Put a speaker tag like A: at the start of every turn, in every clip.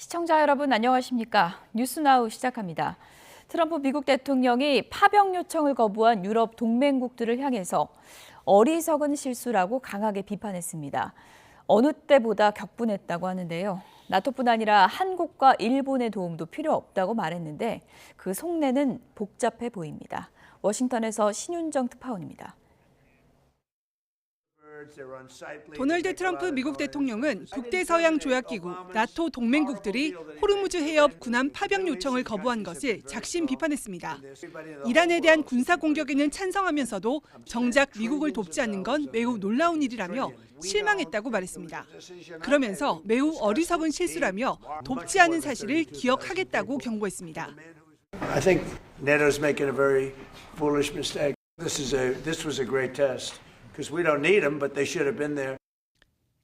A: 시청자 여러분 안녕하십니까? 뉴스나우 시작합니다. 트럼프 미국 대통령이 파병 요청을 거부한 유럽 동맹국들을 향해서 어리석은 실수라고 강하게 비판했습니다. 어느 때보다 격분했다고 하는데요. 나토뿐 아니라 한국과 일본의 도움도 필요 없다고 말했는데 그 속내는 복잡해 보입니다. 워싱턴에서 신윤정 특파원입니다.
B: 도널드 트럼프 미국 대통령은 북대서양 조약기구 나토 동맹국들이 호르무즈 해협 군함 파병 요청을 거부한 것을 작심 비판했습니다. 이란에 대한 군사 공격에는 찬성하면서도 정작 미국을 돕지 않는 건 매우 놀라운 일이라며 실망했다고 말했습니다. 그러면서 매우 어리석은 실수라며 돕지 않은 사실을 기억하겠다고 경고했습니다.
C: I think NATO's making a very foolish mistake. This was a great test. Because we don't need them, but they should have been there.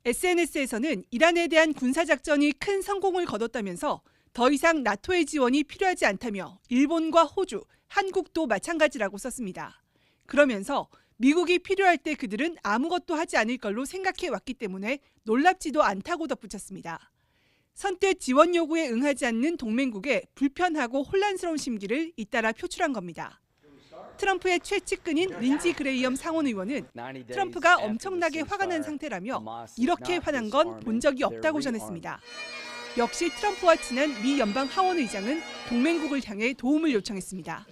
B: SNS에서는 이란에 대한 군사작전이 큰 성공을 거뒀다면서 더 이상 나토의 지원이 필요하지 않다며 일본과 호주, 한국도 마찬가지라고 썼습니다. 그러면서 미국이 필요할 때 그들은 아무것도 하지 않을 걸로 생각해 왔기 때문에 놀랍지도 않다고 덧붙였습니다. 선뜻 지원 요구에 응하지 않는 동맹국의 불편하고 혼란스러운 심기를 잇따라 표출한 겁니다. 트럼프의 최측근인 린지 그레이엄 상원 의원은 트럼프가 엄청나게 화가 난 상태라며 이렇게 화난 건 본 적이 없다고 전했습니다. 역시 트럼프와 친한 미 연방 하원 의장은 동맹국을 향해 도움을 요청했습니다.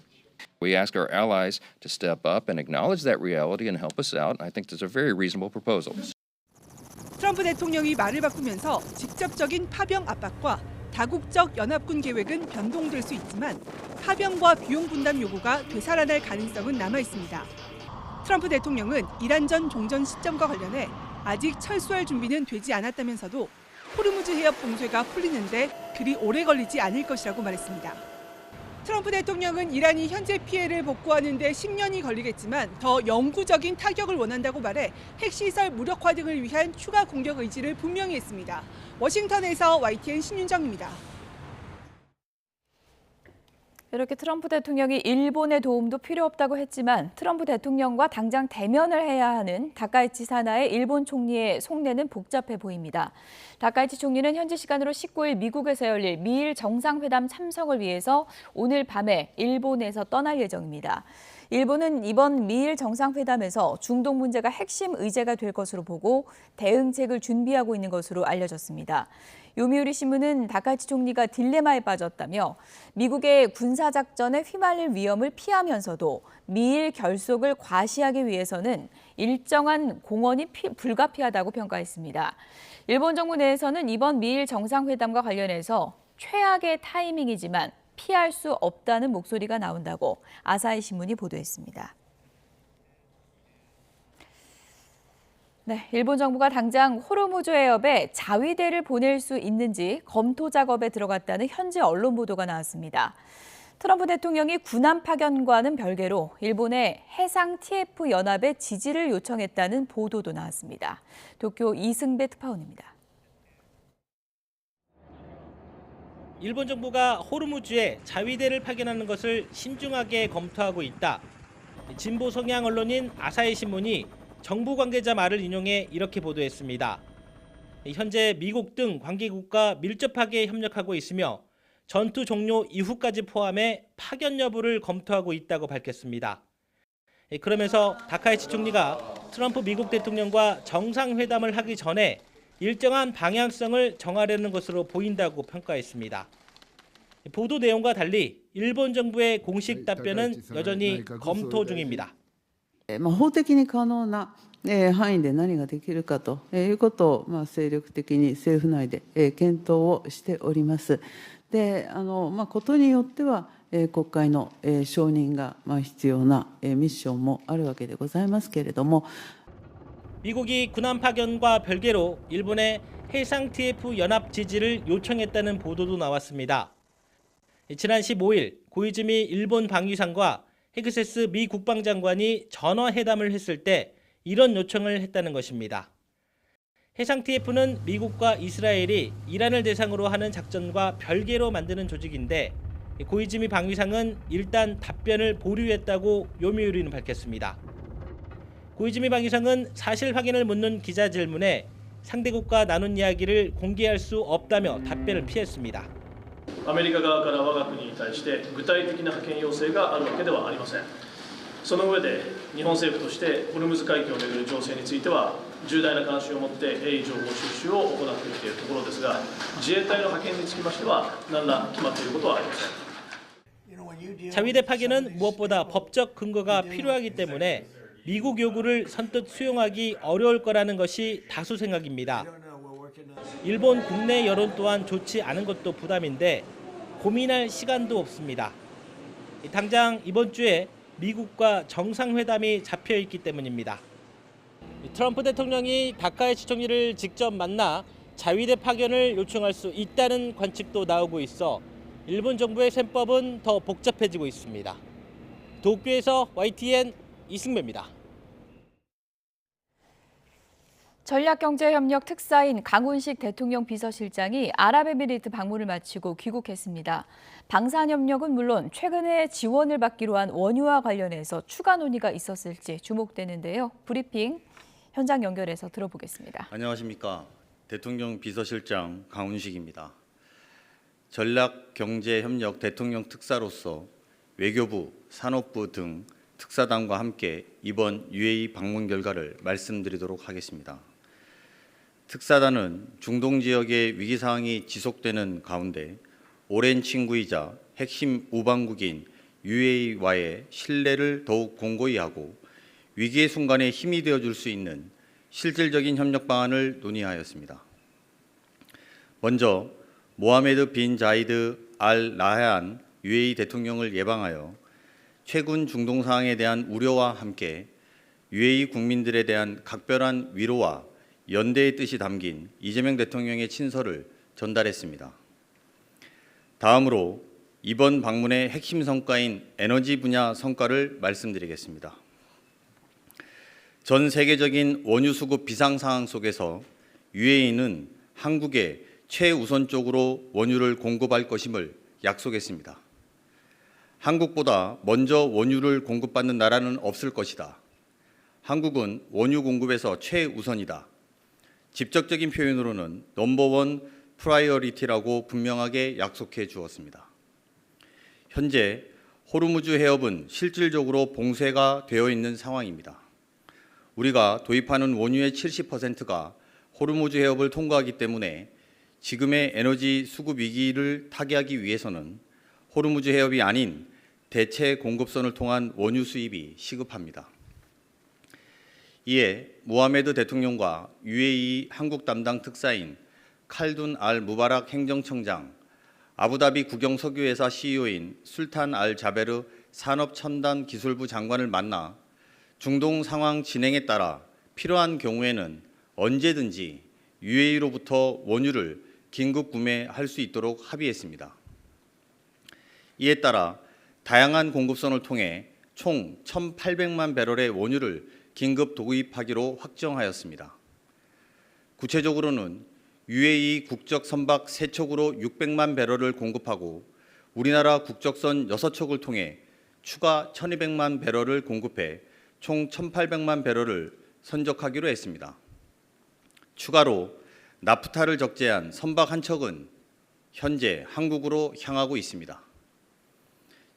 D: We ask our allies to step up and acknowledge that reality and help us out. I think that's a very reasonable proposal.
B: 트럼프 대통령이 말을 바꾸면서 직접적인 파병 압박과 다국적 연합군 계획은 변동될 수 있지만 파병과 비용 분담 요구가 되살아날 가능성은 남아 있습니다. 트럼프 대통령은 이란전 종전 시점과 관련해 아직 철수할 준비는 되지 않았다면서도 호르무즈 해협 봉쇄가 풀리는데 그리 오래 걸리지 않을 것이라고 말했습니다. 트럼프 대통령은 이란이 현재 피해를 복구하는 데 10년이 걸리겠지만 더 영구적인 타격을 원한다고 말해 핵시설 무력화 등을 위한 추가 공격 의지를 분명히 했습니다. 워싱턴에서 YTN 신윤정입니다.
A: 이렇게 트럼프 대통령이 일본의 도움도 필요 없다고 했지만 트럼프 대통령과 당장 대면을 해야 하는 다카이치 사나의 일본 총리의 속내는 복잡해 보입니다. 다카이치 총리는 현지 시간으로 19일 미국에서 열릴 미일 정상회담 참석을 위해서 오늘 밤에 일본에서 떠날 예정입니다. 일본은 이번 미일 정상회담에서 중동 문제가 핵심 의제가 될 것으로 보고 대응책을 준비하고 있는 것으로 알려졌습니다. 요미우리 신문은 다카이치 총리가 딜레마에 빠졌다며 미국의 군사작전에 휘말릴 위험을 피하면서도 미일 결속을 과시하기 위해서는 일정한 공헌이 불가피하다고 평가했습니다. 일본 정부 내에서는 이번 미일 정상회담과 관련해서 최악의 타이밍이지만 피할 수 없다는 목소리가 나온다고 아사히 신문이 보도했습니다. 네, 일본 정부가 당장 호르무즈 해협에 자위대를 보낼 수 있는지 검토 작업에 들어갔다는 현지 언론 보도가 나왔습니다. 트럼프 대통령이 군함 파견과는 별개로 일본의 해상 TF 연합의 지지를 요청했다는 보도도 나왔습니다. 도쿄 이승배 특파원입니다.
E: 일본 정부가 호르무즈에 자위대를 파견하는 것을 신중하게 검토하고 있다. 진보 성향 언론인 아사히 신문이 정부 관계자 말을 인용해 이렇게 보도했습니다. 현재 미국 등 관계국과 밀접하게 협력하고 있으며 전투 종료 이후까지 포함해 파견 여부를 검토하고 있다고 밝혔습니다. 그러면서 다카이치 총리가 트럼프 미국 대통령과 정상회담을 하기 전에 일정한 방향성을 정하려는 것으로 보인다고 평가했습니다. 보도 내용과 달리 일본 정부의 공식 답변은 여전히 검토 중입니다.
F: 法的に可能な範囲で何ができるかということを精力的に政府内で検討をしております。で、ことによっては国会の承認が必要なミッションもあるわけでございますけれども。
E: 미국이 군함 파견과 별개로 일본의 해상 TF 연합 지지를 요청했다는 보도도 나왔습니다. 지난 15일 고이즈미 일본 방위상과 헤그세스 미 국방장관이 전화 회담을 했을 때 이런 요청을 했다는 것입니다. 해상 TF는 미국과 이스라엘이 이란을 대상으로 하는 작전과 별개로 만드는 조직인데 고이즈미 방위상은 일단 답변을 보류했다고 요미우리는 밝혔습니다. 고이즈미 방위상은 사실 확인을 묻는 기자 질문에 상대국과 나눈 이야기를 공개할 수 없다며 답변을 피했습니다.
G: アメリカ側から我が国に対して具体的な派遣要請があるわけではありません。その上で日本政府としてホルムズ海峡をめぐる情勢については重大な関心を持って鋭意情報収集を行ってきているところですが、自衛隊の派遣につきましては何ら決まっていることはありません。
E: 자위대 파견은 무엇보다 법적 근거가 필요하기 때문에 미국 요구를 선뜻 수용하기 어려울 거라는 것이 다수 생각입니다. 일본 국내 여론 또한 좋지 않은 것도 부담인데 고민할 시간도 없습니다. 당장 이번 주에 미국과 정상회담이 잡혀 있기 때문입니다. 트럼프 대통령이 다카이치 총리를 직접 만나 자위대 파견을 요청할 수 있다는 관측도 나오고 있어 일본 정부의 셈법은 더 복잡해지고 있습니다. 도쿄에서 YTN 이승배입니다.
A: 전략경제협력 특사인 강훈식 대통령 비서실장이 아랍에미리트 방문을 마치고 귀국했습니다. 방산협력은 물론 최근에 지원을 받기로 한 원유와 관련해서 추가 논의가 있었을지 주목되는데요. 브리핑 현장 연결해서 들어보겠습니다.
H: 안녕하십니까. 대통령 비서실장 강훈식입니다. 전략경제협력 대통령 특사로서 외교부, 산업부 등 특사단과 함께 이번 UAE 방문 결과를 말씀드리도록 하겠습니다. 특사단은 중동 지역의 위기 상황이 지속되는 가운데 오랜 친구이자 핵심 우방국인 UAE와의 신뢰를 더욱 공고히 하고 위기의 순간에 힘이 되어줄 수 있는 실질적인 협력 방안을 논의하였습니다. 먼저 모하메드 빈 자이드 알 나헤안 UAE 대통령을 예방하여 최근 중동 상황에 대한 우려와 함께 UAE 국민들에 대한 각별한 위로와 연대의 뜻이 담긴 이재명 대통령의 친서를 전달했습니다. 다음으로 이번 방문의 핵심 성과인 에너지 분야 성과를 말씀드리겠습니다. 전 세계적인 원유 수급 비상 상황 속에서 UAE는 한국에 최우선적으로 원유를 공급할 것임을 약속했습니다. 한국보다 먼저 원유를 공급받는 나라는 없을 것이다. 한국은 원유 공급에서 최우선이다. 직접적인 표현으로는 넘버원 프라이어리티라고 분명하게 약속해 주었습니다. 현재 호르무즈 해협은 실질적으로 봉쇄가 되어 있는 상황입니다. 우리가 도입하는 원유의 70%가 호르무즈 해협을 통과하기 때문에 지금의 에너지 수급 위기를 타개하기 위해서는 호르무즈 해협이 아닌 대체 공급선을 통한 원유 수입이 시급합니다. 이에 모하메드 대통령과 UAE 한국 담당 특사인 칼둔 알 무바락 행정청장, 아부다비 국영석유회사 CEO인 술탄 알 자베르 산업첨단기술부 장관을 만나 중동 상황 진행에 따라 필요한 경우에는 언제든지 UAE로부터 원유를 긴급 구매할 수 있도록 합의했습니다. 이에 따라 다양한 공급선을 통해 총 1,800만 배럴의 원유를 긴급 도입하기로 확정하였습니다. 구체적으로는 UAE 국적 선박 3척으로 600만 배럴을 공급하고 우리나라 국적선 6척을 통해 추가 1,200만 배럴을 공급해 총 1,800만 배럴을 선적하기로 했습니다. 추가로 나프타를 적재한 선박 한 척은 현재 한국으로 향하고 있습니다.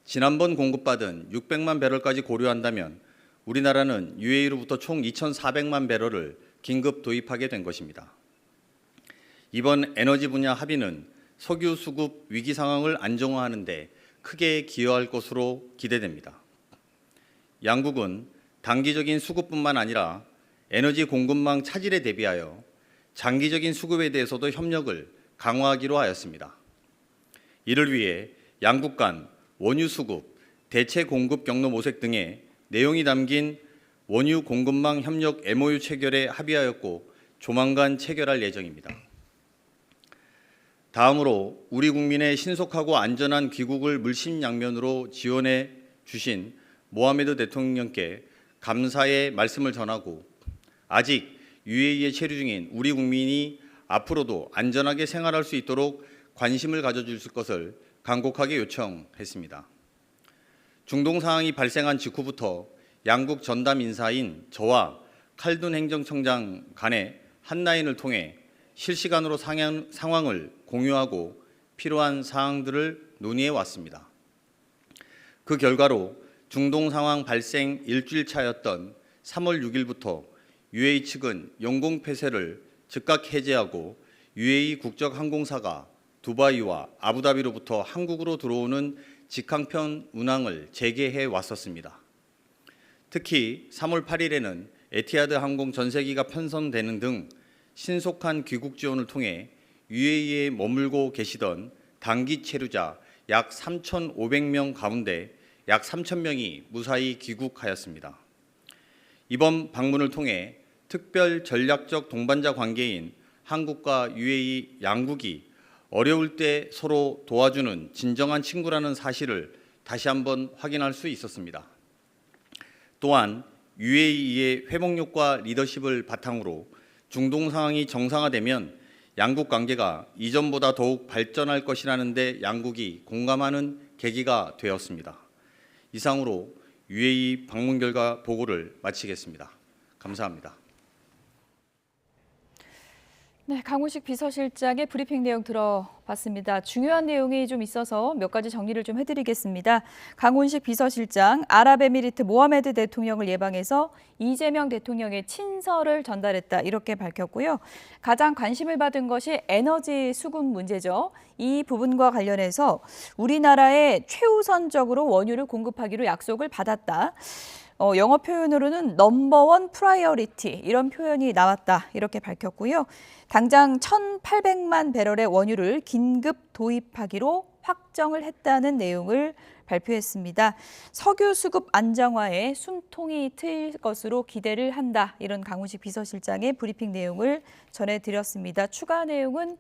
H: 지난번 공급받은 600만 배럴까지 고려한다면 우리나라는 UAE로부터 총 2,400만 배럴을 긴급 도입하게 된 것입니다. 이번 에너지 분야 합의는 석유 수급 위기 상황을 안정화하는 데 크게 기여할 것으로 기대됩니다. 양국은 단기적인 수급뿐만 아니라 에너지 공급망 차질에 대비하여 장기적인 수급에 대해서도 협력을 강화하기로 하였습니다. 이를 위해 양국 간 원유 수급, 대체 공급 경로 모색 등의 내용이 담긴 원유 공급망 협력 MOU 체결에 합의하였고 조만간 체결할 예정입니다. 다음으로 우리 국민의 신속하고 안전한 귀국을 물심양면으로 지원해 주신 모하메드 대통령께 감사의 말씀을 전하고 아직 UAE에 체류 중인 우리 국민이 앞으로도 안전하게 생활할 수 있도록 관심을 가져주실 것을 간곡하게 요청했습니다. 중동 상황이 발생한 직후부터 양국 전담 인사인 저와 칼둔 행정청장 간에 핫라인을 통해 실시간으로 상황을 공유하고 필요한 사항들을 논의해 왔습니다. 그 결과로 중동 상황 발생 일주일 차였던 3월 6일부터 UAE 측은 영공 폐쇄를 즉각 해제하고 UAE 국적 항공사가 두바이와 아부다비로부터 한국으로 들어오는 직항편 운항을 재개해 왔었습니다. 특히 3월 8일에는 에티하드 항공 전세기가 편성되는 등 신속한 귀국 지원을 통해 UAE에 머물고 계시던 단기 체류자 약 3,500명 가운데 약 3,000명이 무사히 귀국하였습니다. 이번 방문을 통해 특별 전략적 동반자 관계인 한국과 UAE 양국이 어려울 때 서로 도와주는 진정한 친구라는 사실을 다시 한번 확인할 수 있었습니다. 또한 UAE의 회복력과 리더십을 바탕으로 중동 상황이 정상화되면 양국 관계가 이전보다 더욱 발전할 것이라는 데 양국이 공감하는 계기가 되었습니다. 이상으로 UAE 방문 결과 보고를 마치겠습니다. 감사합니다.
A: 네, 강훈식 비서실장의 브리핑 내용 들어봤습니다. 중요한 내용이 좀 있어서 몇 가지 정리를 좀 해드리겠습니다. 강훈식 비서실장, 아랍에미리트 모하메드 대통령을 예방해서 이재명 대통령의 친서를 전달했다 이렇게 밝혔고요. 가장 관심을 받은 것이 에너지 수급 문제죠. 이 부분과 관련해서 우리나라에 최우선적으로 원유를 공급하기로 약속을 받았다. 영어 표현으로는 넘버원 프라이어리티 이런 표현이 나왔다 이렇게 밝혔고요. 당장 1,800만 배럴의 원유를 긴급 도입하기로 확정을 했다는 내용을 발표했습니다. 석유 수급 안정화에 숨통이 트일 것으로 기대를 한다. 이런 강훈식 비서실장의 브리핑 내용을 전해드렸습니다. 추가 내용은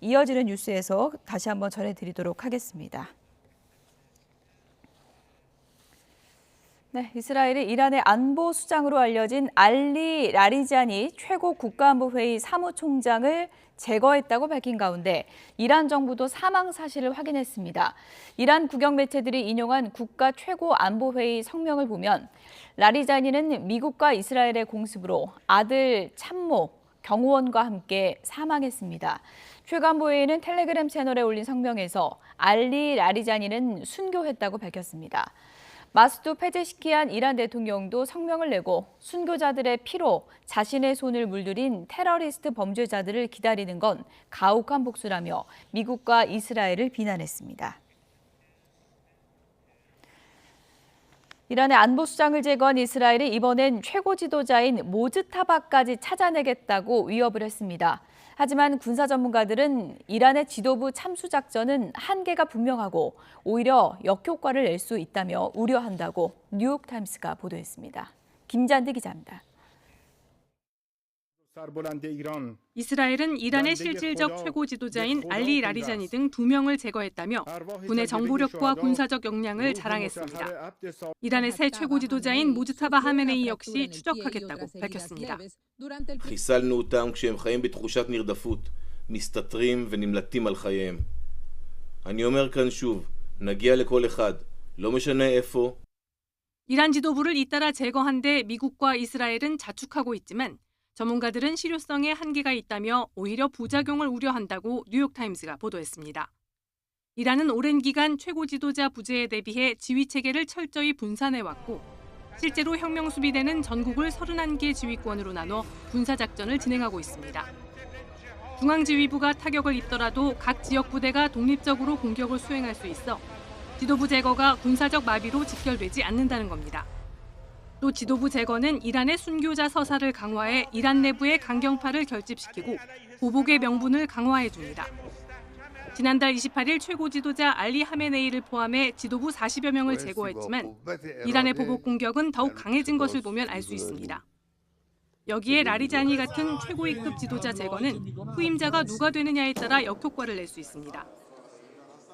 A: 이어지는 뉴스에서 다시 한번 전해드리도록 하겠습니다. 네, 이스라엘이 이란의 안보 수장으로 알려진 알리 라리자니 최고 국가안보회의 사무총장을 제거했다고 밝힌 가운데 이란 정부도 사망 사실을 확인했습니다. 이란 국영 매체들이 인용한 국가 최고안보회의 성명을 보면 라리자니는 미국과 이스라엘의 공습으로 아들 참모 경호원과 함께 사망했습니다. 최고안보회의는 텔레그램 채널에 올린 성명에서 알리 라리자니는 순교했다고 밝혔습니다. 마수드 페제시키안 이란 대통령도 성명을 내고 순교자들의 피로 자신의 손을 물들인 테러리스트 범죄자들을 기다리는 건 가혹한 복수라며 미국과 이스라엘을 비난했습니다. 이란의 안보수장을 제거한 이스라엘이 이번엔 최고 지도자인 모즈타바까지 찾아내겠다고 위협을 했습니다. 하지만 군사 전문가들은 이란의 지도부 참수 작전은 한계가 분명하고 오히려 역효과를 낼 수 있다며 우려한다고 뉴욕타임스가 보도했습니다. 김잔디 기자입니다.
I: 이스라엘은 이란의 실질적 최고 지도자인 알리 라리자니 등 2명을 제거했다며 군의 정보력과 군사적 역량을 자랑했습니다. 이란의 새 최고 지도자인 모즈타바 하메네이 역시 추적하겠다고 밝혔습니다.
J: חיסלנו אותם כשהם חיים בתחושת נרדפות, מסתתרים ונמלטים על חייהם. אני אומר כאן שוב, נגיע לכל אחד, לא משנה איפה.
I: 이란 지도부를 잇따라 제거한 데 미국과 이스라엘은 자축하고 있지만 전문가들은 실효성에 한계가 있다며 오히려 부작용을 우려한다고 뉴욕타임스가 보도했습니다. 이란은 오랜 기간 최고 지도자 부재에 대비해 지휘체계를 철저히 분산해왔고 실제로 혁명수비대는 전국을 31개 지휘권으로 나눠 군사작전을 진행하고 있습니다. 중앙지휘부가 타격을 입더라도 각 지역 부대가 독립적으로 공격을 수행할 수 있어 지도부 제거가 군사적 마비로 직결되지 않는다는 겁니다. 또 지도부 제거는 이란의 순교자 서사를 강화해 이란 내부의 강경파를 결집시키고 보복의 명분을 강화해 줍니다. 지난달 28일 최고 지도자 알리 하메네이를 포함해 지도부 40여 명을 제거했지만 이란의 보복 공격은 더욱 강해진 것을 보면 알 수 있습니다. 여기에 라리자니 같은 최고위급 지도자 제거는 후임자가 누가 되느냐에 따라 역효과를 낼 수 있습니다.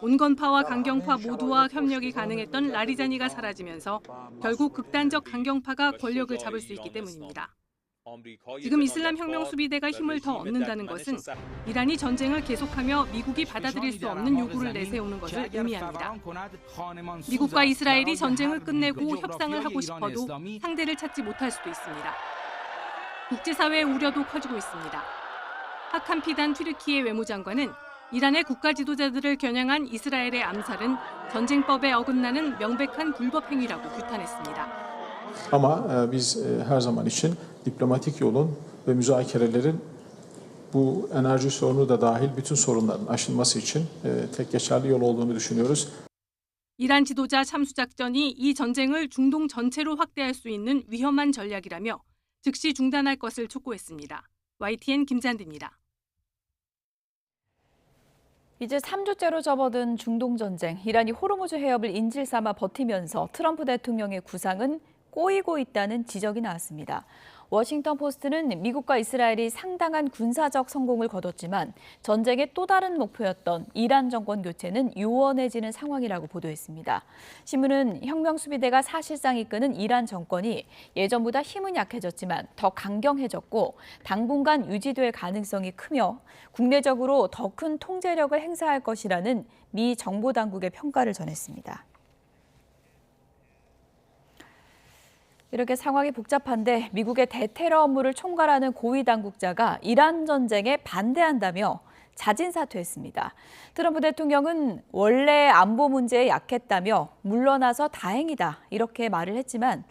I: 온건파와 강경파 모두와 협력이 가능했던 라리자니가 사라지면서 결국 극단적 강경파가 권력을 잡을 수 있기 때문입니다. 지금 이슬람 혁명 수비대가 힘을 더 얻는다는 것은 이란이 전쟁을 계속하며 미국이 받아들일 수 없는 요구를 내세우는 것을 의미합니다. 미국과 이스라엘이 전쟁을 끝내고 협상을 하고 싶어도 상대를 찾지 못할 수도 있습니다. 국제사회의 우려도 커지고 있습니다. 하칸 피단 튀르키예 외무장관은 이란의 국가 지도자들을 겨냥한 이스라엘의 암살은 전쟁법에 어긋나는 명백한 불법 행위라고 규탄했습니다.
K: Ama biz her zaman için diplomatik yolun ve müzakerelerin bu enerji sorunu da dahil bütün sorunların aşılması için tek geçerli yol olduğunu düşünüyoruz.
I: 이란 지도자 참수 작전이 이 전쟁을 중동 전체로 확대할 수 있는 위험한 전략이라며 즉시 중단할 것을 촉구했습니다. YTN 김잔디입니다.
A: 이제 3주째로 접어든 중동 전쟁, 이란이 호르무즈 해협을 인질 삼아 버티면서 트럼프 대통령의 구상은 꼬이고 있다는 지적이 나왔습니다. 워싱턴 포스트는 미국과 이스라엘이 상당한 군사적 성공을 거뒀지만 전쟁의 또 다른 목표였던 이란 정권 교체는 요원해지는 상황이라고 보도했습니다. 신문은 혁명수비대가 사실상 이끄는 이란 정권이 예전보다 힘은 약해졌지만 더 강경해졌고 당분간 유지될 가능성이 크며 국내적으로 더 큰 통제력을 행사할 것이라는 미 정보당국의 평가를 전했습니다. 이렇게 상황이 복잡한데 미국의 대테러 업무를 총괄하는 고위 당국자가 이란 전쟁에 반대한다며 자진 사퇴했습니다. 트럼프 대통령은 원래 안보 문제에 약했다며 물러나서 다행이다 이렇게 말을 했지만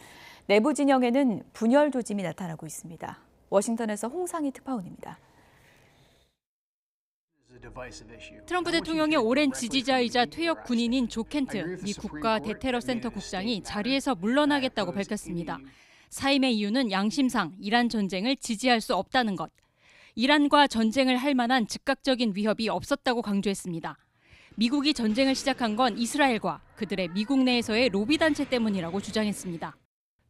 A: 내부 진영에는 분열 조짐이 나타나고 있습니다. 워싱턴에서 홍상희 특파원입니다.
L: 트럼프 대통령의 오랜 지지자이자 퇴역 군인인 조 켄트 미 국가 대테러 센터 국장이 자리에서 물러나겠다고 밝혔습니다. 사임의 이유는 양심상 이란 전쟁을 지지할 수 없다는 것. 이란과 전쟁을 할 만한 즉각적인 위협이 없었다고 강조했습니다. 미국이 전쟁을 시작한 건 이스라엘과 그들의 미국 내에서의 로비 단체 때문이라고 주장했습니다.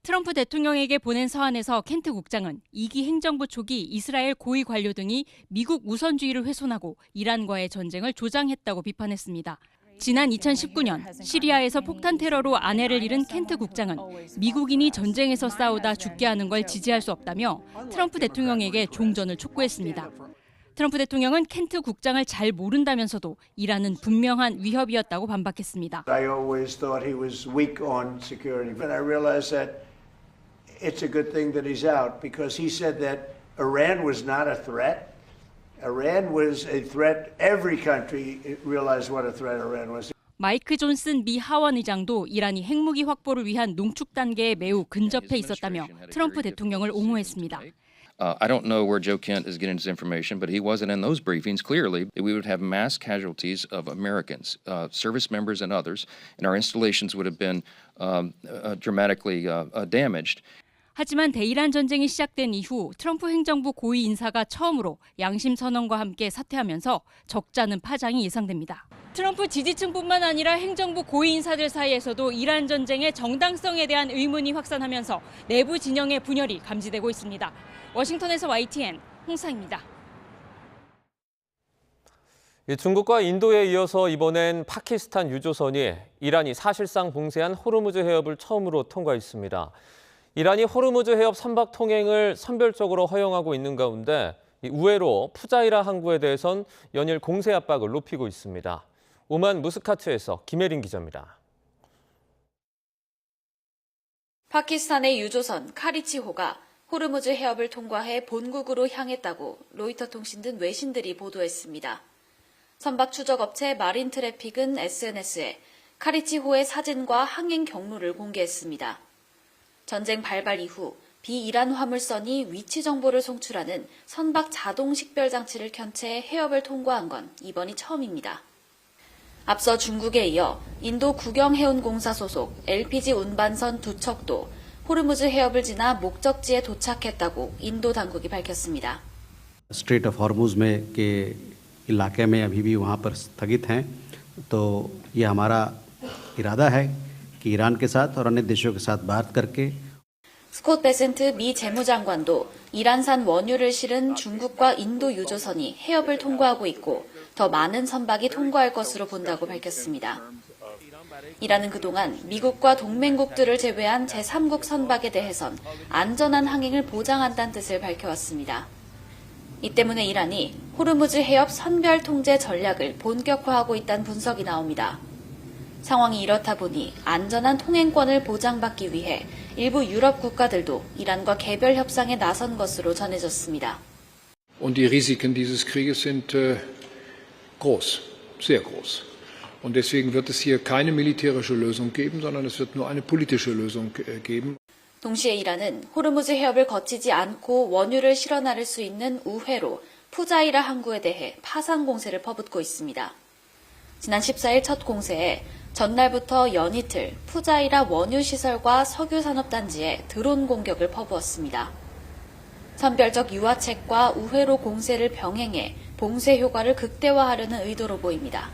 L: 트럼프 대통령에게 보낸 서한에서 켄트 국장은 2기 행정부 초기 이스라엘 고위 관료 등이 미국 우선주의를 훼손하고 이란과의 전쟁을 조장했다고 비판했습니다. 지난 2019년 시리아에서 폭탄 테러로 아내를 잃은 켄트 국장은 미국인이 전쟁에서 싸우다 죽게 하는 걸 지지할 수 없다며 트럼프 대통령에게 종전을 촉구했습니다. 트럼프 대통령은 켄트 국장을 잘 모른다면서도 이란은 분명한 위협이었다고 반박했습니다.
C: I always thought he was weak on security, but I realized that it's a good thing that he's out because he said that Iran was not a threat. Iran was a threat. Every country realized what a threat Iran was.
L: 마이크 존슨 미 하원 의장도 이란이 핵무기 확보를 위한 농축 단계에 매우 근접해 있었다며 트럼프 대통령을 옹호했습니다.
D: I don't know where Joe Kent is getting his information, but he wasn't in those briefings. Clearly, we would have mass casualties of Americans, service members and others, and our installations would have been dramatically damaged.
L: 하지만 대이란 전쟁이 시작된 이후 트럼프 행정부 고위 인사가 처음으로 양심 선언과 함께 사퇴하면서 적잖은 파장이 예상됩니다. 트럼프 지지층뿐만 아니라 행정부 고위 인사들 사이에서도 이란 전쟁의 정당성에 대한 의문이 확산하면서 내부 진영의 분열이 감지되고 있습니다. 워싱턴에서 YTN 홍상입니다.
M: 중국과 인도에 이어서 이번엔 파키스탄 유조선이 이란이 사실상 봉쇄한 호르무즈 해협을 처음으로 통과했습니다. 이란이 호르무즈 해협 선박 통행을 선별적으로 허용하고 있는 가운데 우회로 푸자이라 항구에 대해선 연일 공세 압박을 높이고 있습니다. 오만 무스카트에서 김혜린 기자입니다.
N: 파키스탄의 유조선 카리치호가 호르무즈 해협을 통과해 본국으로 향했다고 로이터 통신 등 외신들이 보도했습니다. 선박 추적업체 마린 트래픽은 SNS에 카리치호의 사진과 항행 경로를 공개했습니다. 전쟁 발발 이후 비이란 화물선이 위치 정보를 송출하는 선박 자동 식별 장치를 켠 채 해협을 통과한 건 이번이 처음입니다. 앞서 중국에 이어 인도 국영해운공사 소속 LPG 운반선 두 척도 호르무즈 해협을 지나 목적지에 도착했다고 인도 당국이 밝혔습니다.
O: Straight of Hormuz में के इलाके में अभी भी वहाँ पर स्थगित हैं, तो ये हमारा इरादा है कि ईरान के साथ और अन्य देशों के साथ बात करके
N: 스콧 베센트 미 재무장관도 이란산 원유를 실은 중국과 인도 유조선이 해협을 통과하고 있고 더 많은 선박이 통과할 것으로 본다고 밝혔습니다. 이란은 그동안 미국과 동맹국들을 제외한 제3국 선박에 대해선 안전한 항행을 보장한다는 뜻을 밝혀왔습니다. 이 때문에 이란이 호르무즈 해협 선별 통제 전략을 본격화하고 있다는 분석이 나옵니다. 상황이 이렇다 보니 안전한 통행권을 보장받기 위해 일부 유럽 국가들도 이란과 개별 협상에 나선 것으로 전해졌습니다.
P: Und die Risiken dieses Krieges sind groß, sehr groß. Und deswegen wird es hier keine militärische Lösung geben, sondern es wird nur eine politische Lösung geben.
N: 동시에 이란은 호르무즈 해협을 거치지 않고 원유를 실어 나를 수 있는 우회로 푸자이라 항구에 대해 파상 공세를 퍼붓고 있습니다. 지난 14일 첫 공세에 전날부터 연이틀 푸자이라 원유시설과 석유산업단지에 드론 공격을 퍼부었습니다. 선별적 유화책과 우회로 공세를 병행해 봉쇄 효과를 극대화하려는 의도로 보입니다.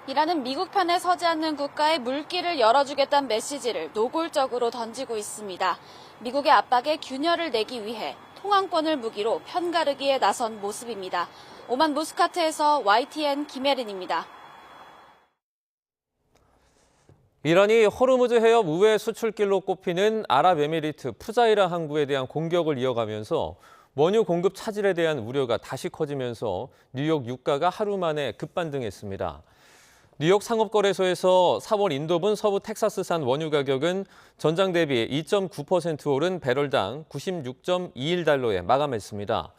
N: 이란은 미국 편에 서지 않는 국가에 물길을 열어주겠다는 메시지를 노골적으로 던지고 있습니다. 미국의 압박에 균열을 내기 위해 통항권을 무기로 편가르기에 나선 모습입니다. 오만 무스카트에서 YTN 김혜린입니다.
M: 이란이 호르무즈 해협 우회 수출길로 꼽히는 아랍에미리트 푸자이라 항구에 대한 공격을 이어가면서 원유 공급 차질에 대한 우려가 다시 커지면서 뉴욕 유가가 하루 만에 급반등했습니다. 뉴욕 상업거래소에서 4월 인도분 서부 텍사스산 원유 가격은 전장 대비 2.9% 오른 배럴당 96.21달러에 마감했습니다.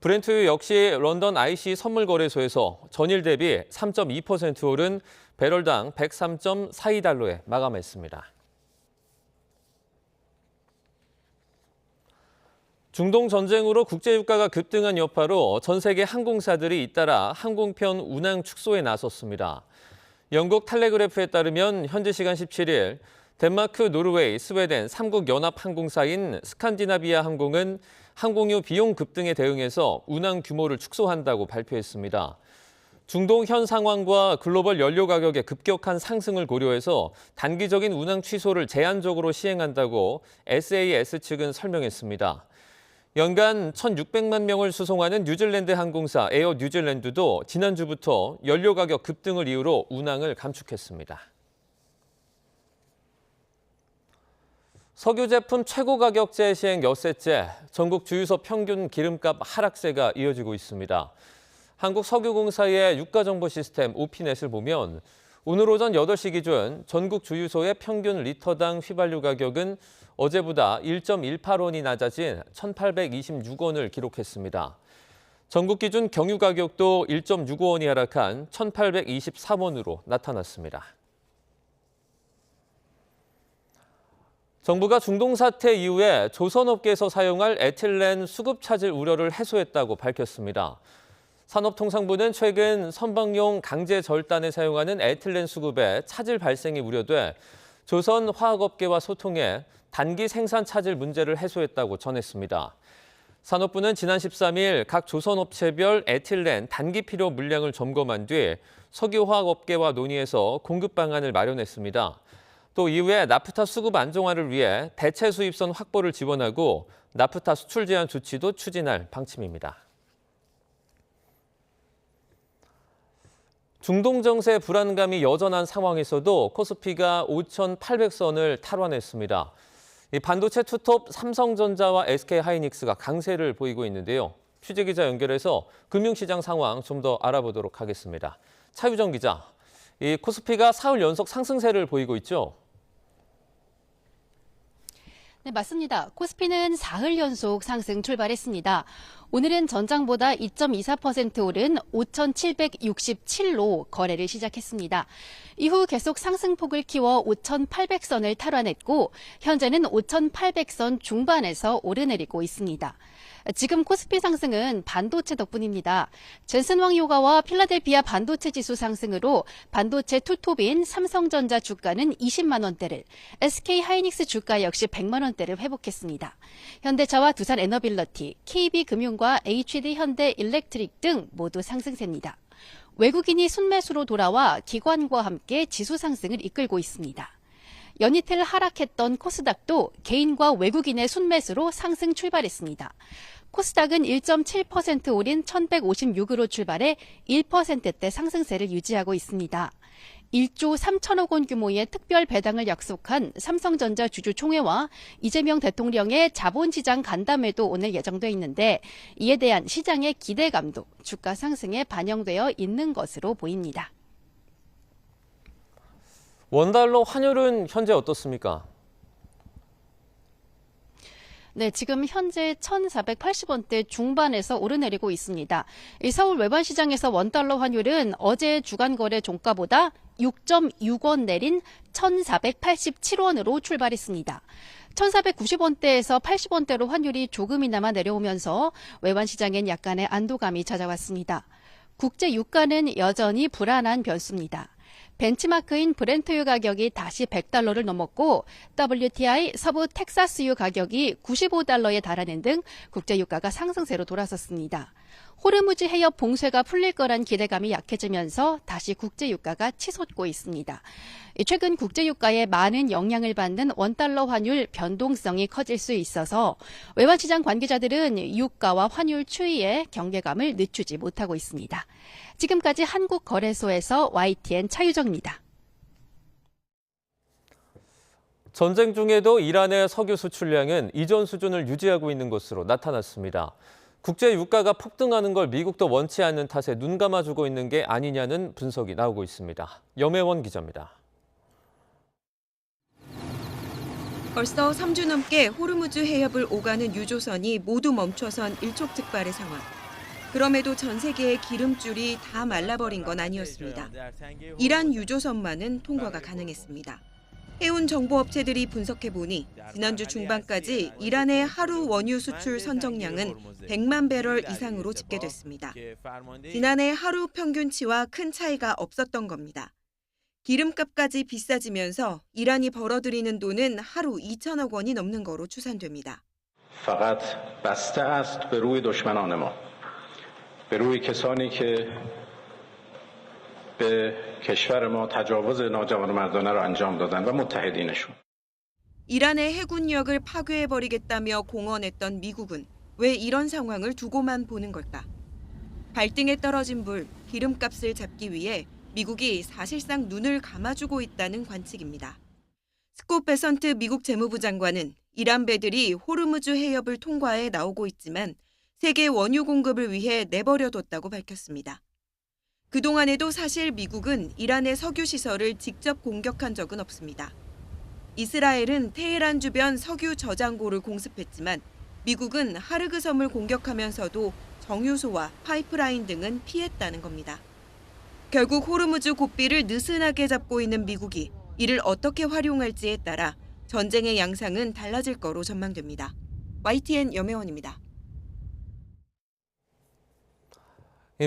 M: 브렌트유 역시 런던 IC 선물거래소에서 전일 대비 3.2% 오른 배럴당 103.42달러에 마감했습니다. 중동 전쟁으로 국제유가가 급등한 여파로 전 세계 항공사들이 잇따라 항공편 운항 축소에 나섰습니다. 영국 텔레그래프에 따르면 현지 시간 17일 덴마크, 노르웨이, 스웨덴 3국 연합 항공사인 스칸디나비아 항공은 항공유 비용 급등에 대응해서 운항 규모를 축소한다고 발표했습니다. 중동 현 상황과 글로벌 연료 가격의 급격한 상승을 고려해서 단기적인 운항 취소를 제한적으로 시행한다고 SAS 측은 설명했습니다. 연간 1,600만 명을 수송하는 뉴질랜드 항공사 에어 뉴질랜드도 지난주부터 연료 가격 급등을 이유로 운항을 감축했습니다. 석유 제품 최고 가격제 시행 엿새째 전국 주유소 평균 기름값 하락세가 이어지고 있습니다. 한국석유공사의 유가정보 시스템 오피넷을 보면 오늘 오전 8시 기준 전국 주유소의 평균 리터당 휘발유 가격은 어제보다 1.18원이 낮아진 1,826원을 기록했습니다. 전국 기준 경유 가격도 1.65원이 하락한 1,823원으로 나타났습니다. 정부가 중동 사태 이후에 조선업계에서 사용할 에틸렌 수급 차질 우려를 해소했다고 밝혔습니다. 산업통상부는 최근 선박용 강제 절단에 사용하는 에틸렌 수급에 차질 발생이 우려돼 조선화학업계와 소통해 단기 생산 차질 문제를 해소했다고 전했습니다. 산업부는 지난 13일 각 조선업체별 에틸렌 단기 필요 물량을 점검한 뒤 석유화학업계와 논의해서 공급 방안을 마련했습니다. 또 이후에 나프타 수급 안정화를 위해 대체 수입선 확보를 지원하고 나프타 수출 제한 조치도 추진할 방침입니다. 중동 정세 불안감이 여전한 상황에서도 코스피가 5,800선을 탈환했습니다. 이 반도체 투톱 삼성전자와 SK하이닉스가 강세를 보이고 있는데요. 취재기자 연결해서 금융시장 상황 좀 더 알아보도록 하겠습니다. 차유정 기자, 이 코스피가 사흘 연속 상승세를 보이고 있죠?
Q: 네, 맞습니다. 코스피는 사흘 연속 상승 출발했습니다. 오늘은 전장보다 2.24% 오른 5,767로 거래를 시작했습니다. 이후 계속 상승폭을 키워 5,800선을 탈환했고 현재는 5,800선 중반에서 오르내리고 있습니다. 지금 코스피 상승은 반도체 덕분입니다. 젠슨 황요가와 필라델피아 반도체 지수 상승으로 반도체 투톱인 삼성전자 주가는 20만 원대를, SK하이닉스 주가 역시 100만 원대를 회복했습니다. 현대차와 두산에너빌러티, KB금융과 HD현대일렉트릭 등 모두 상승세입니다. 외국인이 순매수로 돌아와 기관과 함께 지수 상승을 이끌고 있습니다. 연이틀 하락했던 코스닥도 개인과 외국인의 순매수로 상승 출발했습니다. 코스닥은 1.7% 오른 1,156으로 출발해 1%대 상승세를 유지하고 있습니다. 1조 3천억 원 규모의 특별 배당을 약속한 삼성전자 주주총회와 이재명 대통령의 자본시장 간담회도 오늘 예정돼 있는데 이에 대한 시장의 기대감도 주가 상승에 반영되어 있는 것으로 보입니다.
M: 원달러 환율은 현재 어떻습니까?
Q: 네, 지금 현재 1,480원대 중반에서 오르내리고 있습니다. 이 서울 외환시장에서 원달러 환율은 어제 주간 거래 종가보다 6.6원 내린 1,487원으로 출발했습니다. 1,490원대에서 80원대로 환율이 조금이나마 내려오면서 외환시장엔 약간의 안도감이 찾아왔습니다. 국제 유가는 여전히 불안한 변수입니다. 벤치마크인 브렌트유 가격이 다시 $100를 넘었고 WTI 서부 텍사스유 가격이 $95에 달하는 등 국제 유가가 상승세로 돌아섰습니다. 호르무즈 해협 봉쇄가 풀릴 거란 기대감이 약해지면서 다시 국제 유가가 치솟고 있습니다. 최근 국제 유가에 많은 영향을 받는 원달러 환율 변동성이 커질 수 있어서 외환시장 관계자들은 유가와 환율 추이에 경계감을 늦추지 못하고 있습니다. 지금까지 한국거래소에서 YTN 차유정입니다.
M: 전쟁 중에도 이란의 석유 수출량은 이전 수준을 유지하고 있는 것으로 나타났습니다. 국제 유가가 폭등하는 걸 미국도 원치 않는 탓에 눈 감아주고 있는 게 아니냐는 분석이 나오고 있습니다. 염혜원 기자입니다.
R: 벌써 3주 넘게 호르무즈 해협을 오가는 유조선이 모두 멈춰선 일촉즉발의 상황. 그럼에도 전 세계의 기름줄이 다 말라버린 건 아니었습니다. 이란 유조선만은 통과가 가능했습니다. 해운 정보업체들이 분석해보니 지난주 중반까지 이란의 하루 원유 수출 선정량은 100만 배럴 이상으로 집계됐습니다. 지난해 하루 평균치와 큰 차이가 없었던 겁니다. 기름값까지 비싸지면서 이란이 벌어들이는 돈은 하루 2천억 원이 넘는 거로 추산됩니다.
S: فقط بسته است به روی دشمنان ما. به روی کسانی که به کشور ما تجاوز ناجوانمردانه را انجام دادند و متحدینشون.
R: 이란의 해군력을 파괴해버리겠다며 공언했던 미국은 왜 이런 상황을 두고만 보는 걸까? 발등에 떨어진 불, 기름값을 잡기 위해 미국이 사실상 눈을 감아주고 있다는 관측입니다. 스콧 베선트 미국 재무부 장관은 이란 배들이 호르무즈 해협을 통과해 나오고 있지만 세계 원유 공급을 위해 내버려뒀다고 밝혔습니다. 그동안에도 사실 미국은 이란의 석유 시설을 직접 공격한 적은 없습니다. 이스라엘은 테헤란 주변 석유 저장고를 공습했지만 미국은 하르그 섬을 공격하면서도 정유소와 파이프라인 등은 피했다는 겁니다. 결국 호르무즈 고비를 느슨하게 잡고 있는 미국이 이를 어떻게 활용할지에 따라 전쟁의 양상은 달라질 거로 전망됩니다. YTN 염혜원입니다.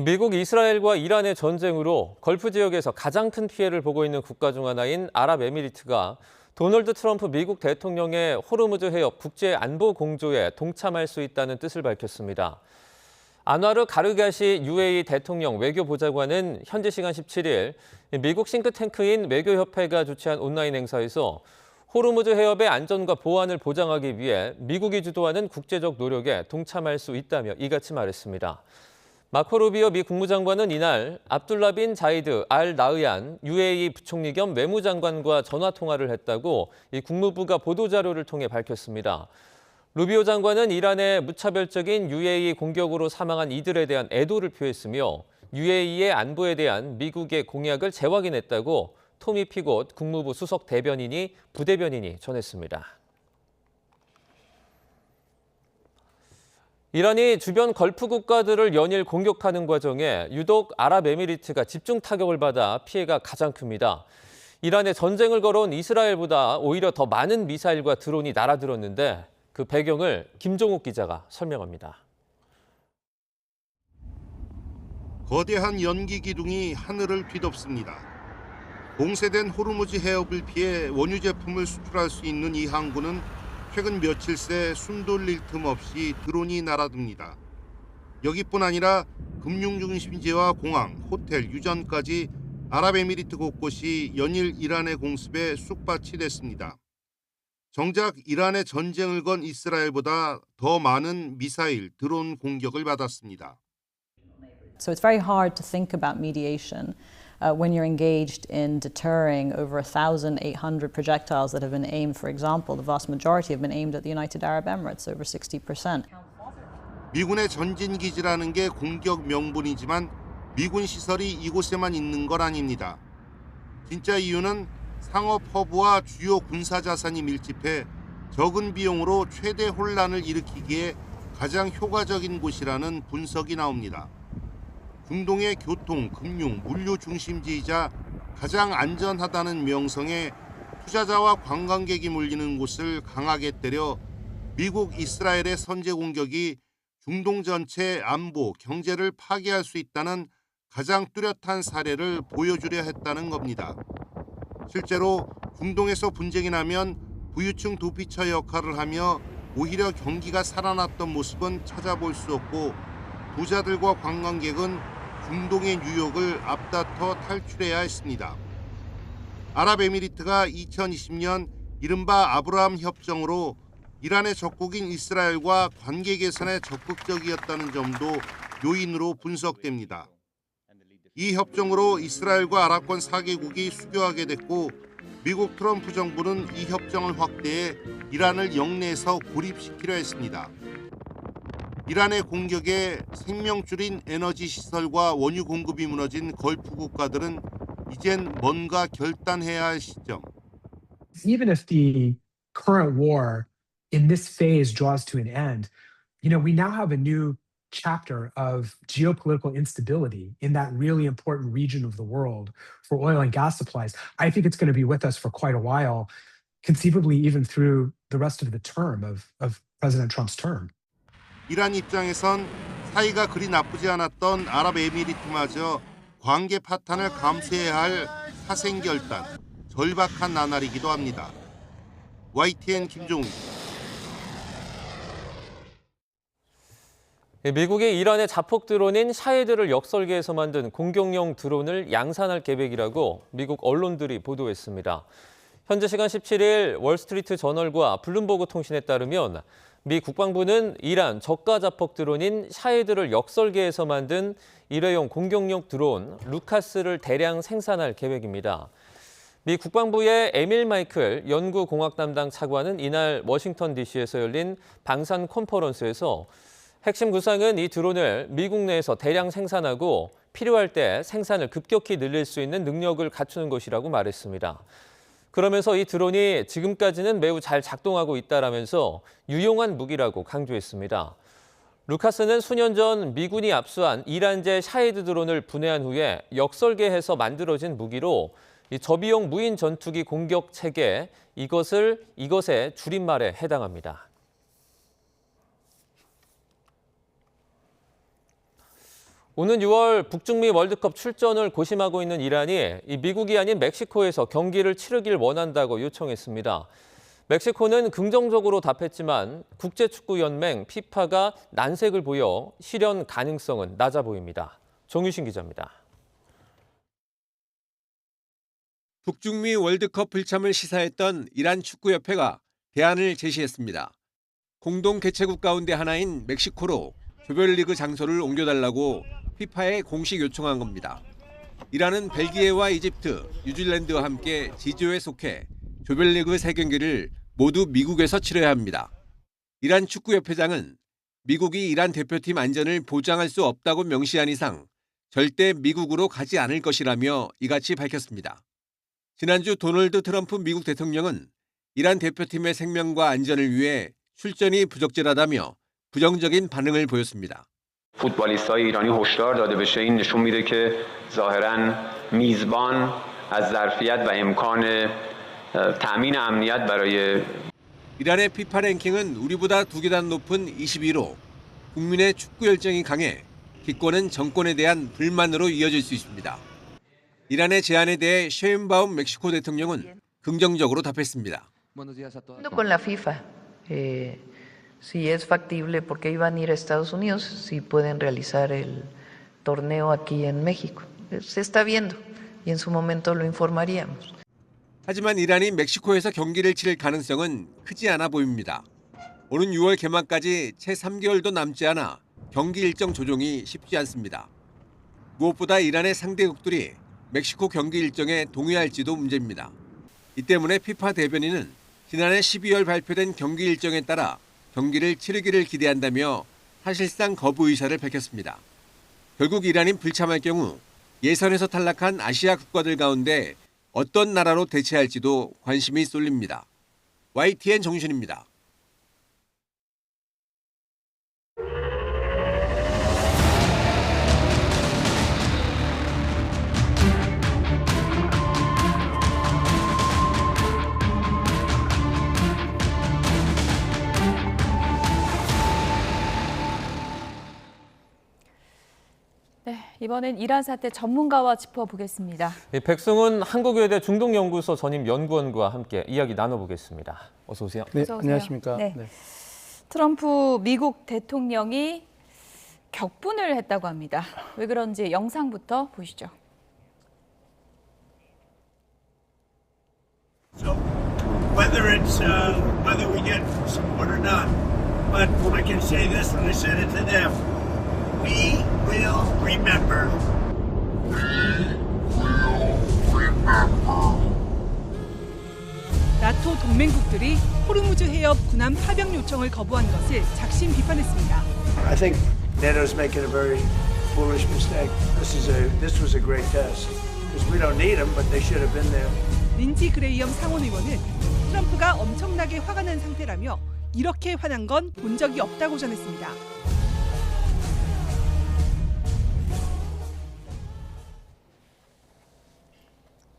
M: 미국, 이스라엘과 이란의 전쟁으로 걸프 지역에서 가장 큰 피해를 보고 있는 국가 중 하나인 아랍에미리트가 도널드 트럼프 미국 대통령의 호르무즈 해협 국제안보공조에 동참할 수 있다는 뜻을 밝혔습니다. 안와르 가르가시 UAE 대통령 외교보좌관은 현지 시간 17일 미국 싱크탱크인 외교협회가 주최한 온라인 행사에서 호르무즈 해협의 안전과 보안을 보장하기 위해 미국이 주도하는 국제적 노력에 동참할 수 있다며 이같이 말했습니다. 마코 루비오 미 국무장관은 이날 압둘라 빈 자이드 알 나흐얀 UAE 부총리 겸 외무장관과 전화 통화를 했다고 이 국무부가 보도자료를 통해 밝혔습니다. 루비오 장관은 이란의 무차별적인 UAE 공격으로 사망한 이들에 대한 애도를 표했으며 UAE의 안보에 대한 미국의 공약을 재확인했다고 토미 피곳 국무부 수석 대변인이 부대변인이 전했습니다. 이란이 주변 걸프 국가들을 연일 공격하는 과정에 유독 아랍에미리트가 집중 타격을 받아 피해가 가장 큽니다. 이란에 전쟁을 걸어온 이스라엘보다 오히려 더 많은 미사일과 드론이 날아들었는데 그 배경을 김종욱 기자가 설명합니다.
T: 거대한 연기 기둥이 하늘을 뒤덮습니다. 봉쇄된 호르무즈 해협을 피해 원유 제품을 수출할 수 있는 이 항구는 최근 며칠 새 숨 돌릴 틈 없이 드론이 날아듭니다. 여기뿐 아니라 금융중심지와 공항, 호텔, 유전까지 아랍에미리트 곳곳이 연일 이란의 공습에 쑥밭이 됐습니다. 정작 이란의 전쟁을 건 이스라엘보다 더 많은 미사일, 드론 공격을 받았습니다.
U: So it's very hard to think about mediation when you're engaged in deterring over 1,800 projectiles that have been aimed, for example, the vast majority have been aimed at the United Arab Emirates, over 60%.
T: 미군의 전진 기지라는 게 공격 명분이지만 미군 시설이 이곳에만 있는 건 아닙니다. 진짜 이유는 상업 허브와 주요 군사 자산이 밀집해 적은 비용으로 최대 혼란을 일으키기에 가장 효과적인 곳이라는 분석이 나옵니다. 중동의 교통, 금융, 물류 중심지이자 가장 안전하다는 명성에 투자자와 관광객이 몰리는 곳을 강하게 때려 미국, 이스라엘의 선제 공격이 중동 전체 안보, 경제를 파괴할 수 있다는 가장 뚜렷한 사례를 보여주려 했다는 겁니다. 실제로 중동에서 분쟁이 나면 부유층 도피처 역할을 하며 오히려 경기가 살아났던 모습은 찾아볼 수 없고 부자들과 관광객은 중동의 뉴욕을 앞다퉈 탈출해야 했습니다. 아랍에미리트가 2020년 이른바 아브라함 협정으로 이란의 적국인 이스라엘과 관계 개선에 적극적이었다는 점도 요인으로 분석됩니다. 이 협정으로 이스라엘과 아랍권 4개국이 수교하게 됐고 미국 트럼프 정부는 이 협정을 확대해 이란을 영내에서 고립시키려 했습니다. 이란의 공격에 생명줄인 에너지 시설과 원유 공급이 무너진 걸프 국가들은 이젠 뭔가 결단해야 할 시점.
B: Even if the current war in this phase draws to an end, we now have a new chapter of geopolitical instability in that really important region of the world for oil and gas supplies. I think it's going to be with us for quite a while, conceivably even through the rest of the term of President Trump's term.
T: 이란 입장에선 사이가 그리 나쁘지 않았던 아랍에미리트마저 관계 파탄을 감수해야 할 사생결단, 절박한 나날이기도 합니다. YTN 김종우입니다.
M: 미국이 이란의 자폭 드론인 샤헤드를 역설계해서 만든 공격용 드론을 양산할 계획이라고 미국 언론들이 보도했습니다. 현재 시간 17일 월스트리트 저널과 블룸버그 통신에 따르면 미 국방부는 이란 저가 자폭 드론인 샤헤드를 역설계해서 만든 일회용 공격용 드론 루카스를 대량 생산할 계획입니다. 미 국방부의 에밀 마이클 연구공학 담당 차관은 이날 워싱턴 DC에서 열린 방산 컨퍼런스에서 핵심 구상은 이 드론을 미국 내에서 대량 생산하고 필요할 때 생산을 급격히 늘릴 수 있는 능력을 갖추는 것이라고 말했습니다. 그러면서 이 드론이 지금까지는 매우 잘 작동하고 있다라면서 유용한 무기라고 강조했습니다. 루카스는 수년 전 미군이 압수한 이란제 샤헤드 드론을 분해한 후에 역설계해서 만들어진 무기로 이 저비용 무인 전투기 공격 체계, 이것의 줄임말에 해당합니다. 오는 6월 북중미 월드컵 출전을 고심하고 있는 이란이 미국이 아닌 멕시코에서 경기를 치르길 원한다고 요청했습니다. 멕시코는 긍정적으로 답했지만 국제축구연맹 피파가 난색을 보여 실현 가능성은 낮아 보입니다. 정유신 기자입니다.
V: 북중미 월드컵 불참을 시사했던 이란 축구협회가 대안을 제시했습니다. 공동 개최국 가운데 하나인 멕시코로 조별리그 장소를 옮겨달라고 피파에 공식 요청한 겁니다. 이란은 벨기에와 이집트, 뉴질랜드와 함께 G조에 속해 조별리그 3경기를 모두 미국에서 치러야 합니다. 이란 축구협회장은 미국이 이란 대표팀 안전을 보장할 수 없다고 명시한 이상 절대 미국으로 가지 않을 것이라며 이같이 밝혔습니다. 지난주 도널드 트럼프 미국 대통령은 이란 대표팀의 생명과 안전을 위해 출전이 부적절하다며 부정적인 반응을 보였습니다.
W: فوتبالیستای ایرانی هشدار داده بشه این نشون میده که ظاهراً میزبان از ظرفیت و امکان تأمین امنیت برای
V: 이란의 피파 랭킹은 우리보다 2계단 높은 22로 국민의 축구 열정이 강해 기권은 정권에 대한 불만으로 이어질 수 있습니다. 이란의 제안에 대해 셰인바움 멕시코 대통령은 긍정적으로 답했습니다.
X: Con la FIFA. Si es factible, porque iban a ir a Estados Unidos, si pueden realizar el torneo aquí en México. Se está viendo y en su momento lo informaríamos.
V: 하지만 이란이 멕시코에서 경기를 치를 가능성은 크지 않아 보입니다. 오는 6월 개막까지 채 3개월도 남지 않아 경기 일정 조정이 쉽지 않습니다. 무엇보다 이란의 상대국들이 멕시코 경기 일정에 동의할지도 문제입니다. 이 때문에 피파 대변인은 지난해 12월 발표된 경기 일정에 따라 경기를 치르기를 기대한다며 사실상 거부 의사를 밝혔습니다. 결국 이란이 불참할 경우 예선에서 탈락한 아시아 국가들 가운데 어떤 나라로 대체할지도 관심이 쏠립니다. YTN 정윤입니다.
A: 네, 이번엔 이란 사태 전문가와 짚어보겠습니다.
M: 백승훈 한국외대 중동연구소 전임 연구원과 함께 이야기 나눠보겠습니다. 어서 오세요.
E: 네,
A: 어서 오세요.
E: 안녕하십니까.
A: 네.
E: 네.
A: 트럼프 미국 대통령이 격분을 했다고 합니다. 왜 그런지 영상부터 보시죠.
C: So whether we get support or not, but I can say this when I said it to them, we will remember.
F: 나토 동맹국들이 호르무즈 해협 군함 파병 요청을 거부한 것을 작심 비판했습니다.
C: I think NATO's making a very foolish mistake. This was a great test because we don't need them, but they should have been there.
F: 린지 그레이엄 상원 의원은 트럼프가 엄청나게 화가 난 상태라며 이렇게 화난 건 본 적이 없다고 전했습니다.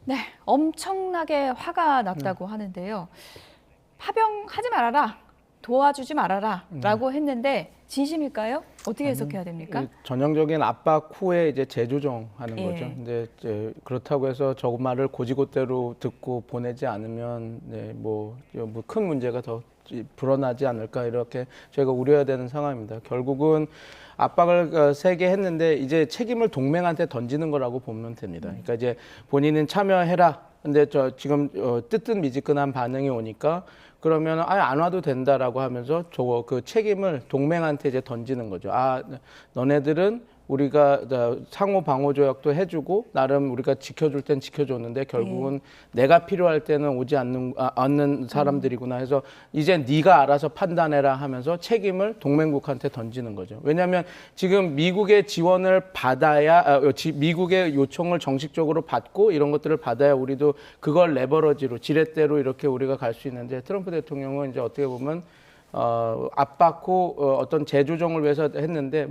A: 네, 엄청나게 화가 났다고 하는데요. 파병하지 말아라, 도와주지 말아라 라고 했는데 진심일까요? 어떻게 해석해야 됩니까?
E: 전형적인 압박 후에 이제 재조정하는
A: 예.
E: 거죠. 근데 이제 그렇다고 해서 저 말을 고지고대로 듣고 보내지 않으면 뭐 큰 문제가 더 불어나지 않을까 이렇게 저희가 우려해야 되는 상황입니다. 결국은 압박을 세게 했는데 이제 책임을 동맹한테 던지는 거라고 보면 됩니다. 그러니까 이제 본인은 참여해라. 근데 지금 뜨뜻미지근한 반응이 오니까 그러면 아예 안 와도 된다라고 하면서 그 책임을 동맹한테 이제 던지는 거죠. 아, 너네들은 우리가 상호 방호 조약도 해주고 나름 우리가 지켜줄 땐 지켜줬는데 결국은 내가 필요할 때는 오지 않는 사람들이구나 해서 이제 네가 알아서 판단해라 하면서 책임을 동맹국한테 던지는 거죠. 왜냐하면 지금 미국의 지원을 받아야 미국의 요청을 정식적으로 받고 이런 것들을 받아야 우리도 그걸 레버러지로 지렛대로 이렇게 우리가 갈 수 있는데 트럼프 대통령은 이제 어떻게 보면 압박 후 어떤 재조정을 위해서 했는데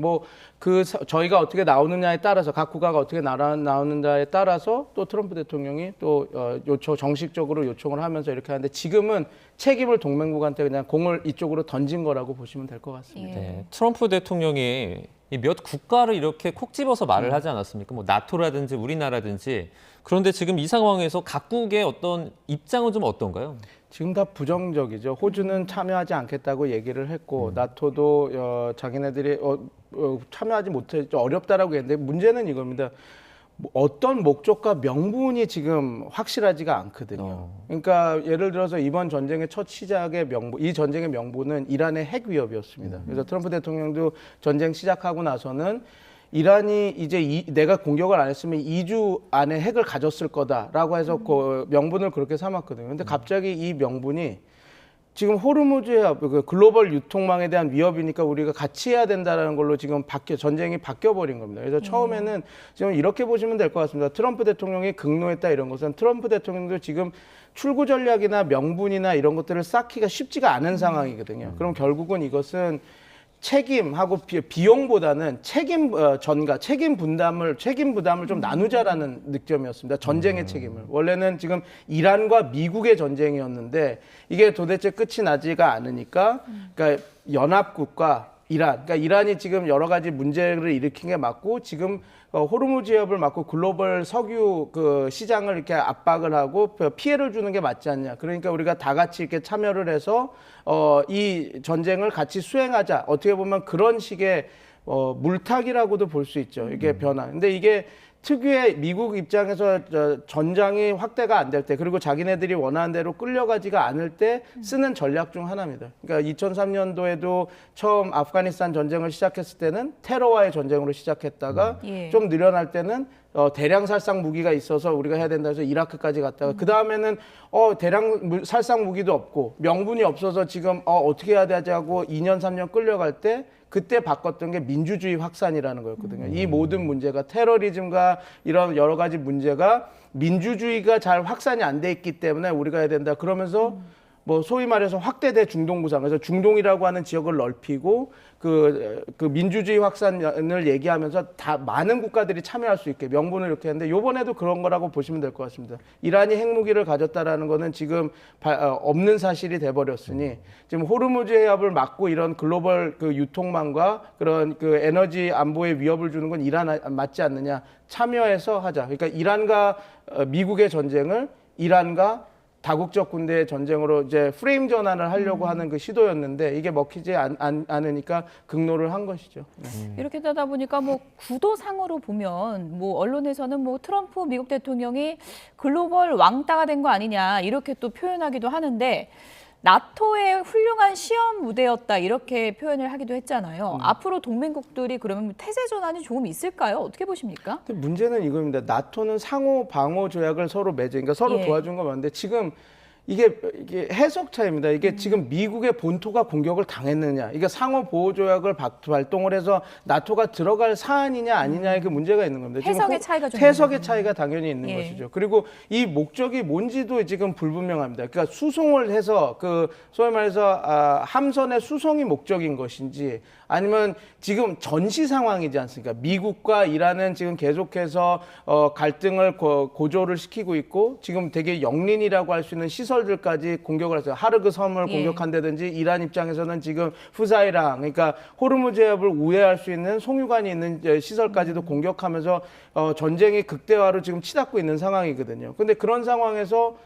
E: 저희가 어떻게 나오느냐에 따라서 각 국가가 어떻게 나오느냐에 따라서 또 트럼프 대통령이 또 정식적으로 요청을 하면서 이렇게 하는데 지금은 책임을 동맹국한테 그냥 공을 이쪽으로 던진 거라고 보시면 될 것 같습니다.
M: 네, 트럼프 대통령이 몇 국가를 이렇게 콕 집어서 말을 하지 않았습니까? 뭐 나토라든지 우리나라든지. 그런데 지금 이 상황에서 각국의 어떤 입장은 좀 어떤가요?
E: 지금 다 부정적이죠. 호주는 참여하지 않겠다고 얘기를 했고 나토도 자기네들이 참여하지 못해 어렵다라고 했는데 문제는 이겁니다. 어떤 목적과 명분이 지금 확실하지가 않거든요. 그러니까 예를 들어서 이번 전쟁의 첫 시작의 이 전쟁의 명분은 이란의 핵 위협이었습니다. 그래서 트럼프 대통령도 전쟁 시작하고 나서는 이란이 이제 내가 공격을 안 했으면 2주 안에 핵을 가졌을 거다라고 해서 그 명분을 그렇게 삼았거든요. 근데 갑자기 이 명분이 지금 호르무즈 해협, 글로벌 유통망에 대한 위협이니까 우리가 같이 해야 된다는 걸로 지금 전쟁이 바뀌어버린 겁니다. 그래서 처음에는 지금 이렇게 보시면 될 것 같습니다. 트럼프 대통령이 극노했다 이런 것은 트럼프 대통령도 지금 출구 전략이나 명분이나 이런 것들을 쌓기가 쉽지가 않은 상황이거든요. 그럼 결국은 이것은 책임하고 비용보다는 책임 부담을 좀 나누자라는 득점이었습니다. 전쟁의 책임을. 원래는 지금 이란과 미국의 전쟁이었는데 이게 도대체 끝이 나지가 않으니까 그러니까 연합국과 그러니까 이란이 지금 여러 가지 문제를 일으킨 게 맞고 지금 호르무즈 해협을 막고 글로벌 석유 시장을 이렇게 압박을 하고 피해를 주는 게 맞지 않냐. 그러니까 우리가 다 같이 이렇게 참여를 해서 이 전쟁을 같이 수행하자. 어떻게 보면 그런 식의 물타기라고도 볼 수 있죠. 이게 변화. 근데 이게 특유의 미국 입장에서 전장이 확대가 안 될 때 그리고 자기네들이 원하는 대로 끌려가지가 않을 때 쓰는 전략 중 하나입니다. 그러니까 2003년도에도 처음 아프가니스탄 전쟁을 시작했을 때는 테러와의 전쟁으로 시작했다가 좀 늘어날 때는 대량 살상 무기가 있어서 우리가 해야 된다 해서 이라크까지 갔다가 그 다음에는 대량 살상 무기도 없고 명분이 없어서 지금 어떻게 해야 되지 하고 2년 3년 끌려갈 때 그때 바꿨던 게 민주주의 확산이라는 거였거든요. 이 모든 문제가 테러리즘과 이런 여러 가지 문제가 민주주의가 잘 확산이 안 돼 있기 때문에 우리가 해야 된다. 그러면서 뭐 소위 말해서 확대돼 중동 구상, 그래서 중동이라고 하는 지역을 넓히고 그 민주주의 확산을 얘기하면서 다 많은 국가들이 참여할 수 있게 명분을 이렇게 했는데 이번에도 그런 거라고 보시면 될 것 같습니다. 이란이 핵무기를 가졌다라는 거는 지금 없는 사실이 돼버렸으니 지금 호르무즈 해협을 막고 이런 글로벌 그 유통망과 그런 그 에너지 안보에 위협을 주는 건 이란 맞지 않느냐, 참여해서 하자. 그러니까 이란과 미국의 전쟁을 이란과 다국적 군대의 전쟁으로 이제 프레임 전환을 하려고 하는 그 시도였는데 이게 먹히지 않으니까 극노를 한 것이죠.
A: 이렇게 되다 보니까 뭐 구도상으로 보면 뭐 언론에서는 뭐 트럼프 미국 대통령이 글로벌 왕따가 된 거 아니냐 이렇게 또 표현하기도 하는데 나토의 훌륭한 시험 무대였다 이렇게 표현을 하기도 했잖아요. 앞으로 동맹국들이 그러면 태세 전환이 조금 있을까요? 어떻게 보십니까?
E: 근데 문제는 이겁니다. 나토는 상호 방어 조약을 서로 맺으니까 그러니까 서로 도와준 거 맞는데 지금 이게 해석 차이입니다. 이게 지금 미국의 본토가 공격을 당했느냐, 이게 상호 보호 조약을 발동을 해서 나토가 들어갈 사안이냐 아니냐의 그 문제가 있는 겁니다.
A: 해석의 차이가 좀
E: 해석의 차이가 당연히 있는 것이죠. 그리고 이 목적이 뭔지도 지금 불분명합니다. 그러니까 수송을 해서 그 소위 말해서 함선의 수송이 목적인 것인지 아니면 지금 전시 상황이지 않습니까? 미국과 이란은 지금 계속해서 갈등을 고조를 시키고 있고 지금 되게 영린이라고 할 수 있는 시설들까지 공격을 했어요. 하르그 섬을 공격한다든지 이란 입장에서는 지금 후사이랑 그러니까 호르무즈 해협을 우회할 수 있는 송유관이 있는 시설까지도 공격하면서 전쟁이 극대화로 지금 치닫고 있는 상황이거든요. 근데 그런 상황에서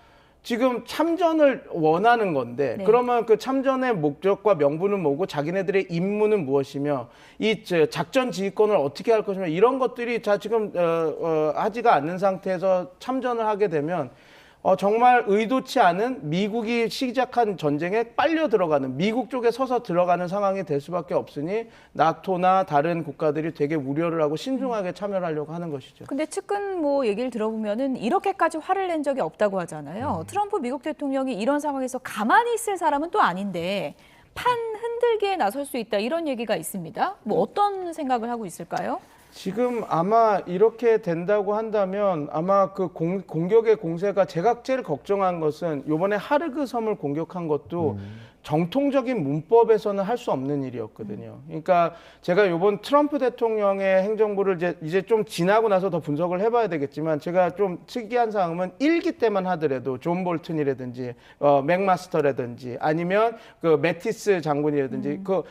E: 지금 참전을 원하는 건데 그러면 그 참전의 목적과 명분은 뭐고 자기네들의 임무는 무엇이며 이 작전 지휘권을 어떻게 할 것이며 이런 것들이 다 지금 하지가 않는 상태에서 참전을 하게 되면 정말 의도치 않은 미국이 시작한 전쟁에 빨려 들어가는 미국 쪽에 서서 들어가는 상황이 될 수밖에 없으니 나토나 다른 국가들이 되게 우려를 하고 신중하게 참여를 하려고 하는 것이죠.
A: 근데 측근 뭐 얘기를 들어보면은 이렇게까지 화를 낸 적이 없다고 하잖아요. 트럼프 미국 대통령이 이런 상황에서 가만히 있을 사람은 또 아닌데 판 흔들기에 나설 수 있다 이런 얘기가 있습니다. 뭐 어떤 생각을 하고 있을까요?
E: 지금 아마 이렇게 된다고 한다면 아마 그 공격의 공세가 제가 제일 걱정한 것은 이번에 하르그 섬을 공격한 것도 정통적인 문법에서는 할 수 없는 일이었거든요. 그러니까 제가 이번 트럼프 대통령의 행정부를 이제 좀 지나고 나서 더 분석을 해봐야 되겠지만 제가 좀 특이한 상황은 1기 때만 하더라도 존 볼튼이라든지 맥마스터라든지 아니면 그 매티스 장군이라든지 그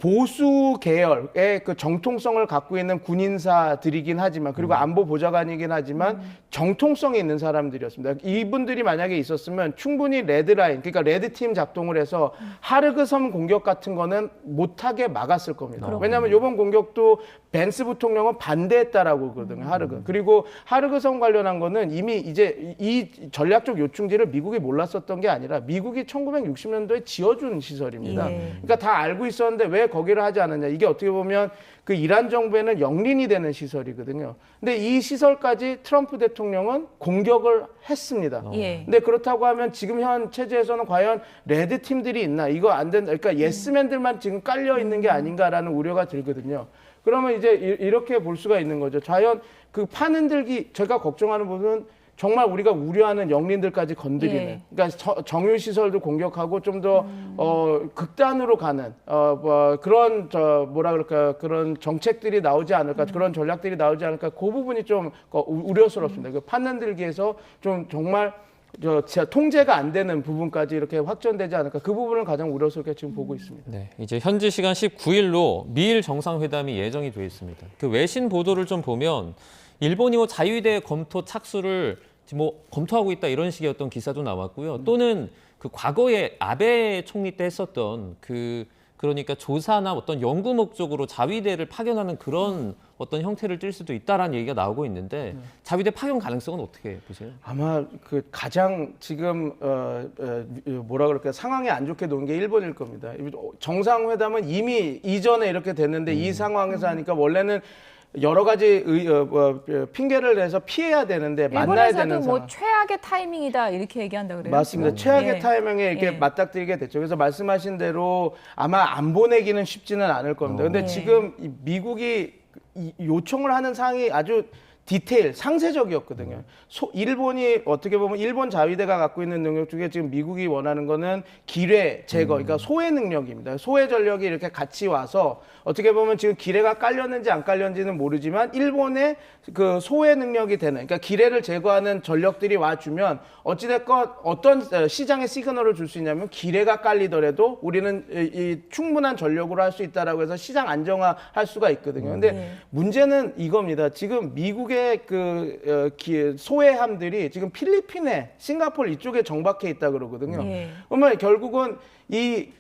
E: 보수 계열의 그 정통성을 갖고 있는 군인사들이긴 하지만 그리고 안보 보좌관이긴 하지만 정통성이 있는 사람들이었습니다. 이분들이 만약에 있었으면 충분히 레드라인, 그러니까 레드팀 작동을 해서 하르그 섬 공격 같은 거는 못하게 막았을 겁니다. 왜냐하면 이번 공격도 벤스 부통령은 반대했다라고 그러거든요. 하르그. 그리고 하르그 섬 관련한 거는 이미 이제 이 전략적 요충지를 미국이 몰랐었던 게 아니라 미국이 1960년도에 지어준 시설입니다. 그러니까 다 알고 있었는데 왜 거기를 하지 않았냐. 이게 어떻게 보면 그 이란 정부에는 영린이 되는 시설이거든요. 근데 이 시설까지 트럼프 대통령은 공격을 했습니다. 근데 그렇다고 하면 지금 현 체제에서는 과연 레드 팀들이 있나? 이거 안 된다. 그러니까 예스맨들만 지금 깔려 있는 게 아닌가라는 우려가 들거든요. 그러면 이제 이렇게 볼 수가 있는 거죠. 과연 그 판 흔들기, 제가 걱정하는 부분은 정말 우리가 우려하는 영린들까지 건드리는, 그러니까 정유시설도 공격하고 좀 더 극단으로 가는 그런 뭐라 그럴까 그런 정책들이 나오지 않을까, 그런 전략들이 나오지 않을까, 그 부분이 좀 우려스럽습니다. 그 판 흔들기에서 좀 정말 통제가 안 되는 부분까지 이렇게 확전되지 않을까, 그 부분을 가장 우려스럽게 지금 보고 있습니다.
M: 네, 이제 현지 시간 19일로 미일 정상회담이 예정이 돼 있습니다. 그 외신 보도를 좀 보면 일본이 뭐 자유대 검토 착수를 뭐 검토하고 있다 이런 식의 어떤 기사도 나왔고요. 또는 그 과거에 아베 총리 때 했었던 그러니까 조사나 어떤 연구 목적으로 자위대를 파견하는 그런 어떤 형태를 띌 수도 있다라는 얘기가 나오고 있는데 자위대 파견 가능성은 어떻게 보세요?
E: 아마 그 가장 지금 뭐라 그럴까 상황이 안 좋게 놓은 게 일본일 겁니다. 정상회담은 이미 이전에 이렇게 됐는데 이 상황에서 하니까 원래는 여러 가지 핑계를 내서 피해야 되는데 만나야 되는
A: 일본에서도 뭐 최악의 타이밍이다 이렇게 얘기한다 그래요.
E: 맞습니다. 최악의 타이밍에 이렇게 맞닥뜨리게 됐죠. 그래서 말씀하신 대로 아마 안 보내기는 쉽지는 않을 겁니다. 근데 지금 미국이 요청을 하는 사항이 아주 디테일, 상세적이었거든요. 일본이 어떻게 보면 일본 자위대가 갖고 있는 능력 중에 지금 미국이 원하는 거는 기뢰 제거, 그러니까 소해 능력입니다. 소해 전력이 이렇게 같이 와서 어떻게 보면 지금 기뢰가 깔렸는지 안 깔렸는지는 모르지만 일본의 그 소해 능력이 되는, 그러니까 기뢰를 제거하는 전력들이 와주면 어찌됐건 어떤 시장에 시그널을 줄 수 있냐면 기뢰가 깔리더라도 우리는 이 충분한 전력으로 할 수 있다라고 해서 시장 안정화할 수가 있거든요. 근데 문제는 이겁니다. 지금 미국의 그 소해함들이 지금 필리핀에, 싱가포르 이쪽에 정박해 있다 그러거든요. 그러면 결국은 이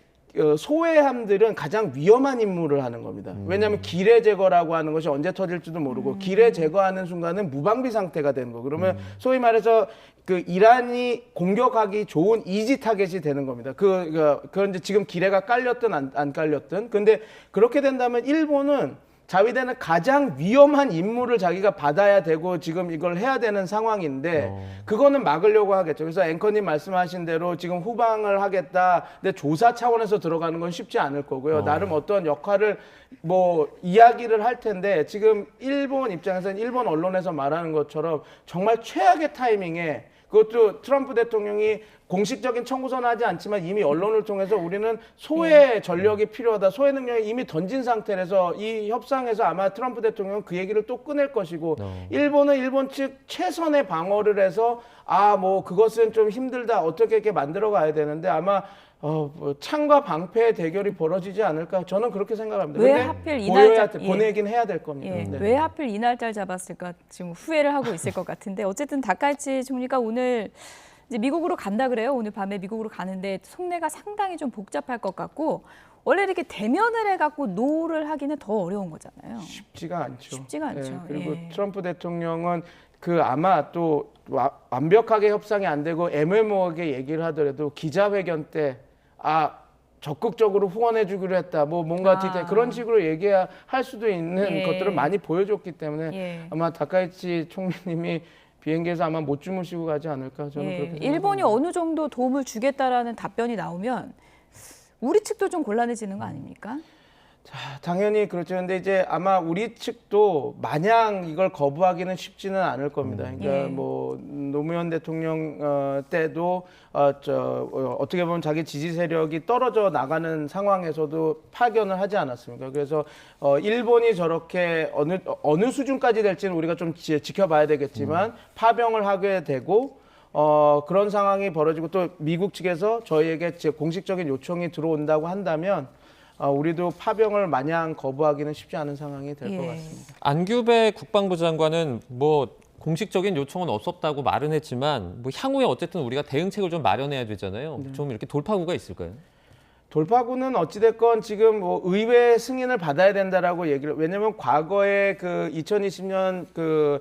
E: 소해함들은 가장 위험한 임무를 하는 겁니다. 왜냐하면 기뢰 제거라고 하는 것이 언제 터질지도 모르고 기뢰 제거하는 순간은 무방비 상태가 되는 거. 그러면 소위 말해서 그 이란이 공격하기 좋은 이지 타겟이 되는 겁니다. 그건 이제 지금 기뢰가 깔렸든 안 깔렸든. 근데 그렇게 된다면 일본은 자위대는 가장 위험한 임무를 자기가 받아야 되고 지금 이걸 해야 되는 상황인데 그거는 막으려고 하겠죠. 그래서 앵커님 말씀하신 대로 지금 후방을 하겠다. 근데 조사 차원에서 들어가는 건 쉽지 않을 거고요. 나름 어떤 역할을 뭐 이야기를 할 텐데 지금 일본 입장에서는 일본 언론에서 말하는 것처럼 정말 최악의 타이밍에 그것도 트럼프 대통령이 공식적인 청구서는 하지 않지만 이미 언론을 통해서 우리는 소해 전력이 필요하다. 소해 능력이 이미 던진 상태라서 이 협상에서 아마 트럼프 대통령은 그 얘기를 또 꺼낼 것이고 일본은 일본 측 최선의 방어를 해서 뭐 그것은 좀 힘들다. 어떻게 이렇게 만들어 가야 되는데 아마 창과 방패의 대결이 벌어지지 않을까 저는 그렇게 생각합니다.
A: 왜 하필 이 날짜
E: 보내긴 해야 될 겁니다. 네.
A: 왜 하필 이 날짜를 잡았을까 지금 후회를 하고 있을 것 같은데 어쨌든 다카이치 총리가 오늘 이제 미국으로 간다 그래요. 오늘 밤에 미국으로 가는데 속내가 상당히 좀 복잡할 것 같고 원래 이렇게 대면을 해갖고 노를 하기는 더 어려운 거잖아요.
E: 쉽지가 않죠.
A: 쉽지가 않죠.
E: 네, 그리고 트럼프 대통령은 아마 또 완벽하게 협상이 안 되고 애매모호하게 얘기를 하더라도 기자회견 때 적극적으로 후원해주기로 했다. 뭐 뭔가 그런 식으로 얘기할 수도 있는 것들을 많이 보여줬기 때문에 아마 다카이치 총리님이 비행기에서 아마 못 주무시고 가지 않을까 저는 그렇게 생각합니다.
A: 일본이 어느 정도 도움을 주겠다라는 답변이 나오면 우리 측도 좀 곤란해지는 거 아닙니까?
E: 당연히 그렇죠. 근데 이제 아마 우리 측도 마냥 이걸 거부하기는 쉽지는 않을 겁니다. 그러니까 뭐 노무현 대통령 때도 어떻게 보면 자기 지지 세력이 떨어져 나가는 상황에서도 파견을 하지 않았습니까? 그래서 일본이 저렇게 어느 수준까지 될지는 우리가 좀 지켜봐야 되겠지만 파병을 하게 되고 그런 상황이 벌어지고 또 미국 측에서 저희에게 공식적인 요청이 들어온다고 한다면 우리도 파병을 마냥 거부하기는 쉽지 않은 상황이 될 것 같습니다.
M: 안규배 국방부 장관은 뭐 공식적인 요청은 없었다고 말은 했지만 뭐 향후에 어쨌든 우리가 대응책을 좀 마련해야 되잖아요. 좀 이렇게 돌파구가 있을까요?
E: 돌파구는 어찌됐건 지금 뭐 의회 승인을 받아야 된다라고 얘기를, 왜냐면 과거에 그 2020년 그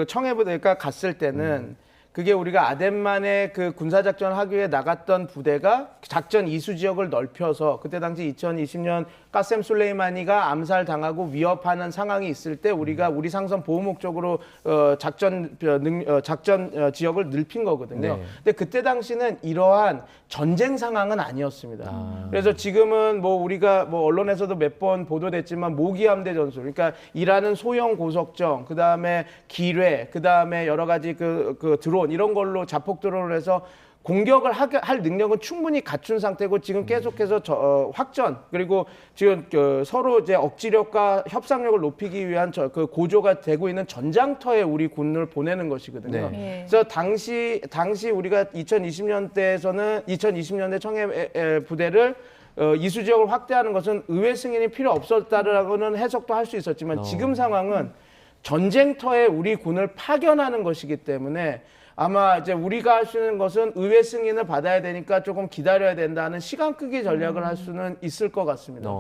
E: 청해부대가 갔을 때는 그게 우리가 아덴만에 그 군사작전을 하기 위해 나갔던 부대가 작전 이수 지역을 넓혀서 그때 당시 2020년 까셈 술레이마니가 암살당하고 위협하는 상황이 있을 때 우리가 우리 상선 보호 목적으로 작전 지역을 넓힌 거거든요. 근데 그때 당시는 이러한 전쟁 상황은 아니었습니다. 그래서 지금은 뭐 우리가 뭐 언론에서도 몇 번 보도됐지만 모기함대 전술, 그러니까 일하는 소형 고속정, 그 다음에 기뢰, 그 다음에 여러 가지 그 드론 이런 걸로 자폭 드론을 해서 공격을 할 능력은 충분히 갖춘 상태고 지금 계속해서 확전 그리고 지금 서로 이제 억지력과 협상력을 높이기 위한 그 고조가 되고 있는 전장터에 우리 군을 보내는 것이거든요. 그래서 당시 우리가 2020년대 청해 부대를 이수 지역을 확대하는 것은 의회 승인이 필요 없었다라고는 해석도 할 수 있었지만 지금 상황은 전쟁터에 우리 군을 파견하는 것이기 때문에 아마 이제 우리가 할 수 있는 것은 의회 승인을 받아야 되니까 조금 기다려야 된다는 시간 끄기 전략을 할 수는 있을 것 같습니다.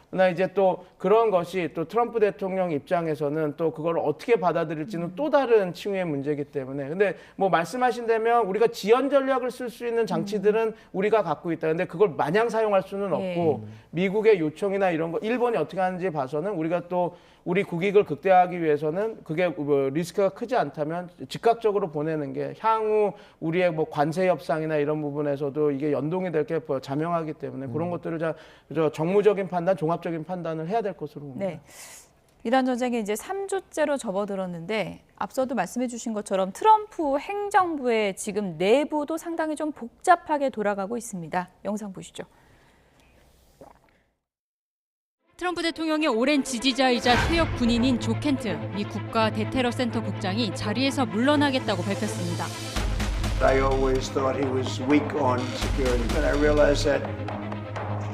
E: 그러나 이제 또 그런 것이 또 트럼프 대통령 입장에서는 또 그걸 어떻게 받아들일지는 또 다른 층위의 문제이기 때문에 근데 뭐 말씀하신다면 우리가 지연 전략을 쓸 수 있는 장치들은 우리가 갖고 있다. 근데 그걸 마냥 사용할 수는 없고 미국의 요청이나 이런 거 일본이 어떻게 하는지 봐서는 우리가 또 우리 국익을 극대화하기 위해서는 그게 리스크가 크지 않다면 즉각적으로 보내는 게 향후 우리의 뭐 관세 협상이나 이런 부분에서도 이게 연동이 될 게 자명하기 때문에 그런 것들을 정무적인 판단, 종합적인 판단을 해야 될 것으로 봅니다.
A: 이란 전쟁이 이제 3주째로 접어들었는데 앞서도 말씀해 주신 것처럼 트럼프 행정부의 지금 내부도 상당히 좀 복잡하게 돌아가고 있습니다. 영상 보시죠.
L: 트럼프 대통령의 오랜 지지자이자 퇴역 군인인 조 켄트 미 국가 대테러 센터 국장이 자리에서 물러나겠다고 밝혔습니다.
C: I always thought he was weak on security, but I realized that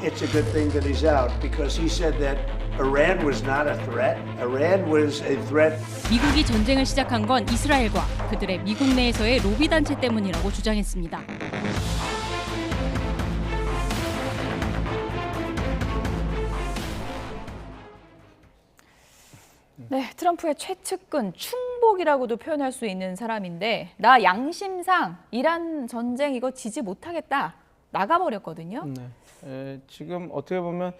C: it's a good thing that he's out because he said that Iran was not a threat. Iran was a threat.
L: 미국이 전쟁을 시작한 건 이스라엘과 그들의 미국 내에서의 로비 단체 때문이라고 주장했습니다.
A: 네, 트럼프의 최측근 충복이라고도 표현할 수 있는 사람인데 나 양심상 이란 전쟁 이거 지지 못하겠다 나가버렸거든요.
E: 네, 지금 어떻게 보면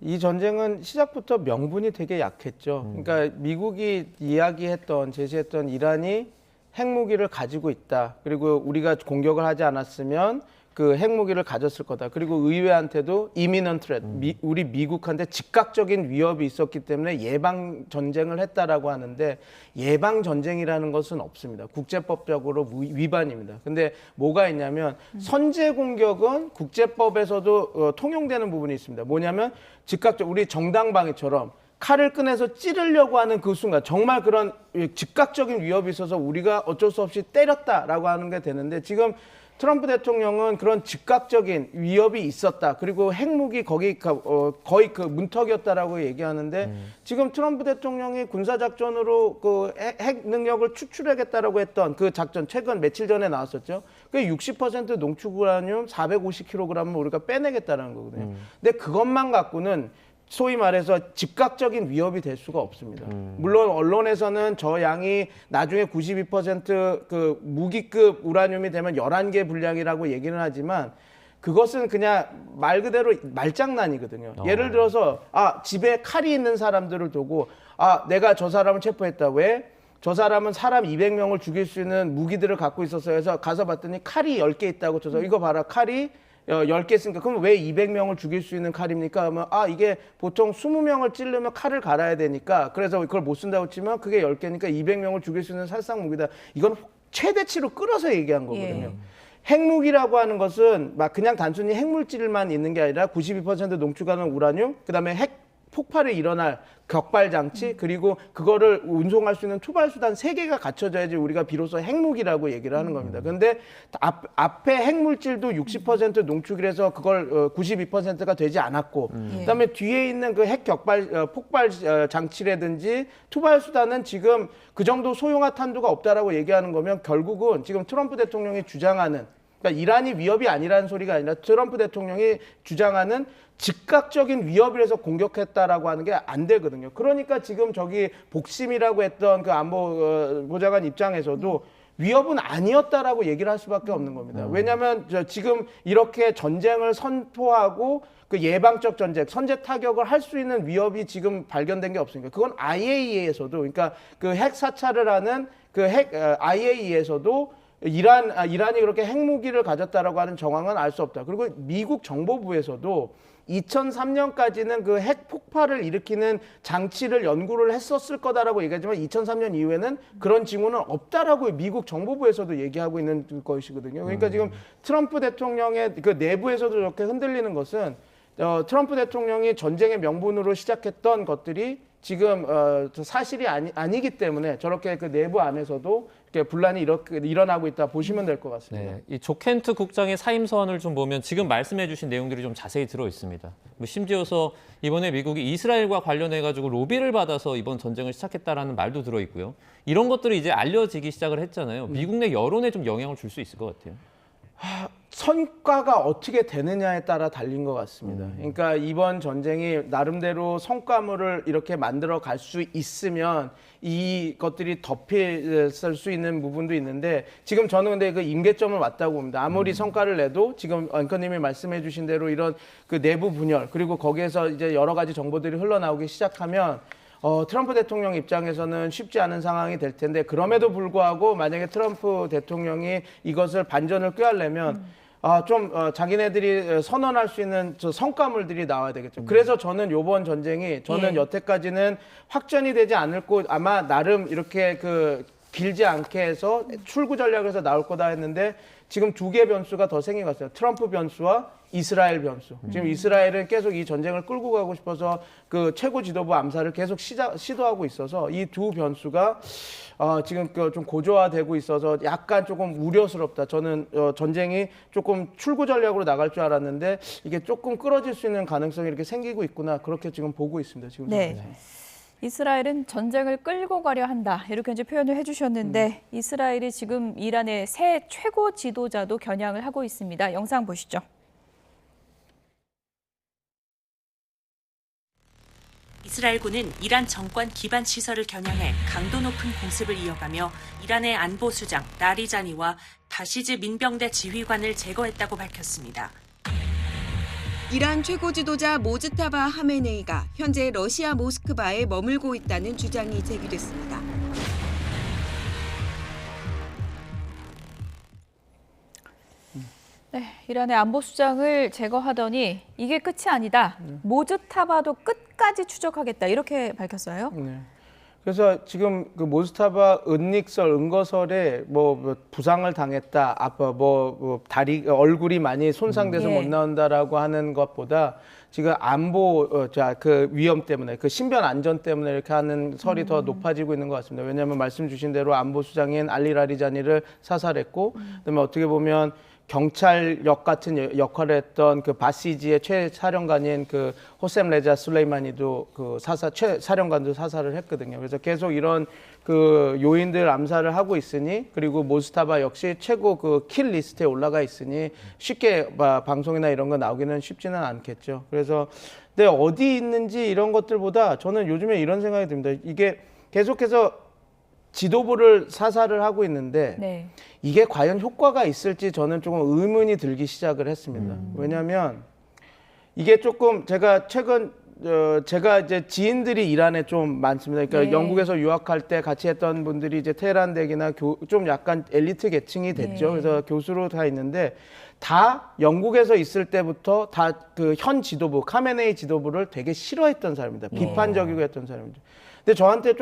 E: 이 전쟁은 시작부터 명분이 되게 약했죠. 그러니까 미국이 제시했던 이란이 핵무기를 가지고 있다. 그리고 우리가 공격을 하지 않았으면 그 핵무기를 가졌을 거다. 그리고 의회한테도 imminent threat, 우리 미국한테 즉각적인 위협이 있었기 때문에 예방 전쟁을 했다라고 하는데 예방 전쟁이라는 것은 없습니다. 국제법적으로 위반입니다. 근데 뭐가 있냐면 선제 공격은 국제법에서도 통용되는 부분이 있습니다. 뭐냐면 즉각적 우리 정당방위처럼 칼을 꺼내서 찌르려고 하는 그 순간 정말 그런 즉각적인 위협이 있어서 우리가 어쩔 수 없이 때렸다라고 하는 게 되는데 지금 트럼프 대통령은 그런 즉각적인 위협이 있었다. 그리고 핵무기 거의 그 문턱이었다라고 얘기하는데 지금 트럼프 대통령이 군사작전으로 그 핵 능력을 추출하겠다라고 했던 그 작전 최근 며칠 전에 나왔었죠. 그게 60% 농축 우라늄 450kg을 우리가 빼내겠다는 거거든요. 근데 그것만 갖고는 소위 말해서 즉각적인 위협이 될 수가 없습니다. 물론 언론에서는 저 양이 나중에 92% 무기급 우라늄이 되면 11개 분량이라고 얘기는 하지만 그것은 그냥 말 그대로 말장난이거든요. 예를 들어서 집에 칼이 있는 사람들을 두고 내가 저 사람을 체포했다. 왜? 저 사람은 사람 200명을 죽일 수 있는 무기들을 갖고 있었어요. 해서 가서 봤더니 칼이 10개 있다고 쳐서 이거 봐라. 칼이 10개 있으니까 그럼 왜 200명을 죽일 수 있는 칼입니까? 그러면 이게 보통 20명을 찌르면 칼을 갈아야 되니까 그래서 그걸 못 쓴다고 치면 그게 10개니까 200명을 죽일 수 있는 살상 무기다. 이건 최대치로 끌어서 얘기한 거거든요. 핵무기라고 하는 것은 막 그냥 단순히 핵물질만 있는 게 아니라 92% 농축하는 우라늄, 그다음에 핵 폭발이 일어날 격발 장치, 그리고 그거를 운송할 수 있는 투발 수단 3개가 갖춰져야지 우리가 비로소 핵무기라고 얘기를 하는 겁니다. 그런데 앞에 핵물질도 60% 농축이라서 그걸 92%가 되지 않았고, 그다음에 뒤에 있는 그 핵 격발 폭발 장치라든지 투발 수단은 지금 그 정도 소형화 탄두가 없다라고 얘기하는 거면 결국은 지금 트럼프 대통령이 주장하는, 그러니까 이란이 위협이 아니라는 소리가 아니라 트럼프 대통령이 주장하는 즉각적인 위협이라서 공격했다라고 하는 게 안 되거든요. 그러니까 지금 저기 복심이라고 했던 그 안보 보좌관 입장에서도 위협은 아니었다라고 얘기를 할 수밖에 없는 겁니다. 왜냐하면 지금 이렇게 전쟁을 선포하고 그 예방적 전쟁, 선제 타격을 할 수 있는 위협이 지금 발견된 게 없으니까 그건 IAEA에서도, 그러니까 그 핵 사찰을 하는 그 핵 IAEA에서도 이란이 그렇게 핵무기를 가졌다라고 하는 정황은 알 수 없다. 그리고 미국 정보부에서도 2003년까지는 그 핵 폭발을 일으키는 장치를 연구를 했었을 거다라고 얘기하지만 2003년 이후에는 그런 징후는 없다라고 미국 정보부에서도 얘기하고 있는 것이거든요. 그러니까 지금 트럼프 대통령의 그 내부에서도 저렇게 흔들리는 것은 트럼프 대통령이 전쟁의 명분으로 시작했던 것들이 지금 사실이 아니기 때문에 저렇게 그 내부 안에서도 이렇게 분란이 이렇게 일어나고 있다 보시면 될 것 같습니다.
M: 네, 이 조 켄트 국장의 사임 서한을 좀 보면 지금 말씀해주신 내용들이 좀 자세히 들어 있습니다. 심지어서 이번에 미국이 이스라엘과 관련해가지고 로비를 받아서 이번 전쟁을 시작했다라는 말도 들어 있고요. 이런 것들이 이제 알려지기 시작을 했잖아요. 미국 내 여론에 좀 영향을 줄 수 있을 것 같아요.
E: 성과가 어떻게 되느냐에 따라 달린 것 같습니다. 그러니까 이번 전쟁이 나름대로 성과물을 이렇게 만들어 갈 수 있으면 이것들이 덮일 수 있는 부분도 있는데 지금 저는 근데 그 임계점을 왔다고 봅니다. 아무리 성과를 내도 지금 앵커님이 말씀해 주신 대로 이런 그 내부 분열 그리고 거기에서 이제 여러 가지 정보들이 흘러나오기 시작하면 트럼프 대통령 입장에서는 쉽지 않은 상황이 될 텐데 그럼에도 불구하고 만약에 트럼프 대통령이 이것을 반전을 꾀하려면 자기네들이 선언할 수 있는 저 성과물들이 나와야 되겠죠. 그래서 저는 이번 전쟁이 여태까지는 확전이 되지 않을 거 아마 나름 이렇게 길지 않게 해서 출구 전략에서 나올 거다 했는데 지금 두 개의 변수가 더 생긴 것 같아요. 트럼프 변수와 이스라엘 변수. 지금 이스라엘은 계속 이 전쟁을 끌고 가고 싶어서 그 최고 지도부 암살을 계속 시도하고 있어서 이 두 변수가 지금 좀 고조화되고 있어서 약간 조금 우려스럽다. 저는 전쟁이 조금 출구 전략으로 나갈 줄 알았는데 이게 조금 끌어질 수 있는 가능성이 이렇게 생기고 있구나. 그렇게 지금 보고 있습니다. 지금.
A: 네. 이스라엘은 전쟁을 끌고 가려 한다. 이렇게 이제 표현을 해주셨는데 이스라엘이 지금 이란의 새 최고 지도자도 겨냥을 하고 있습니다. 영상 보시죠.
G: 이스라엘군은 이란 정권 기반 시설을 겨냥해 강도 높은 공습을 이어가며 이란의 안보 수장 나리자니와 바시즈 민병대 지휘관을 제거했다고 밝혔습니다.
R: 이란 최고 지도자 모즈타바 하메네이가 현재 러시아 모스크바에 머물고 있다는 주장이 제기됐습니다.
A: 네, 이란의 안보수장을 제거하더니 이게 끝이 아니다. 모즈타바도 끝까지 추적하겠다. 이렇게 밝혔어요.
E: 네. 그래서 지금 그 모스타바 은거설에 뭐 부상을 당했다, 다리 얼굴이 많이 손상돼서 못 나온다라고 하는 것보다 지금 안보 그 위험 때문에 그 신변 안전 때문에 이렇게 하는 설이 더 높아지고 있는 것 같습니다. 왜냐하면 말씀 주신 대로 안보 수장인 알리 라리자니를 사살했고, 그다음에 어떻게 보면 경찰역 같은 역할을 했던 그 바시지의 최사령관인 그 호셈 레자 술레이마니도 최사령관도 사살을 했거든요. 그래서 계속 이런 그 요인들 암살을 하고 있으니, 그리고 모스타바 역시 최고 그 킬 리스트에 올라가 있으니 쉽게 방송이나 이런 거 나오기는 쉽지는 않겠죠. 그래서 근데 어디 있는지 이런 것들보다 저는 요즘에 이런 생각이 듭니다. 이게 계속해서 지도부를 사살을 하고 있는데 이게 과연 효과가 있을지 저는 조금 의문이 들기 시작을 했습니다. 왜냐하면 이게 조금 제가 이제 지인들이 이란에 좀 많습니다. 그러니까 영국에서 유학할 때 같이 했던 분들이 이제 테헤란 대기나 좀 약간 엘리트 계층이 됐죠. 그래서 교수로 다 있는데 다 영국에서 있을 때부터 다 그 현 지도부, 카메네이 지도부를 되게 싫어했던 사람입니다. 비판적이고 했던 사람이죠. 근데 저한테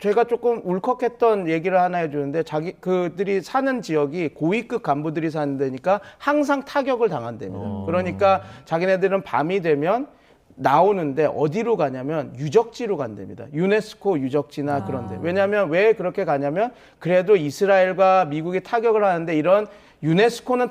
E: 제가 조금 울컥했던 얘기를 하나 해주는데 그들이 사는 지역이 고위급 간부들이 사는 데니까 항상 타격을 당한답니다. 그러니까 자기네들은 밤이 되면 나오는데 어디로 가냐면 유적지로 간답니다. 유네스코 유적지나 그런 데. 왜냐하면 왜 그렇게 가냐면 그래도 이스라엘과 미국이 타격을 하는데 이런 유네스코는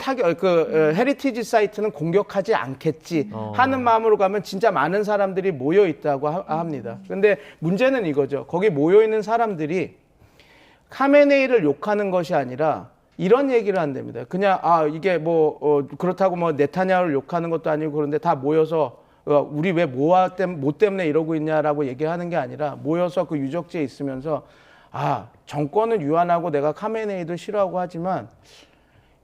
E: 헤리티지 사이트는 공격하지 않겠지 하는 마음으로 가면 진짜 많은 사람들이 모여 있다고 합니다. 근데 문제는 이거죠. 거기 모여 있는 사람들이 카메네이를 욕하는 것이 아니라 이런 얘기를 한답니다. 그냥 이게 그렇다고 네타냐후를 욕하는 것도 아니고 그런데 다 모여서 우리 왜 뭐 때문에 이러고 있냐라고 얘기하는 게 아니라 모여서 그 유적지에 있으면서 정권은 유한하고 내가 카메네이도 싫어하고 하지만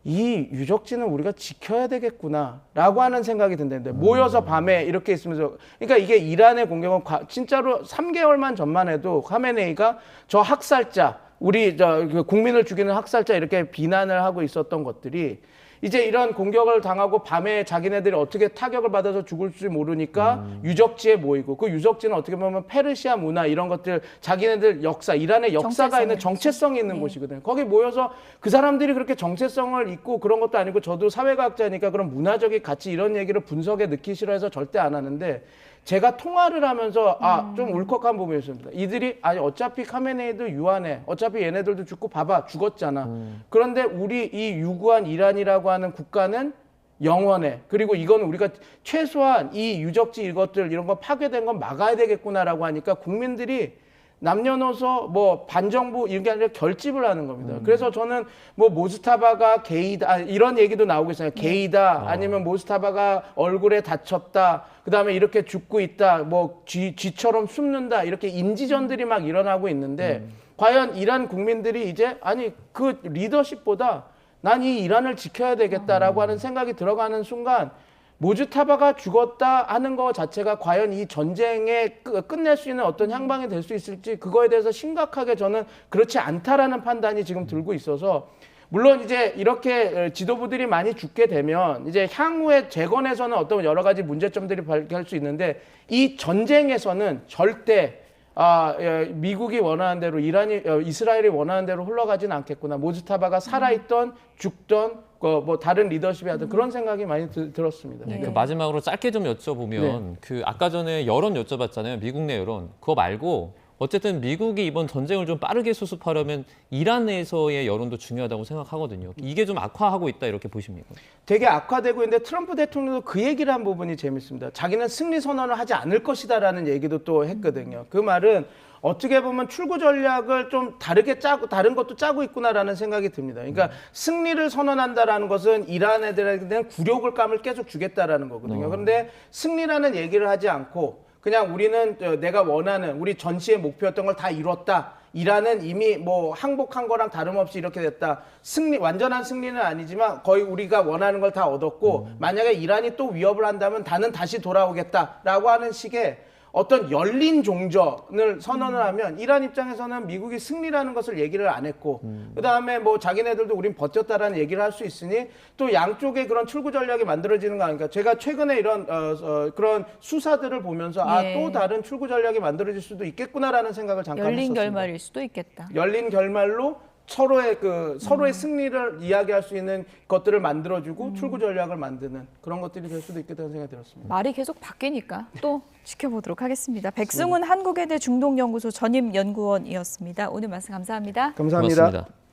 E: 이 유적지는 우리가 지켜야 되겠구나라고 하는 생각이 든다는데 모여서 밤에 이렇게 있으면서 그러니까 이게 이란의 공격은 진짜로 3개월만 전만 해도 카메네이가 저 학살자 우리 국민을 죽이는 학살자 이렇게 비난을 하고 있었던 것들이 이제 이런 공격을 당하고 밤에 자기네들이 어떻게 타격을 받아서 죽을지 모르니까 유적지에 모이고 그 유적지는 어떻게 보면 페르시아 문화 이런 것들 자기네들 역사, 이란의 역사가 있는 정체성이 있는 곳이거든요. 거기 모여서 그 사람들이 그렇게 정체성을 잊고 그런 것도 아니고 저도 사회과학자니까 그런 문화적인 가치 이런 얘기를 분석에 넣기 싫어해서 절대 안 하는데 제가 통화를 하면서 좀 울컥한 부분이 있습니다. 이들이 어차피 카메네이도 유한해. 어차피 얘네들도 죽고 봐봐 죽었잖아. 그런데 우리 이 유구한 이란이라고 하는 국가는 영원해. 그리고 이건 우리가 최소한 이 유적지 이것들 이런 거 파괴된 건 막아야 되겠구나라고 하니까 국민들이 남녀노소 반정부 이런 게 아니라 결집을 하는 겁니다. 그래서 저는 모스타바가 게이다 이런 얘기도 나오고 있어요. 게이다 아니면 모스타바가 얼굴에 다쳤다. 그다음에 이렇게 죽고 있다. 쥐처럼 숨는다. 이렇게 인지전들이 막 일어나고 있는데 과연 이란 국민들이 이제 그 리더십보다 난 이 이란을 지켜야 되겠다라고 하는 생각이 들어가는 순간 모즈타바가 죽었다 하는 것 자체가 과연 이 전쟁에 끝낼 수 있는 어떤 향방이 될 수 있을지 그거에 대해서 심각하게 저는 그렇지 않다라는 판단이 지금 들고 있어서 물론 이제 이렇게 지도부들이 많이 죽게 되면 이제 향후에 재건에서는 어떤 여러 가지 문제점들이 발견할 수 있는데 이 전쟁에서는 절대 미국이 원하는 대로 이스라엘이 원하는 대로 흘러가지는 않겠구나. 모즈타바가 살아있던 죽던 뭐 다른 리더십이 하든 그런 생각이 많이 들었습니다.
M: 네, 그 마지막으로 짧게 좀 여쭤보면 그 아까 전에 여론 여쭤봤잖아요. 미국 내 여론. 그거 말고 어쨌든 미국이 이번 전쟁을 좀 빠르게 수습하려면 이란 내에서의 여론도 중요하다고 생각하거든요. 이게 좀 악화하고 있다 이렇게 보십니까?
E: 되게 악화되고 있는데 트럼프 대통령도 그 얘기를 한 부분이 재밌습니다. 자기는 승리 선언을 하지 않을 것이다라는 얘기도 또 했거든요. 그 말은 어떻게 보면 출구 전략을 좀 다르게 짜고 다른 것도 짜고 있구나라는 생각이 듭니다. 그러니까 승리를 선언한다라는 것은 이란에 대한 굴욕을 감을 계속 주겠다라는 거거든요. 그런데 승리라는 얘기를 하지 않고 그냥 우리는 내가 원하는 우리 전시의 목표였던 걸 다 이뤘다. 이란은 이미 뭐 항복한 거랑 다름없이 이렇게 됐다. 완전한 승리는 아니지만 거의 우리가 원하는 걸 다 얻었고 만약에 이란이 또 위협을 한다면 나는 다시 돌아오겠다라고 하는 식의 어떤 열린 종전을 선언을 하면 이란 입장에서는 미국이 승리라는 것을 얘기를 안 했고 그다음에 뭐 자기네들도 우린 버텼다라는 얘기를 할 수 있으니 또 양쪽의 그런 출구 전략이 만들어지는 거 아닙니까? 제가 최근에 이런 그런 수사들을 보면서 또 다른 출구 전략이 만들어질 수도 있겠구나라는 생각을 잠깐
A: 열린
E: 했었습니다.
A: 결말일 수도 있겠다.
E: 열린 결말로 서로의 승리를 이야기할 수 있는 것들을 만들어주고 출구 전략을 만드는 그런 것들이 될 수도 있겠다는 생각이 들었습니다.
A: 말이 계속 바뀌니까 또 지켜보도록 하겠습니다. 백승훈 한국외대 중동연구소 전임 연구원이었습니다. 오늘 말씀 감사합니다.
E: 감사합니다.
M: 고맙습니다.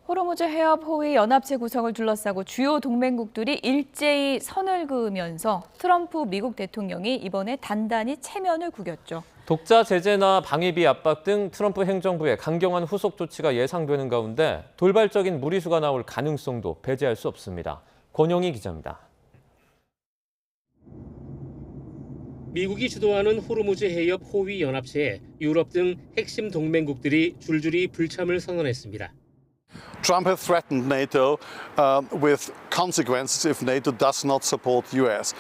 A: 호르무즈 해협 호위 연합체 구성을 둘러싸고 주요 동맹국들이 일제히 선을 그으면서 트럼프 미국 대통령이 이번에 단단히 체면을 구겼죠.
M: 독자 제재나 방위비 압박 등 트럼프 행정부의 강경한 후속 조치가 예상되는 가운데 돌발적인 무리수가 나올 가능성도 배제할 수 없습니다. 권영희 기자입니다.
H: 미국이 주도하는 호르무즈 해협 호위 연합체에 유럽 등 핵심 동맹국들이 줄줄이 불참을 선언했습니다.
I: Trump has threatened NATO with consequences if NATO does not support the US.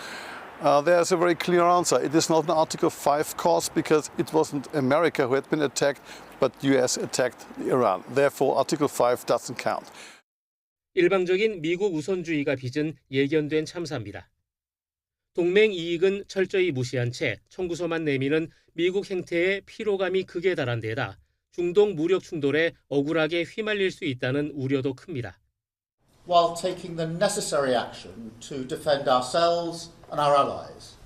I: There's a very clear answer. It is not an Article 5 cause because it wasn't America who had been attacked, but US attacked Iran. Therefore, Article 5 doesn't count.
H: 일방적인 미국 우선주의가 빚은 예견된 참사입니다. 동맹 이익은 철저히 무시한 채 청구서만 내미는 미국 행태에 피로감이 극에 달한 데다 중동 무력 충돌에 억울하게 휘말릴 수 있다는 우려도 큽니다.
J: While taking the necessary action to defend ourselves and our allies,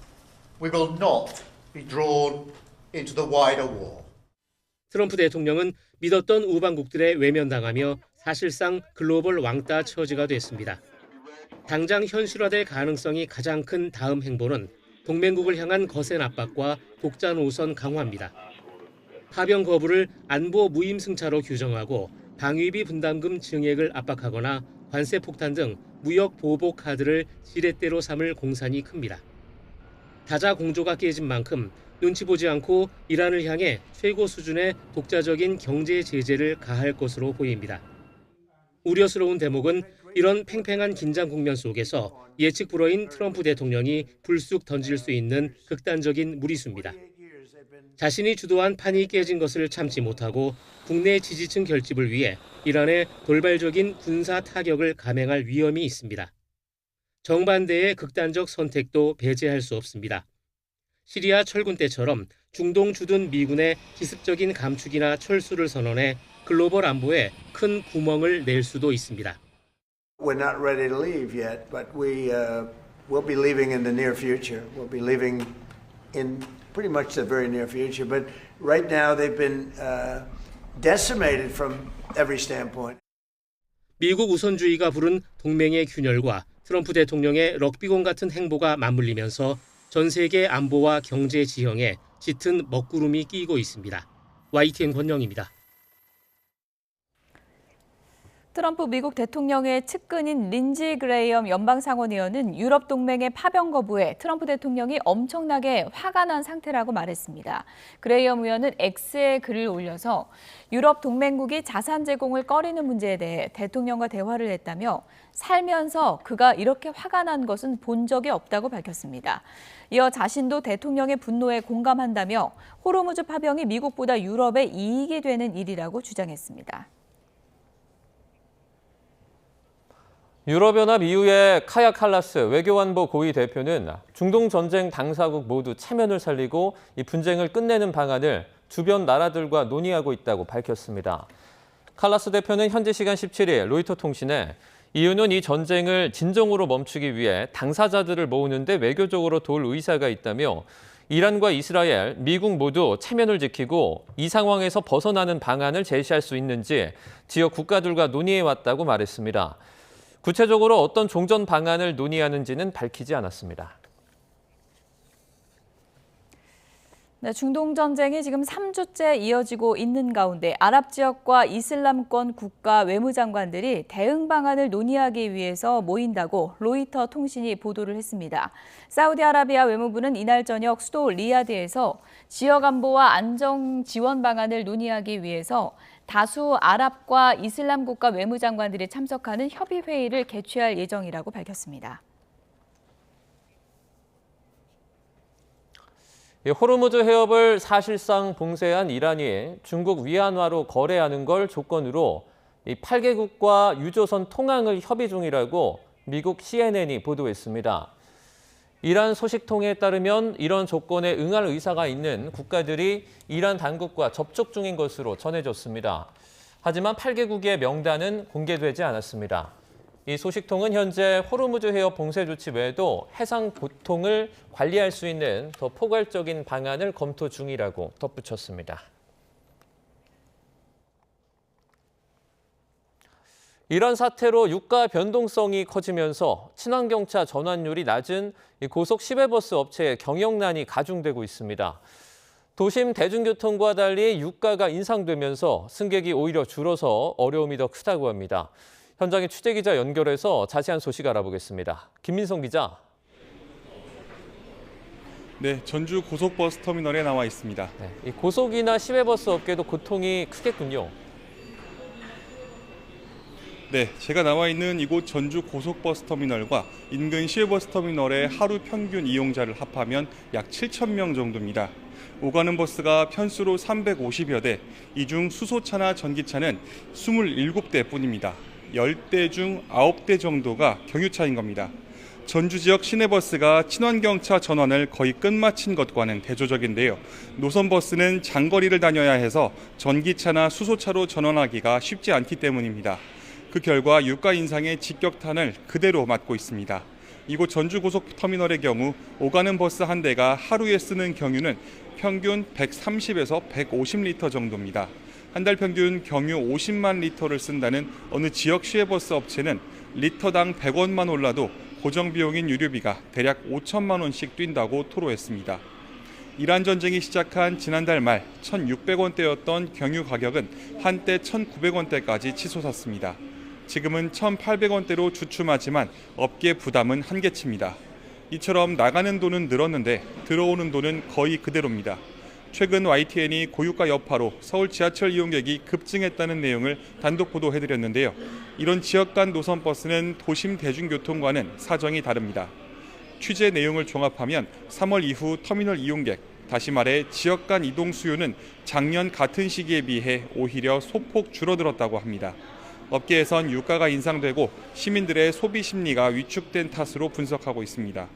J: we will not be drawn into the wider war.
H: 트럼프 대통령은 믿었던 우방국들에 외면당하며 사실상 글로벌 왕따 처지가 됐습니다. 당장 현실화될 가능성이 가장 큰 다음 행보는 동맹국을 향한 거센 압박과 독자 노선 강화입니다. 파병 거부를 안보 무임승차로 규정하고 방위비 분담금 증액을 압박하거나 관세 폭탄 등 무역 보복 카드를 지렛대로 삼을 공산이 큽니다. 다자 공조가 깨진 만큼 눈치 보지 않고 이란을 향해 최고 수준의 독자적인 경제 제재를 가할 것으로 보입니다. 우려스러운 대목은 이런 팽팽한 긴장 국면 속에서 예측 불허인 트럼프 대통령이 불쑥 던질 수 있는 극단적인 무리수입니다. 자신이 주도한 판이 깨진 것을 참지 못하고 국내 지지층 결집을 위해 이란에 돌발적인 군사 타격을 감행할 위험이 있습니다. 정반대의 극단적 선택도 배제할 수 없습니다. 시리아 철군 때처럼 중동 주둔 미군의 기습적인 감축이나 철수를 선언해 글로벌 안보에 큰 구멍을 낼 수도 있습니다.
C: We're not ready to leave yet, but we'll be leaving in the near future. We'll be leaving in pretty much the very near future. But right now they've been decimated from every standpoint.
H: 미국 우선주의가 부른 동맹의 균열과 트럼프 대통령의 럭비공 같은 행보가 맞물리면서 전 세계 안보와 경제 지형에 짙은 먹구름이 끼고 있습니다. YTN 권영입니다.
A: 트럼프 미국 대통령의 측근인 린지 그레이엄 연방상원의원은 유럽 동맹의 파병 거부에 트럼프 대통령이 엄청나게 화가 난 상태라고 말했습니다. 그레이엄 의원은 X에 글을 올려서 유럽 동맹국이 자산 제공을 꺼리는 문제에 대해 대통령과 대화를 했다며 살면서 그가 이렇게 화가 난 것은 본 적이 없다고 밝혔습니다. 이어 자신도 대통령의 분노에 공감한다며 호르무즈 파병이 미국보다 유럽에 이익이 되는 일이라고 주장했습니다.
M: 유럽연합 EU의 카야 칼라스 외교안보 고위 대표는 중동 전쟁 당사국 모두 체면을 살리고 이 분쟁을 끝내는 방안을 주변 나라들과 논의하고 있다고 밝혔습니다. 칼라스 대표는 현지 시간 17일 로이터 통신에 EU는 이 전쟁을 진정으로 멈추기 위해 당사자들을 모으는데 외교적으로 도울 의사가 있다며 이란과 이스라엘, 미국 모두 체면을 지키고 이 상황에서 벗어나는 방안을 제시할 수 있는지 지역 국가들과 논의해왔다고 말했습니다. 구체적으로 어떤 종전 방안을 논의하는지는 밝히지 않았습니다.
A: 네, 중동 전쟁이 지금 3주째 이어지고 있는 가운데 아랍 지역과 이슬람권 국가 외무장관들이 대응 방안을 논의하기 위해서 모인다고 로이터 통신이 보도를 했습니다. 사우디아라비아 외무부는 이날 저녁 수도 리야드에서 지역 안보와 안정 지원 방안을 논의하기 위해서 다수 아랍과 이슬람 국가 외무장관들이 참석하는 협의 회의를 개최할 예정이라고 밝혔습니다.
M: 호르무즈 해협을 사실상 봉쇄한 이란이 중국 위안화로 거래하는 걸 조건으로 이 8개국과 유조선 통항을 협의 중이라고 미국 CNN이 보도했습니다. 이란 소식통에 따르면 이런 조건에 응할 의사가 있는 국가들이 이란 당국과 접촉 중인 것으로 전해졌습니다. 하지만 8개국의 명단은 공개되지 않았습니다. 이 소식통은 현재 호르무즈 해협 봉쇄 조치 외에도 해상 고통을 관리할 수 있는 더 포괄적인 방안을 검토 중이라고 덧붙였습니다. 이런 사태로 유가 변동성이 커지면서 친환경차 전환율이 낮은 고속 시외버스 업체의 경영난이 가중되고 있습니다. 도심 대중교통과 달리 유가가 인상되면서 승객이 오히려 줄어서 어려움이 더 크다고 합니다. 현장에 취재기자 연결해서 자세한 소식 알아보겠습니다. 김민성 기자.
D: 네, 전주 고속버스 터미널에 나와 있습니다.
M: 네, 이 고속이나 시외버스 업계도 고통이 크겠군요.
D: 네, 제가 나와 있는 이곳 전주 고속버스 터미널과 인근 시외버스 터미널의 하루 평균 이용자를 합하면 약 7,000명 정도입니다. 오가는 버스가 편수로 350여 대, 이 중 수소차나 전기차는 27대 뿐입니다. 10대 중 9대 정도가 경유차인 겁니다. 전주 지역 시내버스가 친환경차 전환을 거의 끝마친 것과는 대조적인데요. 노선버스는 장거리를 다녀야 해서 전기차나 수소차로 전환하기가 쉽지 않기 때문입니다. 그 결과 유가 인상의 직격탄을 그대로 맞고 있습니다. 이곳 전주 고속터미널의 경우 오가는 버스 한 대가 하루에 쓰는 경유는 평균 130에서 150리터 정도입니다. 한 달 평균 경유 50만 리터를 쓴다는 어느 지역 시외버스 업체는 리터당 100원만 올라도 고정 비용인 유류비가 대략 5천만 원씩 뛴다고 토로했습니다. 이란 전쟁이 시작한 지난달 말 1,600원대였던 경유 가격은 한때 1,900원대까지 치솟았습니다. 지금은 1,800원대로 주춤하지만 업계 부담은 한계치입니다. 이처럼 나가는 돈은 늘었는데 들어오는 돈은 거의 그대로입니다. 최근 YTN이 고유가 여파로 서울 지하철 이용객이 급증했다는 내용을 단독 보도해드렸는데요. 이런 지역 간 노선버스는 도심 대중교통과는 사정이 다릅니다. 취재 내용을 종합하면 3월 이후 터미널 이용객, 다시 말해 지역 간 이동 수요는 작년 같은 시기에 비해 오히려 소폭 줄어들었다고 합니다. 업계에선 유가가 인상되고 시민들의 소비 심리가 위축된 탓으로 분석하고 있습니다.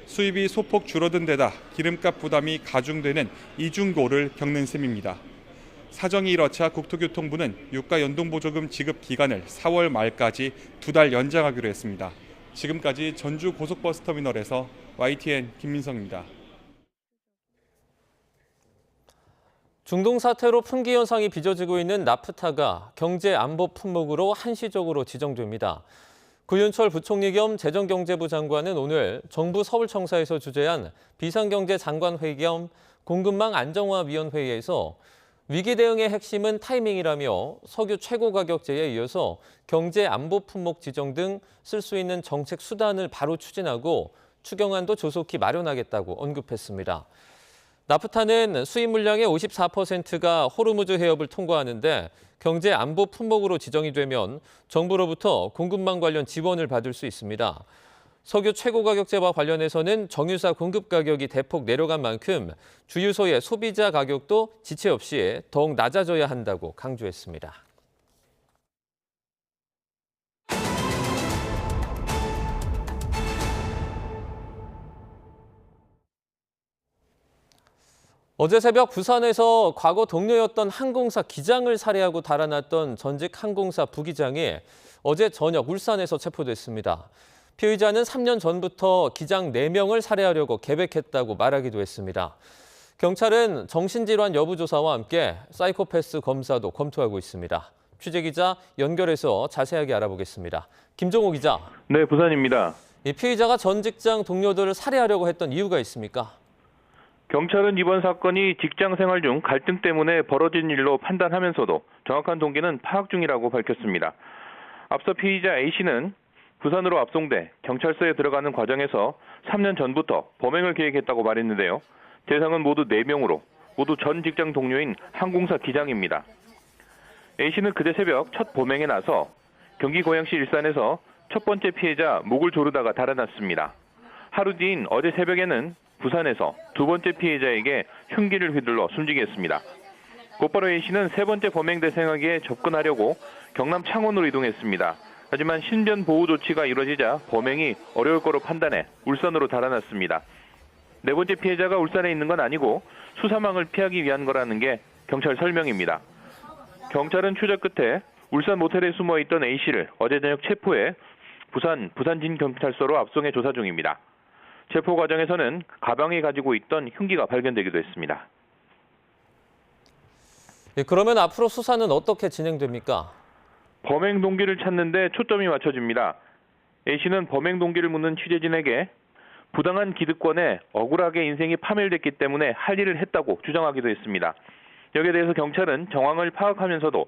D: 수입이 소폭 줄어든 데다 기름값 부담이 가중되는 이중고를 겪는 셈입니다. 사정이 이렇자 국토교통부는 유가 연동보조금 지급 기간을 4월 말까지 2달 연장하기로 했습니다. 지금까지 전주 고속버스터미널에서 YTN 김민성입니다.
M: 중동 사태로 품귀 현상이 빚어지고 있는 나프타가 경제 안보 품목으로 한시적으로 지정됩니다. 구윤철 부총리 겸 재정경제부 장관은 오늘 정부 서울청사에서 주재한 비상경제장관회의 겸 공급망 안정화위원회의에서 위기 대응의 핵심은 타이밍이라며 석유 최고 가격제에 이어서 경제 안보 품목 지정 등 쓸 수 있는 정책 수단을 바로 추진하고 추경안도 조속히 마련하겠다고 언급했습니다. 나프타는 수입 물량의 54%가 호르무즈 해협을 통과하는데 경제 안보 품목으로 지정이 되면 정부로부터 공급망 관련 지원을 받을 수 있습니다. 석유 최고 가격제와 관련해서는 정유사 공급 가격이 대폭 내려간 만큼 주유소의 소비자 가격도 지체 없이 더욱 낮아져야 한다고 강조했습니다. 어제 새벽 부산에서 과거 동료였던 항공사 기장을 살해하고 달아났던 전직 항공사 부기장이 어제 저녁 울산에서 체포됐습니다. 피의자는 3년 전부터 기장 4명을 살해하려고 계획했다고 말하기도 했습니다. 경찰은 정신질환 여부 조사와 함께 사이코패스 검사도 검토하고 있습니다. 취재기자 연결해서 자세하게 알아보겠습니다. 김종호 기자.
K: 네, 부산입니다.
M: 이 피의자가 전 직장 동료들을 살해하려고 했던 이유가 있습니까?
K: 경찰은 이번 사건이 직장 생활 중 갈등 때문에 벌어진 일로 판단하면서도 정확한 동기는 파악 중이라고 밝혔습니다. 앞서 피의자 A씨는 부산으로 압송돼 경찰서에 들어가는 과정에서 3년 전부터 범행을 계획했다고 말했는데요. 대상은 모두 4명으로 모두 전 직장 동료인 항공사 기장입니다. A씨는 그제 새벽 첫 범행에 나서 경기 고양시 일산에서 첫 번째 피해자 목을 조르다가 달아났습니다. 하루 뒤인 어제 새벽에는 부산에서 두 번째 피해자에게 흉기를 휘둘러 숨지게 했습니다. 곧바로 A씨는 세 번째 범행 대상에게 접근하려고 경남 창원으로 이동했습니다. 하지만 신변 보호 조치가 이뤄지자 범행이 어려울 거로 판단해 울산으로 달아났습니다. 네 번째 피해자가 울산에 있는 건 아니고 수사망을 피하기 위한 거라는 게 경찰 설명입니다. 경찰은 추적 끝에 울산 모텔에 숨어있던 A씨를 어제 저녁 체포해 부산진경찰서로 압송해 조사 중입니다. 체포 과정에서는 가방에 가지고 있던 흉기가 발견되기도 했습니다.
M: 그러면 앞으로 수사는 어떻게 진행됩니까?
K: 범행 동기를 찾는 데 초점이 맞춰집니다. A씨는 범행 동기를 묻는 취재진에게 부당한 기득권에 억울하게 인생이 파멸됐기 때문에 할 일을 했다고 주장하기도 했습니다. 여기에 대해서 경찰은 정황을 파악하면서도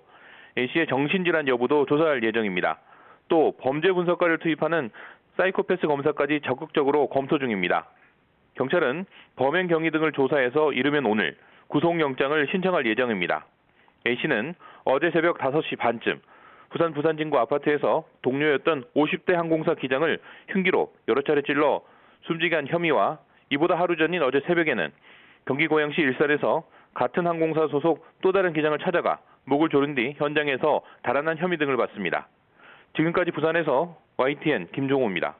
K: A씨의 정신질환 여부도 조사할 예정입니다. 또 범죄 분석가를 투입하는 사이코패스 검사까지 적극적으로 검토 중입니다. 경찰은 범행 경위 등을 조사해서 이르면 오늘 구속영장을 신청할 예정입니다. A씨는 어제 새벽 5시 반쯤 부산 부산진구 아파트에서 동료였던 50대 항공사 기장을 흉기로 여러 차례 찔러 숨지게 한 혐의와 이보다 하루 전인 어제 새벽에는 경기 고양시 일산에서 같은 항공사 소속 또 다른 기장을 찾아가 목을 조른 뒤 현장에서 달아난 혐의 등을 받습니다. 지금까지 부산에서 YTN 김종호입니다.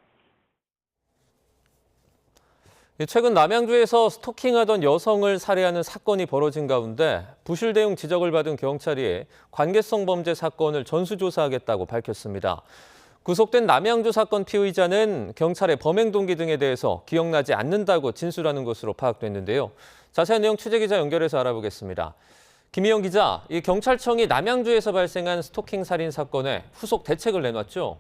M: 최근 남양주에서 스토킹하던 여성을 살해하는 사건이 벌어진 가운데 부실 대응 지적을 받은 경찰이 관계성 범죄 사건을 전수조사하겠다고 밝혔습니다. 구속된 남양주 사건 피의자는 경찰의 범행 동기 등에 대해서 기억나지 않는다고 진술하는 것으로 파악됐는데요. 자세한 내용 취재기자 연결해서 알아보겠습니다. 김희영 기자, 이 경찰청이 남양주에서 발생한 스토킹 살인 사건에 후속 대책을 내놨죠?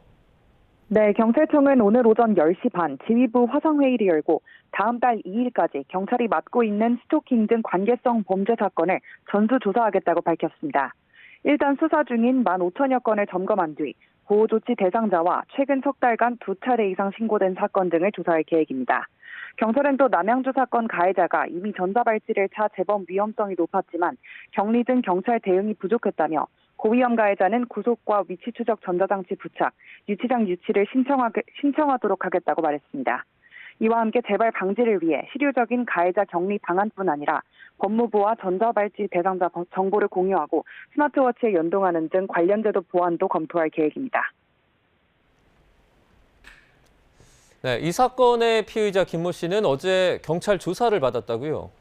N: 네, 경찰청은 오늘 오전 10시 반 지휘부 화상회의를 열고 다음 달 2일까지 경찰이 맡고 있는 스토킹 등 관계성 범죄 사건을 전수조사하겠다고 밝혔습니다. 일단 수사 중인 15,000여 건을 점검한 뒤 보호조치 대상자와 최근 석 달간 2차례 이상 신고된 사건 등을 조사할 계획입니다. 경찰은 또 남양주 사건 가해자가 이미 전자발찌를 차 재범 위험성이 높았지만 격리 등 경찰 대응이 부족했다며 고위험 가해자는 구속과 위치 추적 전자장치 부착, 유치장 유치를 신청하도록 하겠다고 말했습니다. 이와 함께 재발 방지를 위해 실효적인 가해자 격리 방안뿐 아니라 법무부와 전자발찌 대상자 정보를 공유하고 스마트워치에 연동하는 등 관련 제도 보완도 검토할 계획입니다.
M: 네, 이 사건의 피의자 김모 씨는 어제 경찰 조사를 받았다고요?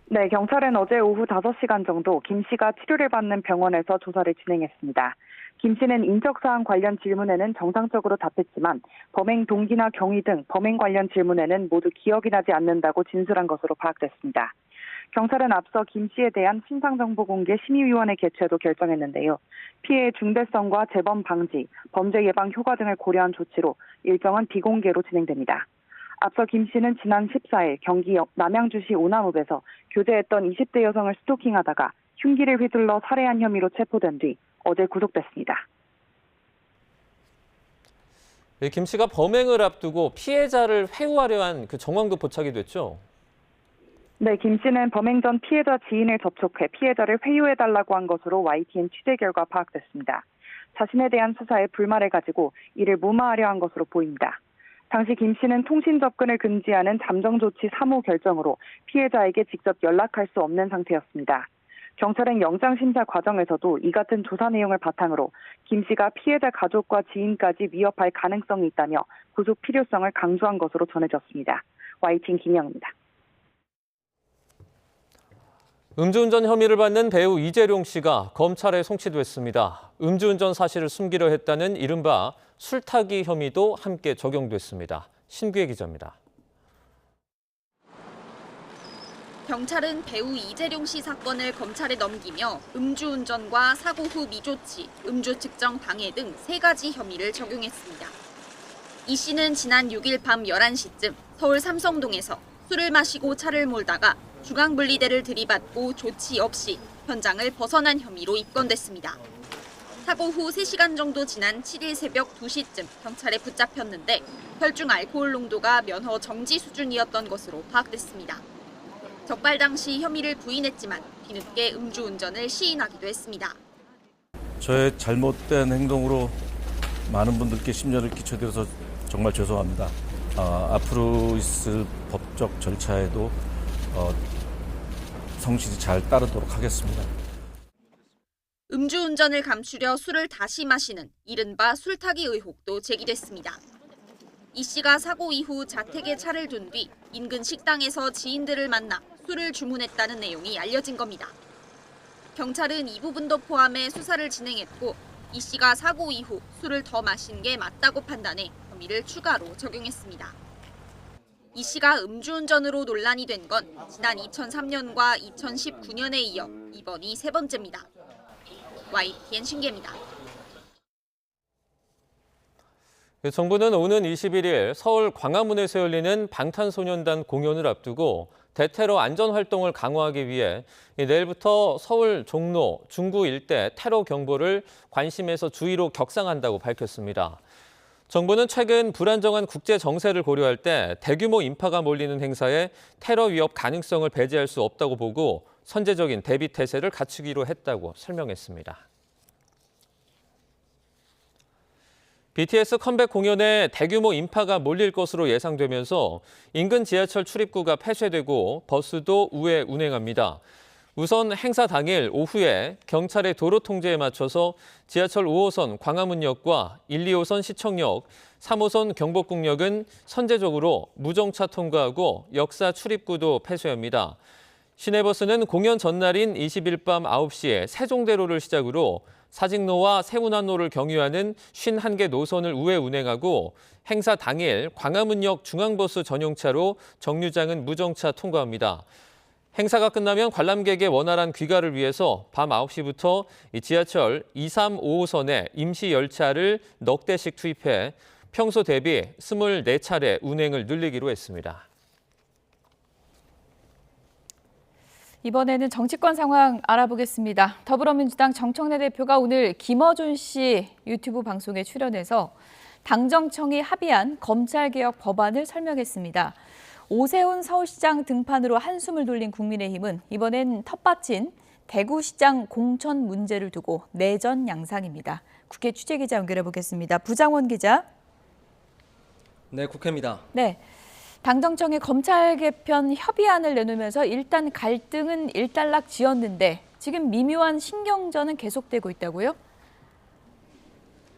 N: 네, 경찰은 어제 오후 5시간 정도 김 씨가 치료를 받는 병원에서 조사를 진행했습니다. 김 씨는 인적사항 관련 질문에는 정상적으로 답했지만 범행 동기나 경위 등 범행 관련 질문에는 모두 기억이 나지 않는다고 진술한 것으로 파악됐습니다. 경찰은 앞서 김 씨에 대한 신상정보공개 심의위원회 개최도 결정했는데요. 피해의 중대성과 재범 방지, 범죄 예방 효과 등을 고려한 조치로 일정은 비공개로 진행됩니다. 앞서 김 씨는 지난 14일 경기 남양주시 오남읍에서 교제했던 20대 여성을 스토킹하다가 흉기를 휘둘러 살해한 혐의로 체포된 뒤 어제 구속됐습니다.
M: 김 씨가 범행을 앞두고 피해자를 회유하려 한 그 정황도 포착이 됐죠?
N: 네, 김 씨는 범행 전 피해자 지인을 접촉해 피해자를 회유해달라고 한 것으로 YTN 취재 결과 파악됐습니다. 자신에 대한 수사에 불만을 가지고 이를 무마하려 한 것으로 보입니다. 당시 김 씨는 통신 접근을 금지하는 잠정 조치 3호 결정으로 피해자에게 직접 연락할 수 없는 상태였습니다. 경찰은 영장 심사 과정에서도 이 같은 조사 내용을 바탕으로 김 씨가 피해자 가족과 지인까지 위협할 가능성이 있다며 구속 필요성을 강조한 것으로 전해졌습니다. YTN 김영입니다.
M: 음주운전 혐의를 받는 배우 이재룡 씨가 검찰에 송치됐습니다. 음주운전 사실을 숨기려 했다는 이른바 술타기 혐의도 함께 적용됐습니다. 신규혜 기자입니다.
O: 경찰은 배우 이재룡 씨 사건을 검찰에 넘기며 음주운전과 사고 후 미조치, 음주 측정 방해 등 3가지 혐의를 적용했습니다. 이 씨는 지난 6일 밤 11시쯤 서울 삼성동에서 술을 마시고 차를 몰다가 중앙분리대를 들이받고 조치 없이 현장을 벗어난 혐의로 입건됐습니다. 사고 후 3시간 정도 지난 7일 새벽 2시쯤 경찰에 붙잡혔는데 혈중 알코올 농도가 면허 정지 수준이었던 것으로 파악됐습니다. 적발 당시 혐의를 부인했지만 뒤늦게 음주운전을 시인하기도 했습니다.
P: 저의 잘못된 행동으로 많은 분들께 심려를 끼쳐드려서 정말 죄송합니다. 앞으로 있을 법적 절차에도 성실히 잘 따르도록 하겠습니다.
O: 음주운전을 감추려 술을 다시 마시는 이른바 술타기 의혹도 제기됐습니다. 이 씨가 사고 이후 자택에 차를 둔 뒤 인근 식당에서 지인들을 만나 술을 주문했다는 내용이 알려진 겁니다. 경찰은 이 부분도 포함해 수사를 진행했고 이 씨가 사고 이후 술을 더 마신 게 맞다고 판단해 혐의를 추가로 적용했습니다. 이 씨가 음주운전으로 논란이 된 건 지난 2003년과 2019년에 이어 이번이 3번째입니다. YTN 신기입니다.
M: 정부는 오는 21일 서울 광화문에서 열리는 방탄소년단 공연을 앞두고 대테러 안전활동을 강화하기 위해 내일부터 서울 종로, 중구 일대 테러 경보를 관심에서 주의로 격상한다고 밝혔습니다. 정부는 최근 불안정한 국제 정세를 고려할 때 대규모 인파가 몰리는 행사에 테러 위협 가능성을 배제할 수 없다고 보고 선제적인 대비 태세를 갖추기로 했다고 설명했습니다. BTS 컴백 공연에 대규모 인파가 몰릴 것으로 예상되면서 인근 지하철 출입구가 폐쇄되고 버스도 우회 운행합니다. 우선 행사 당일 오후에 경찰의 도로 통제에 맞춰서 지하철 5호선 광화문역과 1, 2호선 시청역, 3호선 경복궁역은 선제적으로 무정차 통과하고 역사 출입구도 폐쇄합니다. 시내버스는 공연 전날인 20일 밤 9시에 세종대로를 시작으로 사직로와 세운안로를 경유하는 51개 노선을 우회 운행하고 행사 당일 광화문역 중앙버스 전용차로 정류장은 무정차 통과합니다. 행사가 끝나면 관람객의 원활한 귀가를 위해서 밤 9시부터 지하철 2, 3, 5호선에 임시 열차를 넉 대씩 투입해 평소 대비 24차례 운행을 늘리기로 했습니다.
A: 이번에는 정치권 상황 알아보겠습니다. 더불어민주당 정청래 대표가 오늘 김어준 씨 유튜브 방송에 출연해서 당정청이 합의한 검찰개혁 법안을 설명했습니다. 오세훈 서울시장 등판으로 한숨을 돌린 국민의힘은 이번엔 텃밭인 대구시장 공천 문제를 두고 내전 양상입니다. 국회 취재기자 연결해 보겠습니다. 부장원 기자.
Q: 네, 국회입니다.
A: 네. 당정청이 검찰 개편 협의안을 내놓으면서 일단 갈등은 일단락 지었는데 지금 미묘한 신경전은 계속되고 있다고요?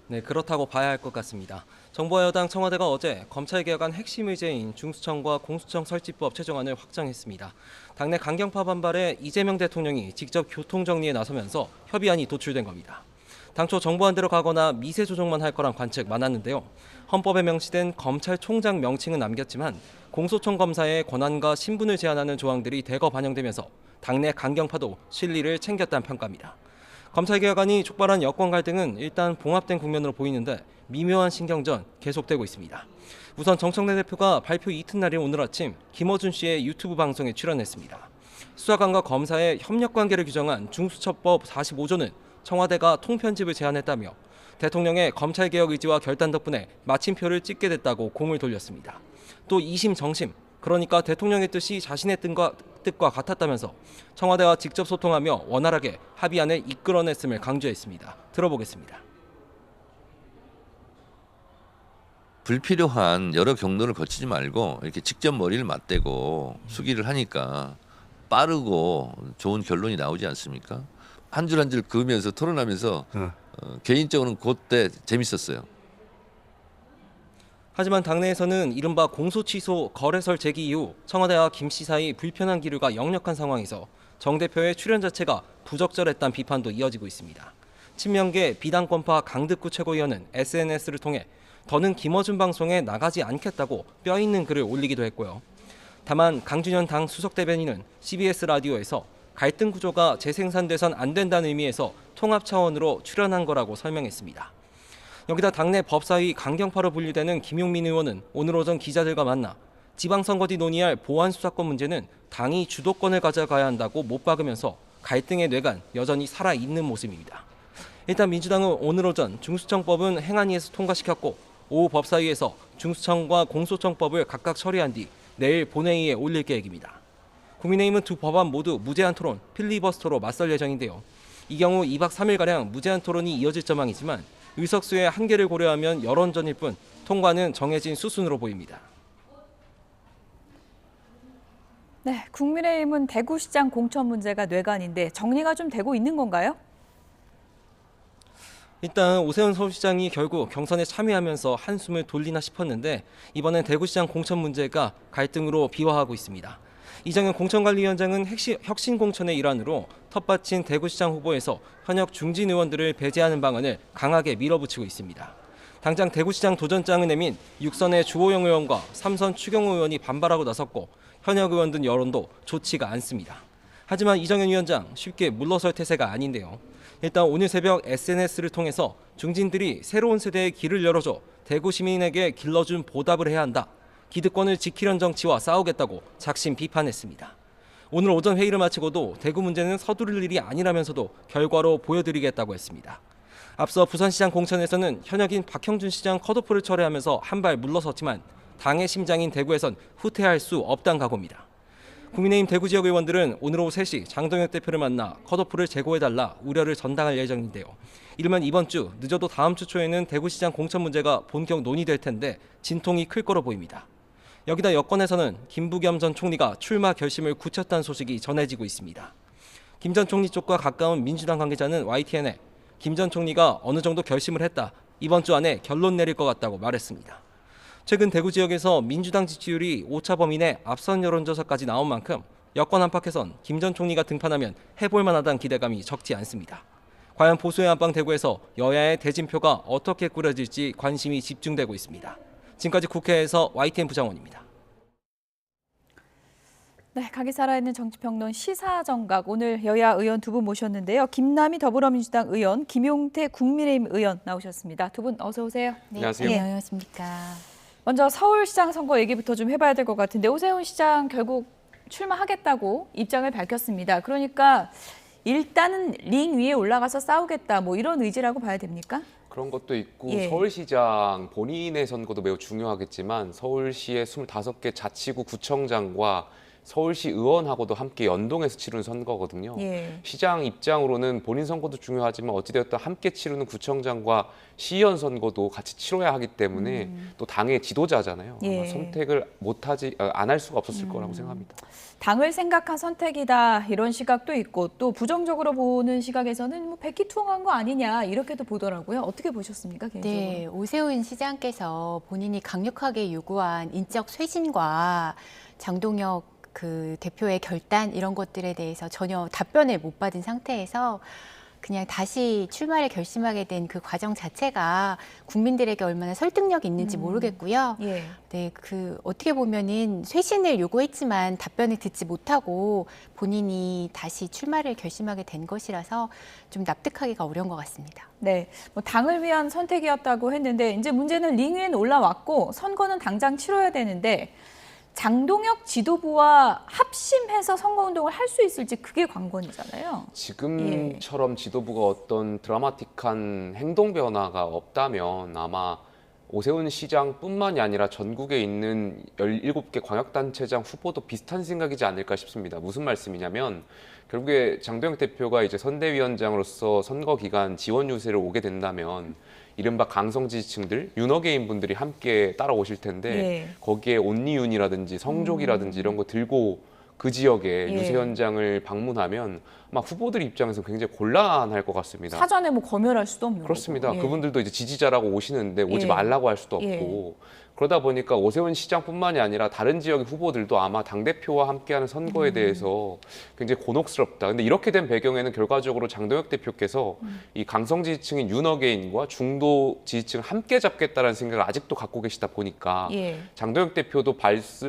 Q: 네, 그렇다고 봐야 할 것 같습니다. 정부와 여당 청와대가 어제 검찰개혁안 핵심 의제인 중수청과 공수청 설치법 최종안을 확정했습니다. 당내 강경파 반발에 이재명 대통령이 직접 교통정리에 나서면서 협의안이 도출된 겁니다. 당초 정부안대로 가거나 미세 조정만 할 거란 관측 많았는데요. 헌법에 명시된 검찰총장 명칭은 남겼지만 공소청 검사의 권한과 신분을 제한하는 조항들이 대거 반영되면서 당내 강경파도 실리를 챙겼다는 평가입니다. 검찰개혁안이 촉발한 여권 갈등은 일단 봉합된 국면으로 보이는데 미묘한 신경전 계속되고 있습니다. 우선 정청래 대표가 발표 이튿날인 오늘 아침 김어준 씨의 유튜브 방송에 출연했습니다. 수사관과 검사의 협력관계를 규정한 중수처법 45조는 청와대가 통편집을 제안했다며 대통령의 검찰개혁 의지와 결단 덕분에 마침표를 찍게 됐다고 공을 돌렸습니다. 또 2심 정심, 그러니까 대통령의 뜻이 자신의 뜻과 같았다면서 청와대와 직접 소통하며 원활하게 합의안을 이끌어냈음을 강조했습니다. 들어보겠습니다.
B: 불필요한 여러 경로를 거치지 말고 이렇게 직접 머리를 맞대고 수기를 하니까 빠르고 좋은 결론이 나오지 않습니까? 한 줄 한 줄 그으면서 토론하면서 개인적으로는 그때 재밌었어요.
Q: 하지만 당내에서는 이른바 공소취소 거래설 제기 이후 청와대와 김 씨 사이 불편한 기류가 역력한 상황에서 정 대표의 출연 자체가 부적절했다는 비판도 이어지고 있습니다. 친명계 비당권파 강득구 최고위원은 SNS를 통해 더는 김어준 방송에 나가지 않겠다고 뼈 있는 글을 올리기도 했고요. 다만 강준현 당 수석대변인은 CBS 라디오에서 갈등 구조가 재생산돼선 안 된다는 의미에서 통합 차원으로 출연한 거라고 설명했습니다. 여기다 당내 법사위 강경파로 분류되는 김용민 의원은 오늘 오전 기자들과 만나 지방선거 뒤 논의할 보안수사권 문제는 당이 주도권을 가져가야 한다고 못 박으면서 갈등의 뇌관 여전히 살아있는 모습입니다. 일단 민주당은 오늘 오전 중수청법은 행안위에서 통과시켰고 오후 법사위에서 중수청과 공소청법을 각각 처리한 뒤 내일 본회의에 올릴 계획입니다. 국민의힘은 두 법안 모두 무제한 토론, 필리버스터로 맞설 예정인데요. 이 경우 2박 3일가량 무제한 토론이 이어질 전망이지만 의석수의 한계를 고려하면 여론전일 뿐 통과는 정해진 수순으로 보입니다.
A: 네, 국민의힘은 대구시장 공천 문제가 뇌관인데 정리가 좀 되고 있는 건가요?
Q: 일단 오세훈 서울시장이 결국 경선에 참여하면서 한숨을 돌리나 싶었는데 이번엔 대구시장 공천 문제가 갈등으로 비화하고 있습니다. 이정현 공천관리위원장은 혁신 공천의 일환으로 텃밭인 대구시장 후보에서 현역 중진 의원들을 배제하는 방안을 강하게 밀어붙이고 있습니다. 당장 대구시장 도전장을 내민 6선의 주호영 의원과 3선 추경호 의원이 반발하고 나섰고 현역 의원 등 여론도 좋지가 않습니다. 하지만 이정현 위원장 쉽게 물러설 태세가 아닌데요. 일단 오늘 새벽 SNS를 통해서 중진들이 새로운 세대의 길을 열어줘 대구 시민에게 길러준 보답을 해야 한다. 기득권을 지키려는 정치와 싸우겠다고 작심 비판했습니다. 오늘 오전 회의를 마치고도 대구 문제는 서두를 일이 아니라면서도 결과로 보여드리겠다고 했습니다. 앞서 부산시장 공천에서는 현역인 박형준 시장 컷오프를 철회하면서 한 발 물러섰지만 당의 심장인 대구에선 후퇴할 수 없다는 각오입니다. 국민의힘 대구 지역 의원들은 오늘 오후 3시 장동혁 대표를 만나 컷오프를 제고해달라 우려를 전당할 예정인데요. 이르면 이번 주, 늦어도 다음 주 초에는 대구시장 공천 문제가 본격 논의될 텐데 진통이 클 거로 보입니다. 여기다 여권에서는 김부겸 전 총리가 출마 결심을 굳혔다는 소식이 전해지고 있습니다. 김 전 총리 쪽과 가까운 민주당 관계자는 YTN에 김 전 총리가 어느 정도 결심을 했다. 이번 주 안에 결론 내릴 것 같다고 말했습니다. 최근 대구 지역에서 민주당 지지율이 오차 범위 내 앞선 여론조사까지 나온 만큼 여권 안팎에선 김 전 총리가 등판하면 해볼 만하다는 기대감이 적지 않습니다. 과연 보수의 안방 대구에서 여야의 대진표가 어떻게 꾸려질지 관심이 집중되고 있습니다. 지금까지 국회에서 YTN 부장원입니다.
A: 네, 각이 살아있는 정치평론 시사정각 오늘 여야 의원 두 분 모셨는데요. 김남희 더불어민주당 의원, 김용태 국민의힘 의원 나오셨습니다. 두 분 어서 오세요.
S: 네, 안녕하세요.
A: 네,
S: 안녕하십니까.
A: 먼저 서울시장 선거 얘기부터 좀 해봐야 될 것 같은데 오세훈 시장 결국 출마하겠다고 입장을 밝혔습니다. 그러니까 일단은 링 위에 올라가서 싸우겠다 뭐 이런 의지라고 봐야 됩니까?
S: 그런 것도 있고
A: 예.
S: 서울시장 본인의 선거도 매우 중요하겠지만 서울시의 25개 자치구 구청장과 서울시 의원하고도 함께 연동해서 치르는 선거거든요.
A: 예.
S: 시장 입장으로는 본인 선거도 중요하지만 어찌되었든 함께 치르는 구청장과 시의원 선거도 같이 치러야 하기 때문에 또 당의 지도자잖아요.
A: 예.
S: 아마 선택을 안 할 수가 없었을 거라고 생각합니다.
A: 당을 생각한 선택이다 이런 시각도 있고 또 부정적으로 보는 시각에서는 뭐 백기투항한 거 아니냐 이렇게도 보더라고요. 어떻게 보셨습니까 개인적으로?
S: 네,
T: 오세훈 시장께서 본인이 강력하게 요구한 인적 쇄신과 장동혁 그 대표의 결단 이런 것들에 대해서 전혀 답변을 못 받은 상태에서 그냥 다시 출마를 결심하게 된 그 과정 자체가 국민들에게 얼마나 설득력이 있는지 모르겠고요.
A: 예.
T: 네, 그 어떻게 보면은 쇄신을 요구했지만 답변을 듣지 못하고 본인이 다시 출마를 결심하게 된 것이라서 좀 납득하기가 어려운 것 같습니다.
A: 네, 뭐 당을 위한 선택이었다고 했는데 이제 문제는 링 위에 올라왔고 선거는 당장 치러야 되는데 장동혁 지도부와 합심해서 선거운동을 할 수 있을지 그게 관건이잖아요.
S: 지금처럼 지도부가 어떤 드라마틱한 행동 변화가 없다면 아마 오세훈 시장뿐만이 아니라 전국에 있는 17개 광역단체장 후보도 비슷한 생각이지 않을까 싶습니다. 무슨 말씀이냐면 결국에 장동혁 대표가 이제 선대위원장으로서 선거 기간 지원 유세를 오게 된다면 이른바 강성 지지층들, 윤어게인 분들이 함께 따라오실 텐데 거기에 온리윤이라든지 성족이라든지 이런 거 들고 그 지역에 유세 현장을 방문하면 아마 후보들 입장에서 굉장히 곤란할 것 같습니다.
A: 사전에 뭐 검열할 수도 없는
S: 그렇습니다.
A: 거고.
S: 그분들도 이제 지지자라고 오시는데 오지 말라고 할 수도 없고 그러다 보니까 오세훈 시장뿐만이 아니라 다른 지역의 후보들도 아마 당대표와 함께하는 선거에 대해서 굉장히 곤혹스럽다. 근데 이렇게 된 배경에는 결과적으로 장동혁 대표께서 이 강성 지지층인 윤어게인과 중도 지지층을 함께 잡겠다는 생각을 아직도 갖고 계시다 보니까 장동혁 대표도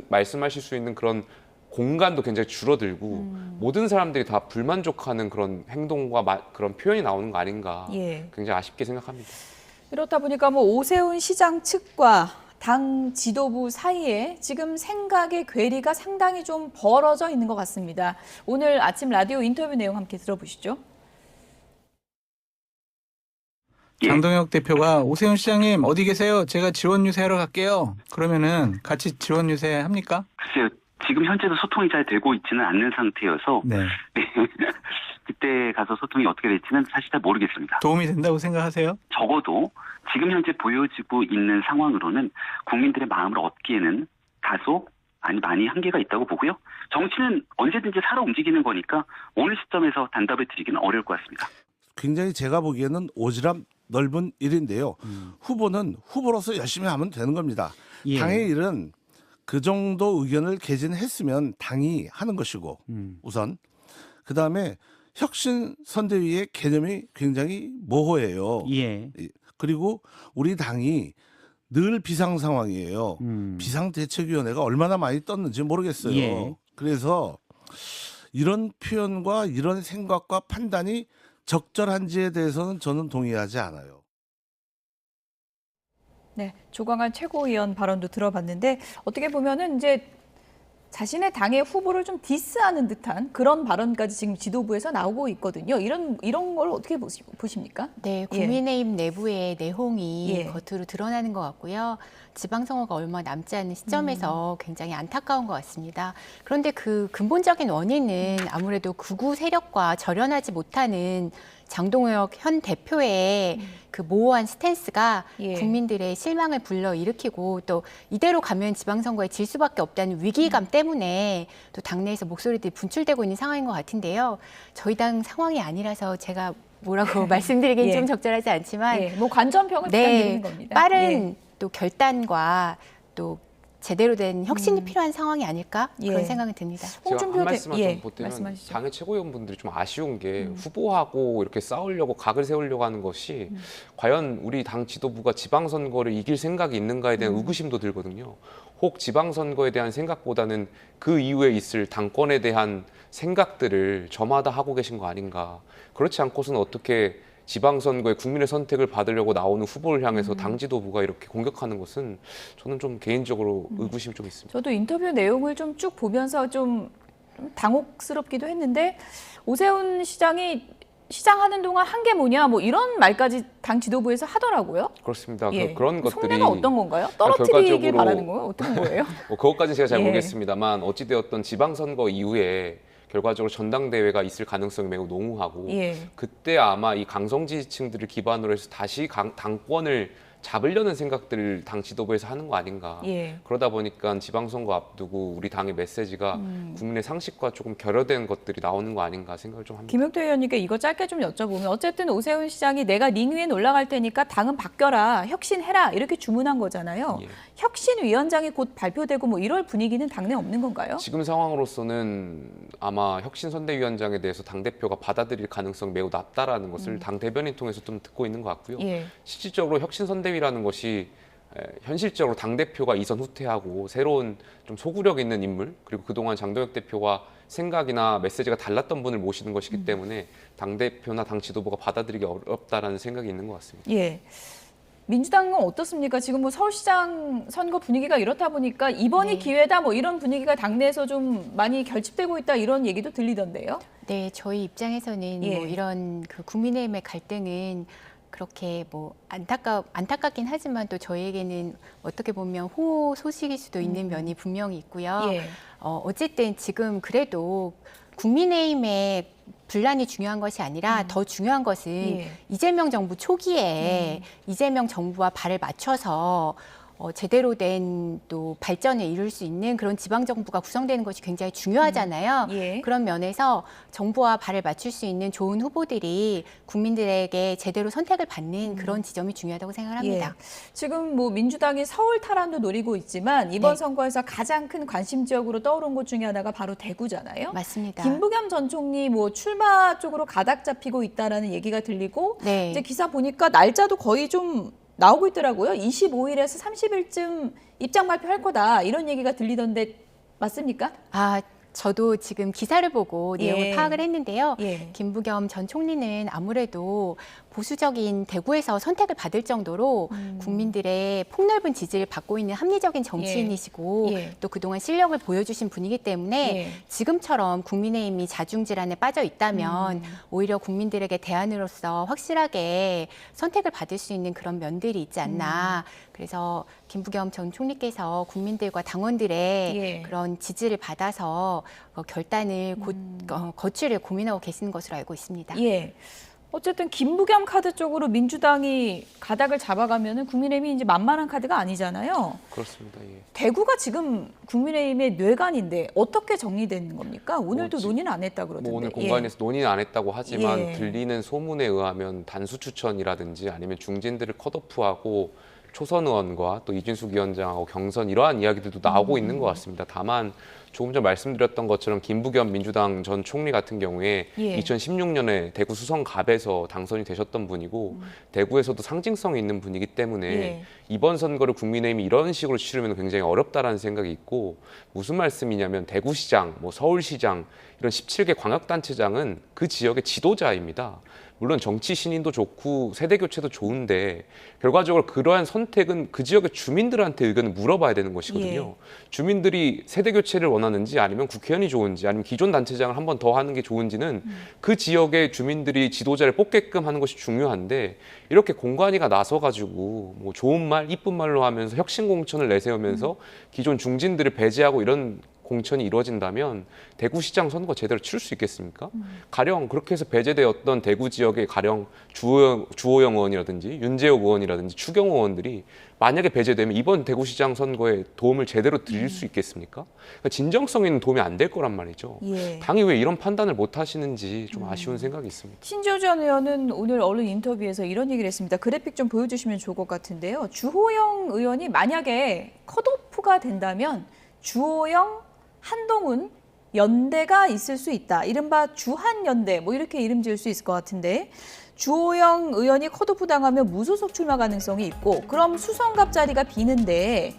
S: 말씀하실 수 있는 그런 공간도 굉장히 줄어들고 모든 사람들이 다 불만족하는 그런 행동과 그런 표현이 나오는 거 아닌가 굉장히 아쉽게 생각합니다.
A: 이렇다 보니까 뭐 오세훈 시장 측과 당 지도부 사이에 지금 생각의 괴리가 상당히 좀 벌어져 있는 것 같습니다. 오늘 아침 라디오 인터뷰 내용 함께 들어보시죠.
U: 장동혁 대표가 오세훈 시장님 어디 계세요? 제가 지원 유세하러 갈게요. 그러면은 같이 지원 유세 합니까?
V: 글쎄요. 지금 현재도 소통이 잘 되고 있지는 않는 상태여서 그때 가서 소통이 어떻게 될지는 사실 잘 모르겠습니다.
U: 도움이 된다고 생각하세요?
V: 적어도 지금 현재 보여지고 있는 상황으로는 국민들의 마음을 얻기에는 다소 많이 한계가 있다고 보고요. 정치는 언제든지 살아 움직이는 거니까 어느 시점에서 단답을 드리기는 어려울 것 같습니다.
W: 굉장히 제가 보기에는 오지랖 넓은 일인데요. 후보는 후보로서 열심히 하면 되는 겁니다. 당의 일은 그 정도 의견을 개진했으면 당이 하는 것이고 우선 그다음에 혁신선대위의 개념이 굉장히 모호해요. 그리고 우리 당이 늘 비상 상황이에요. 비상대책위원회가 얼마나 많이 떴는지 모르겠어요. 그래서 이런 표현과 이런 생각과 판단이 적절한지에 대해서는 저는 동의하지 않아요.
A: 네, 조광한 최고위원 발언도 들어봤는데 어떻게 보면은 이제 자신의 당의 후보를 좀 디스하는 듯한 그런 발언까지 지금 지도부에서 나오고 있거든요. 이런 걸 어떻게 보십니까?
T: 네, 국민의힘 내부의 내홍이 겉으로 드러나는 것 같고요. 지방선거가 얼마 남지 않은 시점에서 굉장히 안타까운 것 같습니다. 그런데 그 근본적인 원인은 아무래도 극우 세력과 절연하지 못하는 장동혁 현 대표의 그 모호한 스탠스가 국민들의 실망을 불러일으키고 또 이대로 가면 지방선거에 질 수밖에 없다는 위기감 때문에 또 당내에서 목소리들이 분출되고 있는 상황인 것 같은데요. 저희 당 상황이 아니라서 제가 뭐라고 말씀드리긴 좀 적절하지 않지만
A: 뭐 관전평을 부탁드리는 겁니다.
T: 빠른 또 결단과 또 제대로 된 혁신이 필요한 상황이 아닐까 그런 생각이 듭니다.
S: 제가 한 말씀만 좀 보태면 당의 최고위원분들이 좀 아쉬운 게 후보하고 이렇게 싸우려고 각을 세우려고 하는 것이 과연 우리 당 지도부가 지방선거를 이길 생각이 있는가에 대한 의구심도 들거든요. 혹 지방선거에 대한 생각보다는 그 이후에 있을 당권에 대한 생각들을 저마다 하고 계신 거 아닌가. 그렇지 않고서는 어떻게 지방선거에 국민의 선택을 받으려고 나오는 후보를 향해서 당 지도부가 이렇게 공격하는 것은 저는 좀 개인적으로 의구심이 좀 있습니다.
A: 저도 인터뷰 내용을 좀 쭉 보면서 좀 당혹스럽기도 했는데 오세훈 시장이 시장하는 동안 한 게 뭐냐 뭐 이런 말까지 당 지도부에서 하더라고요.
S: 그렇습니다. 그런 것들이
A: 속내가 어떤 건가요? 떨어뜨리길 바라는 거예요? 어떤 거예요?
S: 그것까지 제가 잘 모르겠습니다만 어찌되었던 지방선거 이후에 결과적으로 전당대회가 있을 가능성이 매우 농후하고 그때 아마 이 강성 지지층들을 기반으로 해서 다시 당권을 잡으려는 생각들을 당 지도부에서 하는 거 아닌가. 그러다 보니까 지방선거 앞두고 우리 당의 메시지가 국민의 상식과 조금 결여된 것들이 나오는 거 아닌가 생각을 좀 합니다.
A: 김용태 의원님께 이거 짧게 좀 여쭤보면 어쨌든 오세훈 시장이 내가 링 위에 올라갈 테니까 당은 바뀌어라, 혁신해라 이렇게 주문한 거잖아요. 혁신위원장이 곧 발표되고 뭐 이럴 분위기는 당내 없는 건가요?
S: 지금 상황으로서는 아마 혁신선대위원장에 대해서 당대표가 받아들일 가능성이 매우 낮다라는 것을 당 대변인 통해서 좀 듣고 있는 것 같고요. 실질적으로 혁신선대위라는 것이 현실적으로 당대표가 이선 후퇴하고 새로운 좀 소구력 있는 인물 그리고 그동안 장동혁 대표와 생각이나 메시지가 달랐던 분을 모시는 것이기 때문에 당대표나 당 지도부가 받아들이기 어렵다라는 생각이 있는 것 같습니다.
A: 민주당은 어떻습니까? 지금 뭐 서울시장 선거 분위기가 이렇다 보니까 이번이 기회다 뭐 이런 분위기가 당내에서 좀 많이 결집되고 있다 이런 얘기도 들리던데요.
T: 네, 저희 입장에서는 뭐 이런 그 국민의힘의 갈등은 그렇게 뭐 안타깝긴 하지만 또 저희에게는 어떻게 보면 호소 소식일 수도 있는 면이 분명히 있고요. 어쨌든 지금 그래도 국민의힘의 분란이 중요한 것이 아니라 더 중요한 것은 이재명 정부 초기에 이재명 정부와 발을 맞춰서 제대로 된 또 발전을 이룰 수 있는 그런 지방정부가 구성되는 것이 굉장히 중요하잖아요. 그런 면에서 정부와 발을 맞출 수 있는 좋은 후보들이 국민들에게 제대로 선택을 받는 그런 지점이 중요하다고 생각을 합니다.
A: 지금 뭐 민주당이 서울 탈환도 노리고 있지만 이번 선거에서 가장 큰 관심 지역으로 떠오른 곳 중에 하나가 바로 대구잖아요.
T: 맞습니다.
A: 김부겸 전 총리 뭐 출마 쪽으로 가닥 잡히고 있다라는 얘기가 들리고 이제 기사 보니까 날짜도 거의 좀 나오고 있더라고요. 25일에서 30일쯤 입장 발표할 거다 이런 얘기가 들리던데 맞습니까?
T: 저도 지금 기사를 보고 내용을 파악을 했는데요. 김부겸 전 총리는 아무래도 보수적인 대구에서 선택을 받을 정도로 국민들의 폭넓은 지지를 받고 있는 합리적인 정치인이시고 또 그동안 실력을 보여주신 분이기 때문에 지금처럼 국민의힘이 자중질환에 빠져 있다면 오히려 국민들에게 대안으로서 확실하게 선택을 받을 수 있는 그런 면들이 있지 않나. 그래서 김부겸 전 총리께서 국민들과 당원들의 그런 지지를 받아서 결단을 거취를 고민하고 계시는 것으로 알고 있습니다.
A: 어쨌든 김부겸 카드 쪽으로 민주당이 가닥을 잡아가면은 국민의힘이 이제 만만한 카드가 아니잖아요.
S: 그렇습니다.
A: 대구가 지금 국민의힘의 뇌관인데 어떻게 정리되는 겁니까? 오늘도 논의는 안 했다 그러던데.
S: 오늘 공관에서 논의는 안 했다고 하지만 들리는 소문에 의하면 단수 추천이라든지 아니면 중진들을 컷오프하고 초선 의원과 또 이준숙 위원장하고 경선 이러한 이야기들도 나오고 있는 것 같습니다. 다만 조금 전 말씀드렸던 것처럼 김부겸 민주당 전 총리 같은 경우에 2016년에 대구 수성갑에서 당선이 되셨던 분이고 대구에서도 상징성이 있는 분이기 때문에 이번 선거를 국민의힘이 이런 식으로 치르면 굉장히 어렵다라는 생각이 있고 무슨 말씀이냐면 대구시장, 뭐 서울시장 이런 17개 광역단체장은 그 지역의 지도자입니다. 물론 정치 신인도 좋고 세대 교체도 좋은데 결과적으로 그러한 선택은 그 지역의 주민들한테 의견을 물어봐야 되는 것이거든요. 주민들이 세대 교체를 원하는지 아니면 국회의원이 좋은지 아니면 기존 단체장을 한 번 더 하는 게 좋은지는 그 지역의 주민들이 지도자를 뽑게끔 하는 것이 중요한데 이렇게 공관위가 나서가지고 뭐 좋은 말, 이쁜 말로 하면서 혁신 공천을 내세우면서 기존 중진들을 배제하고 이런 공천이 이루어진다면 대구시장 선거 제대로 치를 수 있겠습니까? 가령 그렇게 해서 배제되었던 대구 지역의 가령 주호영 의원이라든지 윤재욱 의원이라든지 추경호 의원들이 만약에 배제되면 이번 대구시장 선거에 도움을 제대로 드릴 수 있겠습니까? 그러니까 진정성 있는 도움이 안 될 거란 말이죠. 당이 왜 이런 판단을 못 하시는지 좀 아쉬운 생각이 있습니다.
A: 신조전 의원은 오늘 언론 인터뷰에서 이런 얘기를 했습니다. 그래픽 좀 보여주시면 좋을 것 같은데요. 주호영 의원이 만약에 컷오프가 된다면 주호영, 한동훈 연대가 있을 수 있다. 이른바 주한연대 뭐 이렇게 이름 지을 수 있을 것 같은데 주호영 의원이 컷오프 당하면 무소속 출마 가능성이 있고 그럼 수성갑 자리가 비는데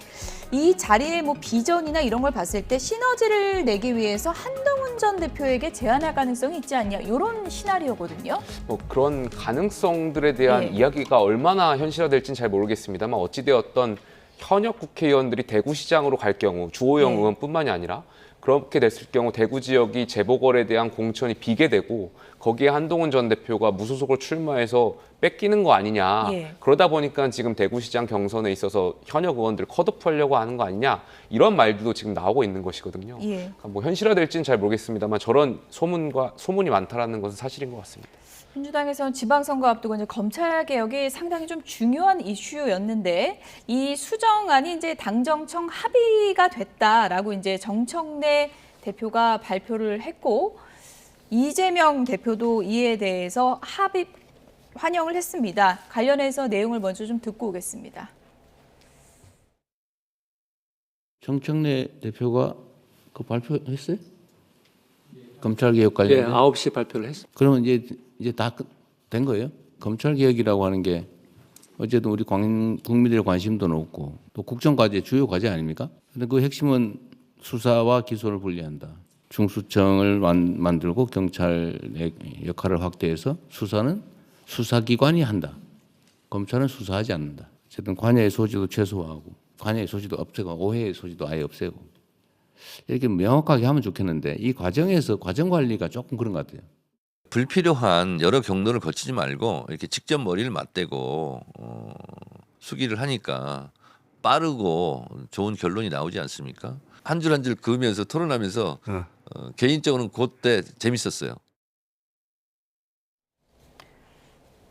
A: 이 자리의 뭐 비전이나 이런 걸 봤을 때 시너지를 내기 위해서 한동훈 전 대표에게 제안할 가능성이 있지 않냐 이런 시나리오거든요.
S: 뭐 그런 가능성들에 대한 이야기가 얼마나 현실화될지는 잘 모르겠습니다만 어찌되었던 현역 국회의원들이 대구시장으로 갈 경우 주호영 의원뿐만이 아니라 그렇게 됐을 경우 대구 지역이 재보궐에 대한 공천이 비게 되고 거기에 한동훈 전 대표가 무소속으로 출마해서 뺏기는 거 아니냐. 그러다 보니까 지금 대구시장 경선에 있어서 현역 의원들 컷오프하려고 하는 거 아니냐. 이런 말들도 지금 나오고 있는 것이거든요. 그러니까 뭐 현실화될지는 잘 모르겠습니다만 저런 소문이 많다라는 것은 사실인 것 같습니다.
A: 민주당에서는 지방선거 앞두고 이제 검찰 개혁이 상당히 좀 중요한 이슈였는데 이 수정안이 이제 당정청 합의가 됐다라고 이제 정청래 대표가 발표를 했고 이재명 대표도 이에 대해서 환영을 했습니다. 관련해서 내용을 먼저 좀 듣고 오겠습니다.
F: 정청래 대표가 그 발표했어요? 검찰 개혁 관련.
G: 네, 9시 발표를 했습니다.
F: 그러면 이제 다 된 거예요? 검찰 개혁이라고 하는 게 어쨌든 우리 국민들의 관심도 높고 또 국정과제 주요 과제 아닙니까? 근데 그 핵심은 수사와 기소를 분리한다. 중수청을 만들고 경찰의 역할을 확대해서 수사는 수사기관이 한다. 검찰은 수사하지 않는다. 어쨌든 관여의 소지도 최소화하고 관여의 소지도 없애고 오해의 소지도 아예 없애고 이렇게 명확하게 하면 좋겠는데 이 과정에서 과정 관리가 조금 그런 것 같아요.
B: 불필요한 여러 경로를 거치지 말고 이렇게 직접 머리를 맞대고 수기를 하니까 빠르고 좋은 결론이 나오지 않습니까? 한 줄 한 줄 그으면서 토론하면서 개인적으로는 그때 재밌었어요.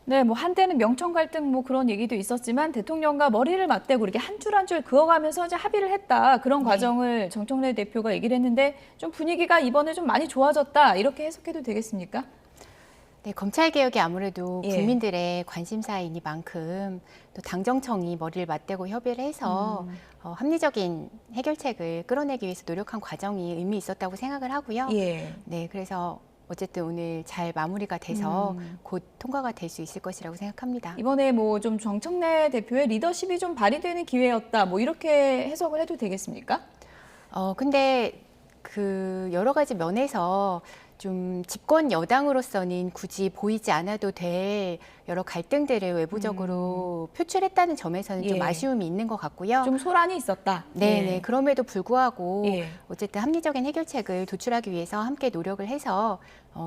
A: 네, 뭐 한때는 명청 갈등 뭐 그런 얘기도 있었지만 대통령과 머리를 맞대고 이렇게 한 줄 한 줄 그어가면서 이제 합의를 했다. 그런 과정을 정청래 대표가 얘기를 했는데 좀 분위기가 이번에 좀 많이 좋아졌다. 이렇게 해석해도 되겠습니까?
T: 네, 검찰 개혁이 아무래도
A: 예.
T: 국민들의 관심사이니만큼 또 당정청이 머리를 맞대고 협의를 해서 합리적인 해결책을 끌어내기 위해서 노력한 과정이 의미 있었다고 생각을 하고요.
A: 예.
T: 네, 그래서 어쨌든 오늘 잘 마무리가 돼서 곧 통과가 될 수 있을 것이라고 생각합니다.
A: 이번에 뭐 좀 정청래 대표의 리더십이 좀 발휘되는 기회였다. 뭐 이렇게 해석을 해도 되겠습니까?
T: 근데 그 여러 가지 면에서 좀 집권 여당으로서는 굳이 보이지 않아도 될 여러 갈등들을 외부적으로 표출했다는 점에서는 좀
A: 예.
T: 아쉬움이 있는 것 같고요.
A: 좀 소란이 있었다.
T: 네,
A: 예.
T: 그럼에도 불구하고
A: 예.
T: 어쨌든 합리적인 해결책을 도출하기 위해서 함께 노력을 해서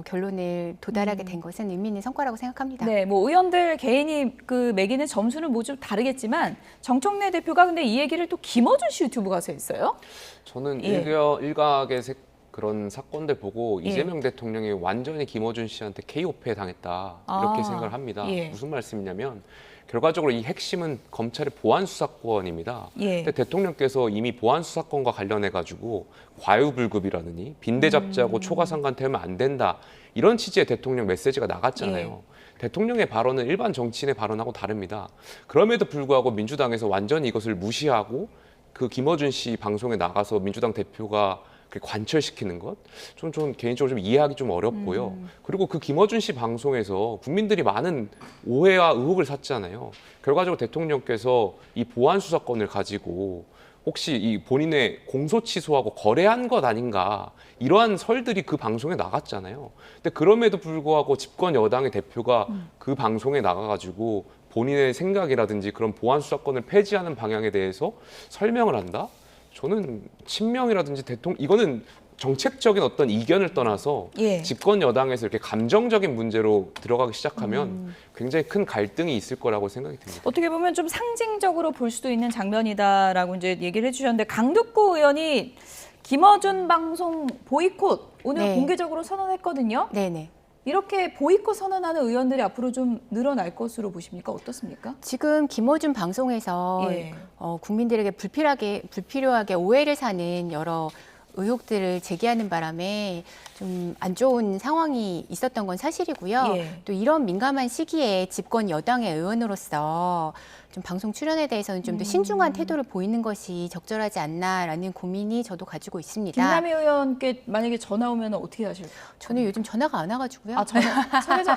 T: 결론을 도달하게 된 것은 의미 있는 성과라고 생각합니다.
A: 네, 뭐 의원들 개인이 그 매기는 점수는 뭐 좀 다르겠지만 정청래 대표가 근데 이 얘기를 또 김어준 씨 유튜브 가서 했어요.
S: 저는
A: 예.
S: 일각의 그런 사건들 보고
A: 예.
S: 이재명 대통령이 완전히 김어준 씨한테 KO패 당했다 이렇게 생각을 합니다.
A: 예.
S: 무슨 말씀이냐면 결과적으로 이 핵심은 검찰의 보안 수사권입니다.
A: 예.
S: 근데 대통령께서 이미 보안 수사권과 관련해 가지고 과유불급이라느니 빈대 잡자고 초과상관 되면 안 된다 이런 취지의 대통령 메시지가 나갔잖아요. 대통령의 발언은 일반 정치인의 발언하고 다릅니다. 그럼에도 불구하고 민주당에서 완전히 이것을 무시하고 그 김어준 씨 방송에 나가서 민주당 대표가 관철시키는 것, 좀 개인적으로 좀 이해하기 좀 어렵고요. 그리고 그 김어준 씨 방송에서 국민들이 많은 오해와 의혹을 샀잖아요. 결과적으로 대통령께서 이 보안 수사권을 가지고 혹시 이 본인의 공소 취소하고 거래한 것 아닌가 이러한 설들이 그 방송에 나갔잖아요. 근데 그럼에도 불구하고 집권 여당의 대표가 그 방송에 나가가지고 본인의 생각이라든지 그런 보안 수사권을 폐지하는 방향에 대해서 설명을 한다? 저는 친명이라든지 이거는 정책적인 어떤 이견을 떠나서
A: 예.
S: 집권 여당에서 이렇게 감정적인 문제로 들어가기 시작하면 굉장히 큰 갈등이 있을 거라고 생각이 듭니다.
A: 어떻게 보면 좀 상징적으로 볼 수도 있는 장면이다라고 이제 얘기를 해주셨는데 강득구 의원이 김어준 방송 보이콧 오늘
T: 네.
A: 공개적으로 선언했거든요.
T: 네네.
A: 이렇게 보이콧 선언하는 의원들이 앞으로 좀 늘어날 것으로 보십니까? 어떻습니까?
T: 지금 김어준 방송에서
A: 예.
T: 국민들에게 불필요하게 오해를 사는 여러 의혹들을 제기하는 바람에 좀 안 좋은 상황이 있었던 건 사실이고요.
A: 예.
T: 또 이런 민감한 시기에 집권 여당의 의원으로서 좀 방송 출연에 대해서는 좀 더 신중한 태도를 보이는 것이 적절하지 않나라는 고민이 저도 가지고 있습니다.
A: 김남희 의원께 만약에 전화 오면 어떻게 하실까요?
T: 저는 요즘 전화가 안 와가지고요.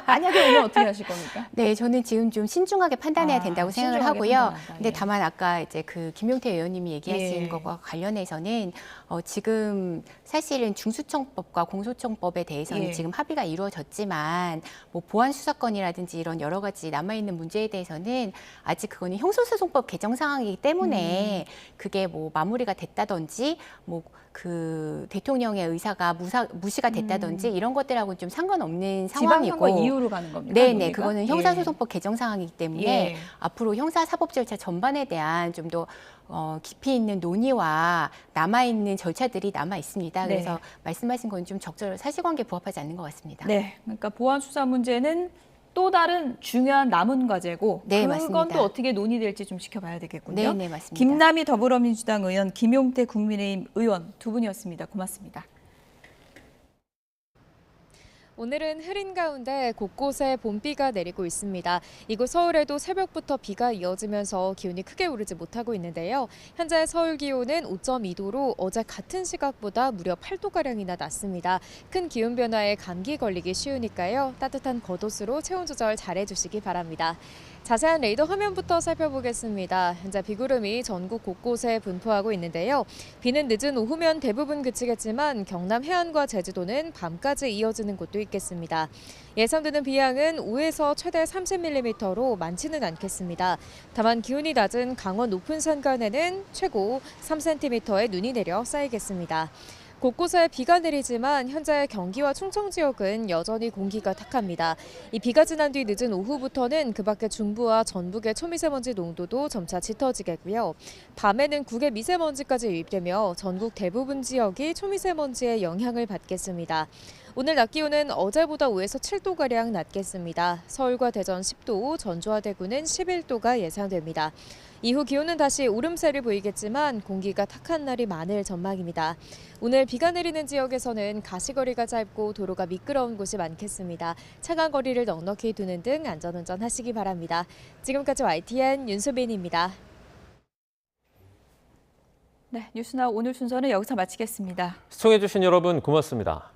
A: 만약에 오면 어떻게 하실 겁니까?
T: 네, 저는 지금 좀 신중하게 판단해야 된다고 생각을
A: 신중하게
T: 하고요.
A: 판단한다.
T: 근데
A: 예.
T: 다만 아까 이제 그 김용태 의원님이 얘기하신
A: 예.
T: 것과 관련해서는 지금 사실은 중수청법과 공소청법에 대해서는
A: 예.
T: 지금 합의가 이루어졌지만 뭐 보안 수사권이라든지 이런 여러 가지 남아 있는 문제에 대해서는 아직 그거는 형소소송법 개정 상황이기 때문에 그게 뭐 마무리가 됐다든지 뭐 그 대통령의 의사가 무시가 됐다든지 이런 것들하고는 좀 상관없는 상황이고
A: 지방선거 이후로 가는 겁니까?
T: 네네,
A: 논의가?
T: 그거는
A: 예.
T: 형사소송법 개정 상황이기 때문에
A: 예.
T: 앞으로 형사사법 절차 전반에 대한 좀 더 깊이 있는 논의와 남아있는 절차들이 남아 있습니다.
A: 네.
T: 그래서 말씀하신 건 좀 사실관계에 부합하지 않는 것 같습니다.
A: 네, 그러니까 보안 수사 문제는 또 다른 중요한 남은 과제고
T: 네,
A: 그건
T: 맞습니다.
A: 또 어떻게 논의될지 좀 지켜봐야 되겠군요.
T: 네, 네, 맞습니다.
A: 김남희 더불어민주당 의원, 김용태 국민의힘 의원 두 분이었습니다. 고맙습니다.
G: 오늘은 흐린 가운데 곳곳에 봄비가 내리고 있습니다. 이곳 서울에도 새벽부터 비가 이어지면서 기온이 크게 오르지 못하고 있는데요. 현재 서울 기온은 5.2도로 어제 같은 시각보다 무려 8도가량이나 낮습니다. 큰 기온 변화에 감기 걸리기 쉬우니까요. 따뜻한 겉옷으로 체온 조절 잘해주시기 바랍니다. 자세한 레이더 화면부터 살펴보겠습니다. 현재 비구름이 전국 곳곳에 분포하고 있는데요. 비는 늦은 오후면 대부분 그치겠지만 경남 해안과 제주도는 밤까지 이어지는 곳도 있겠습니다. 예상되는 비양은 5에서 최대 30mm로 많지는 않겠습니다. 다만 기온이 낮은 강원 높은 산간에는 최고 3cm의 눈이 내려 쌓이겠습니다. 곳곳에 비가 내리지만 현재 경기와 충청 지역은 여전히 공기가 탁합니다. 이 비가 지난 뒤 늦은 오후부터는 그 밖에 중부와 전북의 초미세먼지 농도도 점차 짙어지겠고요. 밤에는 국외 미세먼지까지 유입되며 전국 대부분 지역이 초미세먼지의 영향을 받겠습니다. 오늘 낮 기온은 어제보다 5에서 7도가량 낮겠습니다. 서울과 대전 10도, 전주와 대구는 11도가 예상됩니다. 이후 기온은 다시 오름세를 보이겠지만 공기가 탁한 날이 많을 전망입니다. 오늘 비가 내리는 지역에서는 가시거리가 짧고 도로가 미끄러운 곳이 많겠습니다. 차간 거리를 넉넉히 두는 등 안전운전 하시기 바랍니다. 지금까지 YTN 윤수빈입니다.
A: 네, 뉴스나 오늘 순서는 여기서 마치겠습니다.
M: 시청해주신 여러분 고맙습니다.